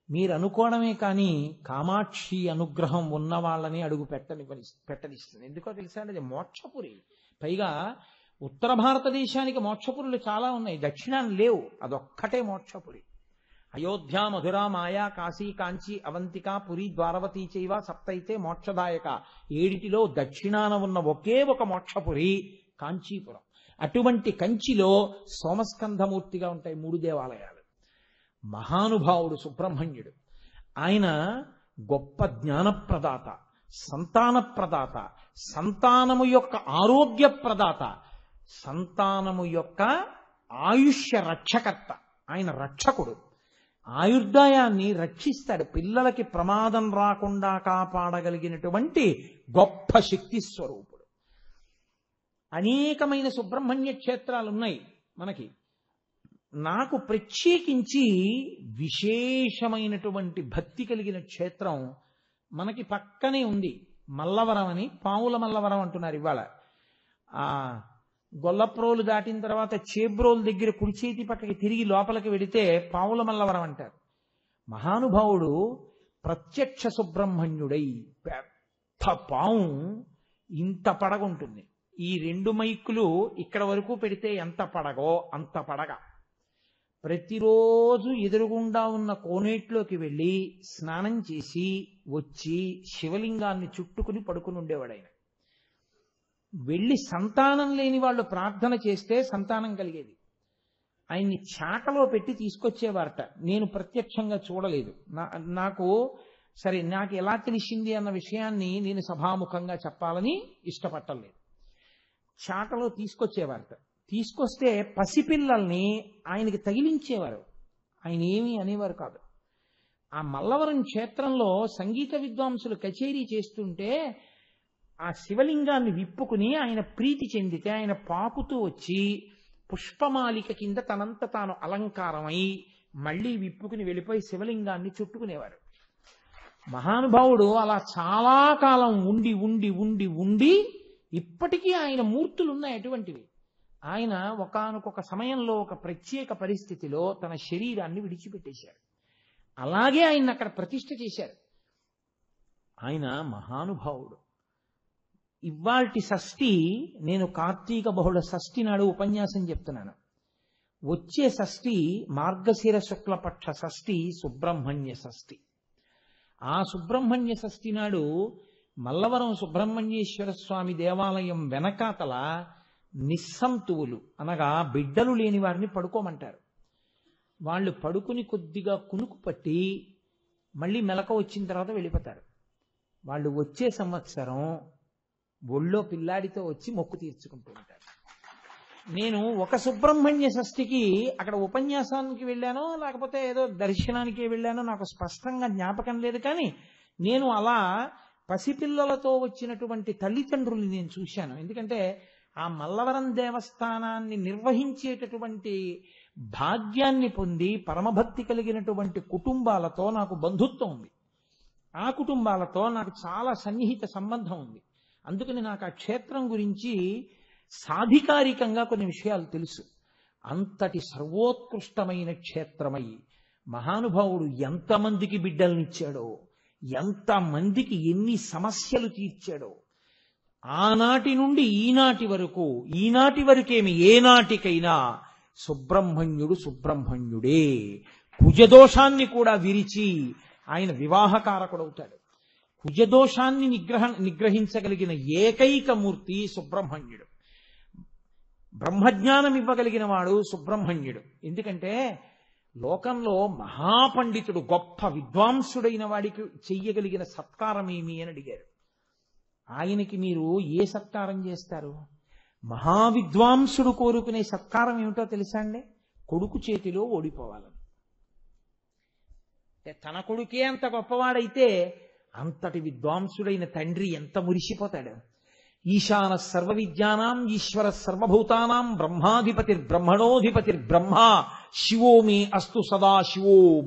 మీరు అనుకోవడమే కానీ కామాక్షి అనుగ్రహం ఉన్న వాళ్ళని అడుగు పెట్టనిస్తుంది. ఎందుకో తెలుసా అండి, అది మోక్షపురి. పైగా ఉత్తర భారతదేశానికి మోక్షపురులు చాలా ఉన్నాయి, దక్షిణాన్ని లేవు. అదొక్కటే మోక్షపురి. అయోధ్య, మధుర, మాయా, కాశీ, కాంచి, అవంతిక, పురి, ద్వారవతీ చైవ సప్తైతే మోక్షదాయక. 7టిలో దక్షిణాన ఉన్న ఒకే ఒక మోక్షపురి కాంచీపురం. అటువంటి కంచిలో సోమస్కంధమూర్తిగా ఉంటాయి 3 దేవాలయాలు. మహానుభావుడు సుబ్రహ్మణ్యుడు. ఆయన గొప్ప జ్ఞానప్రదాత, సంతానప్రదాత, సంతానము యొక్క ఆరోగ్య ప్రదాత, సంతానము యొక్క ఆయుష్య రక్షకర్త. ఆయన రక్షకుడు. ఆయుర్దాయాన్ని రక్షిస్తాడు. పిల్లలకి ప్రమాదం రాకుండా కాపాడగలిగినటువంటి గొప్ప శక్తి స్వరూపుడు. అనేకమైన సుబ్రహ్మణ్య క్షేత్రాలు ఉన్నాయి మనకి. నాకు ప్రత్యేకించి విశేషమైనటువంటి భక్తి కలిగిన క్షేత్రం మనకి పక్కనే ఉంది. మల్లవరం అని, పావుల మల్లవరం అంటున్నారు ఇవాళ. ఆ గొల్లప్రోలు దాటిన తర్వాత చేబ్రోలు దగ్గర కుడి చేతి పక్కకి తిరిగి లోపలికి వెడితే పావుల మల్లవరం అంటారు. మహానుభావుడు ప్రత్యక్ష సుబ్రహ్మణ్యుడై పెద్ద పావు ఇంత పడగుంటుంది. ఈ 2 మైకులు ఇక్కడ వరకు పెడితే ఎంత పడగో అంత పడగ. ప్రతిరోజు ఎదురుగుండా ఉన్న కోనేట్లోకి వెళ్ళి స్నానం చేసి వచ్చి శివలింగాన్ని చుట్టుకుని పడుకుని ఉండేవాడు ఆయన. వెళ్ళి సంతానం లేని వాళ్ళు ప్రార్థన చేస్తే సంతానం కలిగేది. ఆయన్ని చాటలో పెట్టి తీసుకొచ్చేవారట. నేను ప్రత్యక్షంగా చూడలేదు. నాకు ఎలా తెలిసింది అన్న విషయాన్ని నేను సభాముఖంగా చెప్పాలని ఇష్టపట్టలేదు. చాటలో తీసుకొచ్చేవారట. తీసుకొస్తే పసిపిల్లల్ని ఆయనకి తగిలించేవారు. ఆయన ఏమీ అనేవారు కాదు. ఆ మల్లవరం క్షేత్రంలో సంగీత విద్వాంసులు కచేరీ చేస్తుంటే ఆ శివలింగాన్ని విప్పుకుని ఆయన ప్రీతి చెందితే ఆయన పాకుతూ వచ్చి పుష్పమాలిక కింద తనంత తాను అలంకారమై మళ్ళీ విప్పుకుని వెళ్ళిపోయి శివలింగాన్ని చుట్టుకునేవారు. మహానుభావుడు అలా చాలా కాలం ఉండి ఉండి ఉండి ఉండి ఇప్పటికీ ఆయన మూర్తులు ఉన్నాయి అటువంటివి. ఆయన ఒకానొక సమయంలో ఒక ప్రత్యేక పరిస్థితిలో తన శరీరాన్ని విడిచిపెట్టేశారు. అలాగే ఆయన అక్కడ ప్రతిష్ఠ చేశారు. ఆయన మహానుభావుడు. ఇవాల్టి షష్ఠి, నేను కార్తీక బహుళ షష్ఠి నాడు ఉపన్యాసం చెప్తున్నాను. వచ్చే షష్ఠి మార్గశిర శుక్లపక్ష షష్ఠి సుబ్రహ్మణ్య షష్ఠి. ఆ సుబ్రహ్మణ్య షష్ఠి నాడు మల్లవరం సుబ్రహ్మణ్యేశ్వర స్వామి దేవాలయం వెనకాతల నిస్సంతువులు అనగా బిడ్డలు లేని వారిని పడుకోమంటారు. వాళ్ళు పడుకుని కొద్దిగా కునుకు పట్టి మళ్ళీ మెలక వచ్చిన తర్వాత వెళ్ళిపోతారు. వాళ్ళు వచ్చే సంవత్సరం ఒళ్ళో పిల్లాడితో వచ్చి మొక్కు తీర్చుకుంటూ ఉంటారు. నేను ఒక సుబ్రహ్మణ్య షష్ఠికి అక్కడ ఉపన్యాసానికి వెళ్ళానో లేకపోతే ఏదో దర్శనానికి వెళ్ళానో నాకు స్పష్టంగా జ్ఞాపకం లేదు. కానీ నేను అలా పసిపిల్లలతో వచ్చినటువంటి తల్లిదండ్రుల్ని నేను చూశాను. ఎందుకంటే ఆ మల్లవరం దేవస్థానాన్ని నిర్వహించేటటువంటి భాగ్యాన్ని పొంది పరమభక్తి కలిగినటువంటి కుటుంబాలతో నాకు బంధుత్వం ఉంది. ఆ కుటుంబాలతో నాకు చాలా సన్నిహిత సంబంధం ఉంది. అందుకని నాకు ఆ క్షేత్రం గురించి సాధికారికంగా కొన్ని విషయాలు తెలుసు. అంతటి సర్వోత్కృష్టమైన క్షేత్రమై మహానుభావుడు ఎంతమందికి బిడ్డలనిచ్చాడో, ఎంతమందికి ఎన్ని సమస్యలు తీర్చాడో, ఆనాటి నుండి ఈనాటి వరకు, ఈనాటి వరకేమి ఏనాటికైనా సుబ్రహ్మణ్యుడు సుబ్రహ్మణ్యుడే. కుజదోషాన్ని కూడా విరిచి ఆయన వివాహకారకుడవుతాడు. కుజదోషాన్ని నిగ్రహించగలిగిన ఏకైక మూర్తి సుబ్రహ్మణ్యుడు. బ్రహ్మజ్ఞానం ఇవ్వగలిగిన వాడు సుబ్రహ్మణ్యుడు. ఎందుకంటే లోకంలో మహాపండితుడు గొప్ప విద్వాంసుడైన వాడికి చెయ్యగలిగిన సత్కారం ఏమి అని అడిగారు. ఆయనకి మీరు ఏ సత్కారం చేస్తారు? మహావిద్వాంసుడు కోరుకునే సత్కారం ఏమిటో తెలుసా అండి? కొడుకు చేతిలో ఓడిపోవాలని. తన కొడుకే అంత గొప్పవాడైతే అంతటి విద్వాంసుడైన తండ్రి ఎంత మురిసిపోతాడు. ఈశాన సర్వ విద్యానాం ఈశ్వర సర్వభూతానాం బ్రహ్మాధిపతిర్బ్రహ్మణోధిపతిర్బ్రహ్మ శివో మే అస్తు సదా శివోం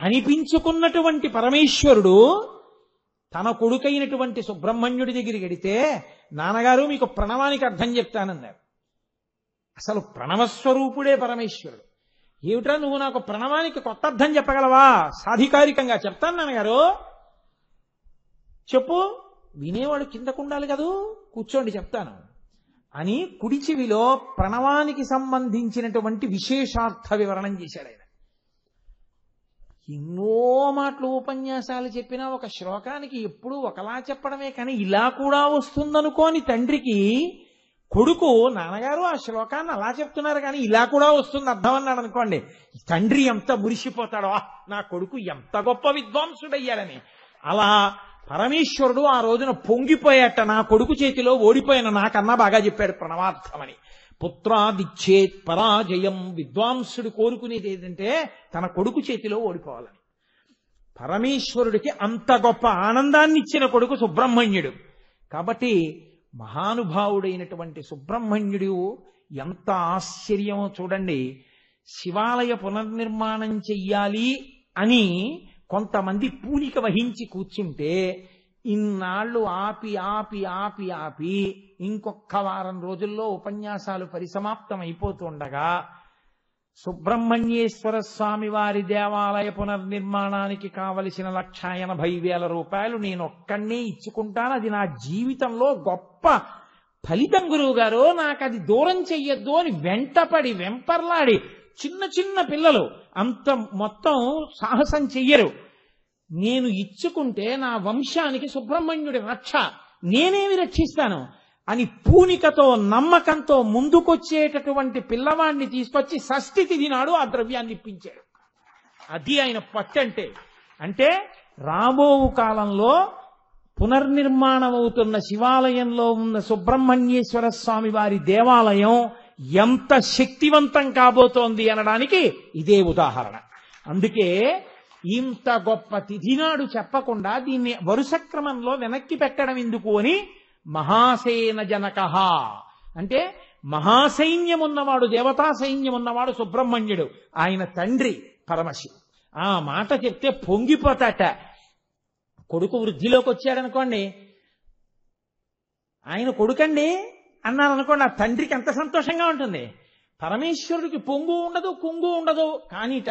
అనిపించుకున్నటువంటి పరమేశ్వరుడు తన కొడుకైనటువంటి సుబ్రహ్మణ్యుడి దగ్గరికి వెడితే, నాన్నగారు మీకు ప్రణవానికి అర్థం చెప్తానన్నారు. అసలు ప్రణవస్వరూపుడే పరమేశ్వరుడు. ఏమిట్రా నువ్వు నాకు ప్రణవానికి కొత్త అర్థం చెప్పగలవా? సాధికారికంగా చెప్తాను నాన్నగారు, చెప్పు. వినేవాడు కిందకుండాలి కదూ, కూర్చోండి చెప్తాను అని కుడి చెవిలో ప్రణవానికి సంబంధించినటువంటి విశేషార్థ వివరణం చేశాడు ఆయన. ఎన్నో మాటలు ఉపన్యాసాలు చెప్పినా ఒక శ్లోకానికి ఎప్పుడూ ఒకలా చెప్పడమే కానీ ఇలా కూడా వస్తుందనుకోని తండ్రికి కొడుకు, నాన్నగారు ఆ శ్లోకాన్ని అలా చెప్తున్నారు కానీ ఇలా కూడా వస్తుంది అర్థం అన్నాడు అనుకోండి, తండ్రి ఎంత మురిసిపోతాడో, నా కొడుకు ఎంత గొప్ప విద్వాంసుడయ్యాడని. అలా పరమేశ్వరుడు ఆ రోజున పొంగిపోయాట, నా కొడుకు చేతిలో ఓడిపోయిన నాకన్నా బాగా చెప్పాడు ప్రణవార్థమని. పుత్రాదిచ్చేత్ పరాజయం. విద్వాంసుడు కోరుకునేది ఏంటంటే తన కొడుకు చేతిలో ఓడిపోవాలని. పరమేశ్వరుడికి అంత గొప్ప ఆనందాన్ని ఇచ్చిన కొడుకు సుబ్రహ్మణ్యుడు. కాబట్టి మహానుభావుడైనటువంటి సుబ్రహ్మణ్యుడు ఎంత ఆశ్చర్యమో చూడండి. శివాలయ పునర్నిర్మాణం చెయ్యాలి అని కొంతమంది పూనిక వహించి కూర్చుంటే ఇన్నాళ్ళు ఆపి ఆపి ఆపి ఆపి ఇంకొక వారం రోజుల్లో ఉపన్యాసాలు పరిసమాప్తం అయిపోతుండగా సుబ్రహ్మణ్యేశ్వర స్వామి వారి దేవాలయ పునర్నిర్మాణానికి కావలసిన 1,80,000 రూపాయలు నేను ఒక్కడే ఇచ్చుకుంటాను, అది నా జీవితంలో గొప్ప ఫలితం గురువు గారు, నాకు అది దూరం చెయ్యొద్దు అని వెంటపడి వెంపర్లాడి, చిన్న చిన్న పిల్లలు అంత మొత్తం సాహసం చెయ్యరు, నేను ఇచ్చుకుంటే నా వంశానికి సుబ్రహ్మణ్యుడి రక్ష, నేనేమి రక్షిస్తాను అని పూనికతో నమ్మకంతో ముందుకొచ్చేటటువంటి పిల్లవాడిని తీసుకొచ్చి షష్ఠి తిథి నాడు ఆ ద్రవ్యాన్ని ఇప్పించాడు. అది ఆయన పట్టంటే. అంటే రాబో కాలంలో పునర్నిర్మాణం అవుతున్న శివాలయంలో ఉన్న సుబ్రహ్మణ్యేశ్వర స్వామి వారి దేవాలయం ఎంత శక్తివంతం కాబోతోంది అనడానికి ఇదే ఉదాహరణ. అందుకే ఇంత గొప్ప తిథి నాడు చెప్పకుండా దీన్ని వరుస క్రమంలో వెనక్కి పెట్టడం ఎందుకు అని మహాసేన జనక అంటే మహాసైన్యం ఉన్నవాడు, దేవతా సైన్యం ఉన్నవాడు సుబ్రహ్మణ్యుడు. ఆయన తండ్రి పరమశివుడు. ఆ మాట చెప్తే పొంగిపోతాట. కొడుకు వృద్ధిలోకి వచ్చాడనుకోండి, ఆయన కొడుకండి అన్నారనుకోండి, ఆ తండ్రికి ఎంత సంతోషంగా ఉంటుంది. పరమేశ్వరుడికి పొంగు ఉండదు, కుంగు ఉండదు. కానీట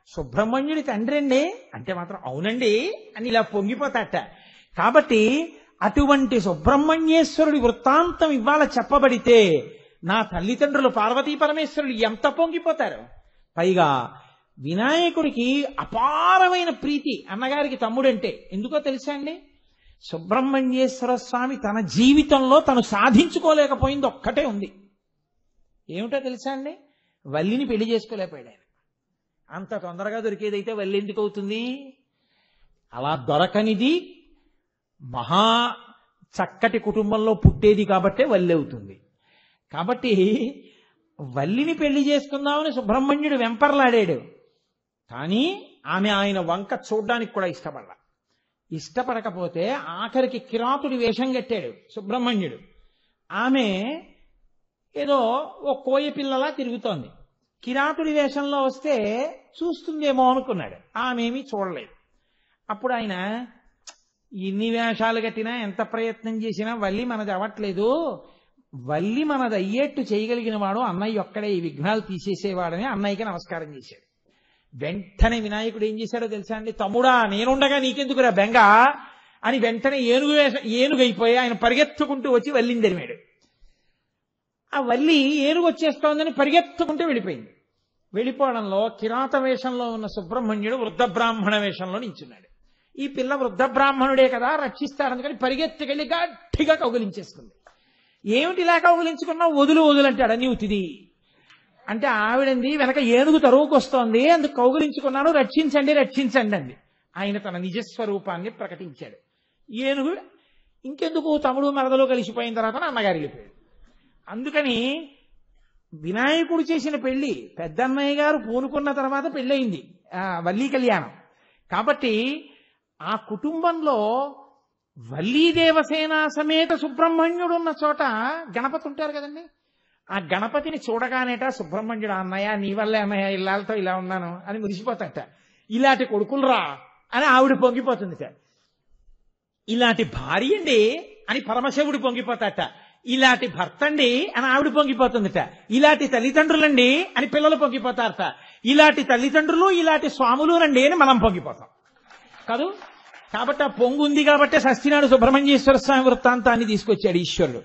సుబ్రహ్మణ్యుడి తండ్రి అండి అంటే మాత్రం అవునండి అని ఇలా పొంగిపోతాట. కాబట్టి అటువంటి సుబ్రహ్మణ్యేశ్వరుడి వృత్తాంతం ఇవాళ చెప్పబడితే నా తల్లిదండ్రులు పార్వతీ పరమేశ్వరులు ఎంత పొంగిపోతారు. పైగా వినాయకుడికి అపారమైన ప్రీతి అన్నగారికి తమ్ముడంటే. ఎందుకో తెలుసా అండి? సుబ్రహ్మణ్యేశ్వర స్వామి తన జీవితంలో తను సాధించుకోలేకపోయింది ఒక్కటే ఉంది. ఏమిటో తెలుసా అండి? వల్లిని పెళ్లి చేసుకోలేకపోయాడు ఆయన. అంత తొందరగా దొరికేదైతే వల్లి ఎందుకు అవుతుంది? అలా దొరకనిది మహా చక్కటి కుటుంబంలో పుట్టేది కాబట్టే వల్లి అవుతుంది. కాబట్టి వల్లిని పెళ్లి చేసుకుందామని సుబ్రహ్మణ్యుడు వెంపర్లాడాడు. కానీ ఆమె ఆయన వంక చూడ్డానికి కూడా ఇష్టపడకపోతే ఆఖరికి కిరాతుడి వేషం కట్టాడు సుబ్రహ్మణ్యుడు. ఆమె ఏదో ఓ కోయ పిల్లలా తిరుగుతోంది. కిరాతుడి వేషంలో వస్తే చూస్తుందేమో అనుకున్నాడు. ఆమెమీ చూడలేదు. అప్పుడు ఆయన, ఇన్ని వేషాలు కట్టినా ఎంత ప్రయత్నం చేసినా వల్లి మనది అవ్వట్లేదు, వల్లి మనది అయ్యేట్టు చేయగలిగిన వాడు అన్నయ్య ఒక్కడే, ఈ విఘ్నాలు తీసేసేవాడని అన్నయ్యకి నమస్కారం చేశాడు. వెంటనే వినాయకుడు ఏం చేశాడో తెలుసా అండి? తమ్ముడా, నేనుండగా నీకెందుకురా బెంగ అని వెంటనే ఏనుగైపోయి ఆయన పరిగెత్తుకుంటూ వచ్చి వల్లిని తరిమాడు. ఆ వల్లి ఏనుగు వచ్చేస్తోందని పరిగెత్తుకుంటూ వెళ్ళిపోయింది. వెళ్ళిపోవడంలో కిరాత వేషంలో ఉన్న సుబ్రహ్మణ్యుడు వృద్ధ బ్రాహ్మణ వేషంలో నించున్నాడు. ఈ పిల్ల వృద్ధ బ్రాహ్మణుడే కదా, రక్షిస్తాడని పరిగెత్తుకెళ్ళి గట్టిగా కౌగిలించేసుకుంది. ఏమిటి ఇలా కౌగిలించుకున్నావు? వదులు అంటాడు. నీవు తిది అంటే ఆవిడంది, వెనక ఏనుగు తరువుకు వస్తోంది, అందుకు కౌగిలించుకున్నాను, రక్షించండి అంది. ఆయన తన నిజస్వరూపాన్ని ప్రకటించాడు. ఏనుగు ఇంకెందుకు తమ్ముడు మరదలో కలిసిపోయిన తర్వాత అన్నగారు వెళ్ళిపోయాడు. అందుకని వినాయకుడు చేసిన పెళ్లి పెద్దన్నయ్య గారు పూనుకున్న తర్వాత పెళ్ళయింది వల్లీ కళ్యాణం. కాబట్టి ఆ కుటుంబంలో వల్లీ దేవసేన సమేత సుబ్రహ్మణ్యుడు ఉన్న చోట గణపతి ఉంటారు కదండి. ఆ గణపతిని చూడగానేట సుబ్రహ్మణ్యుడు, అన్నయ్య నీ వల్లే అన్నయ్య ఇళ్ళతో ఇలా ఉన్నాను అని మురిసిపోతాట. ఇలాంటి కొడుకులురా అని ఆవిడ పొంగిపోతుందిట. ఇలాంటి భార్య అండి అని పరమశివుడు పొంగిపోతాట. ఇలాంటి భర్త అండి అని ఆవిడ పొంగిపోతుందిట. ఇలాంటి తల్లిదండ్రులండి అని పిల్లలు పొంగిపోతారట. ఇలాంటి తల్లిదండ్రులు ఇలాంటి స్వాములు రండి అని మనం పొంగిపోతాం కాదు. కాబట్టి ఆ పొంగు ఉంది కాబట్టి షష్ఠి నాడు సుబ్రహ్మణ్యేశ్వర స్వామి వృత్తాంతాన్ని తీసుకొచ్చాడు ఈశ్వరుడు.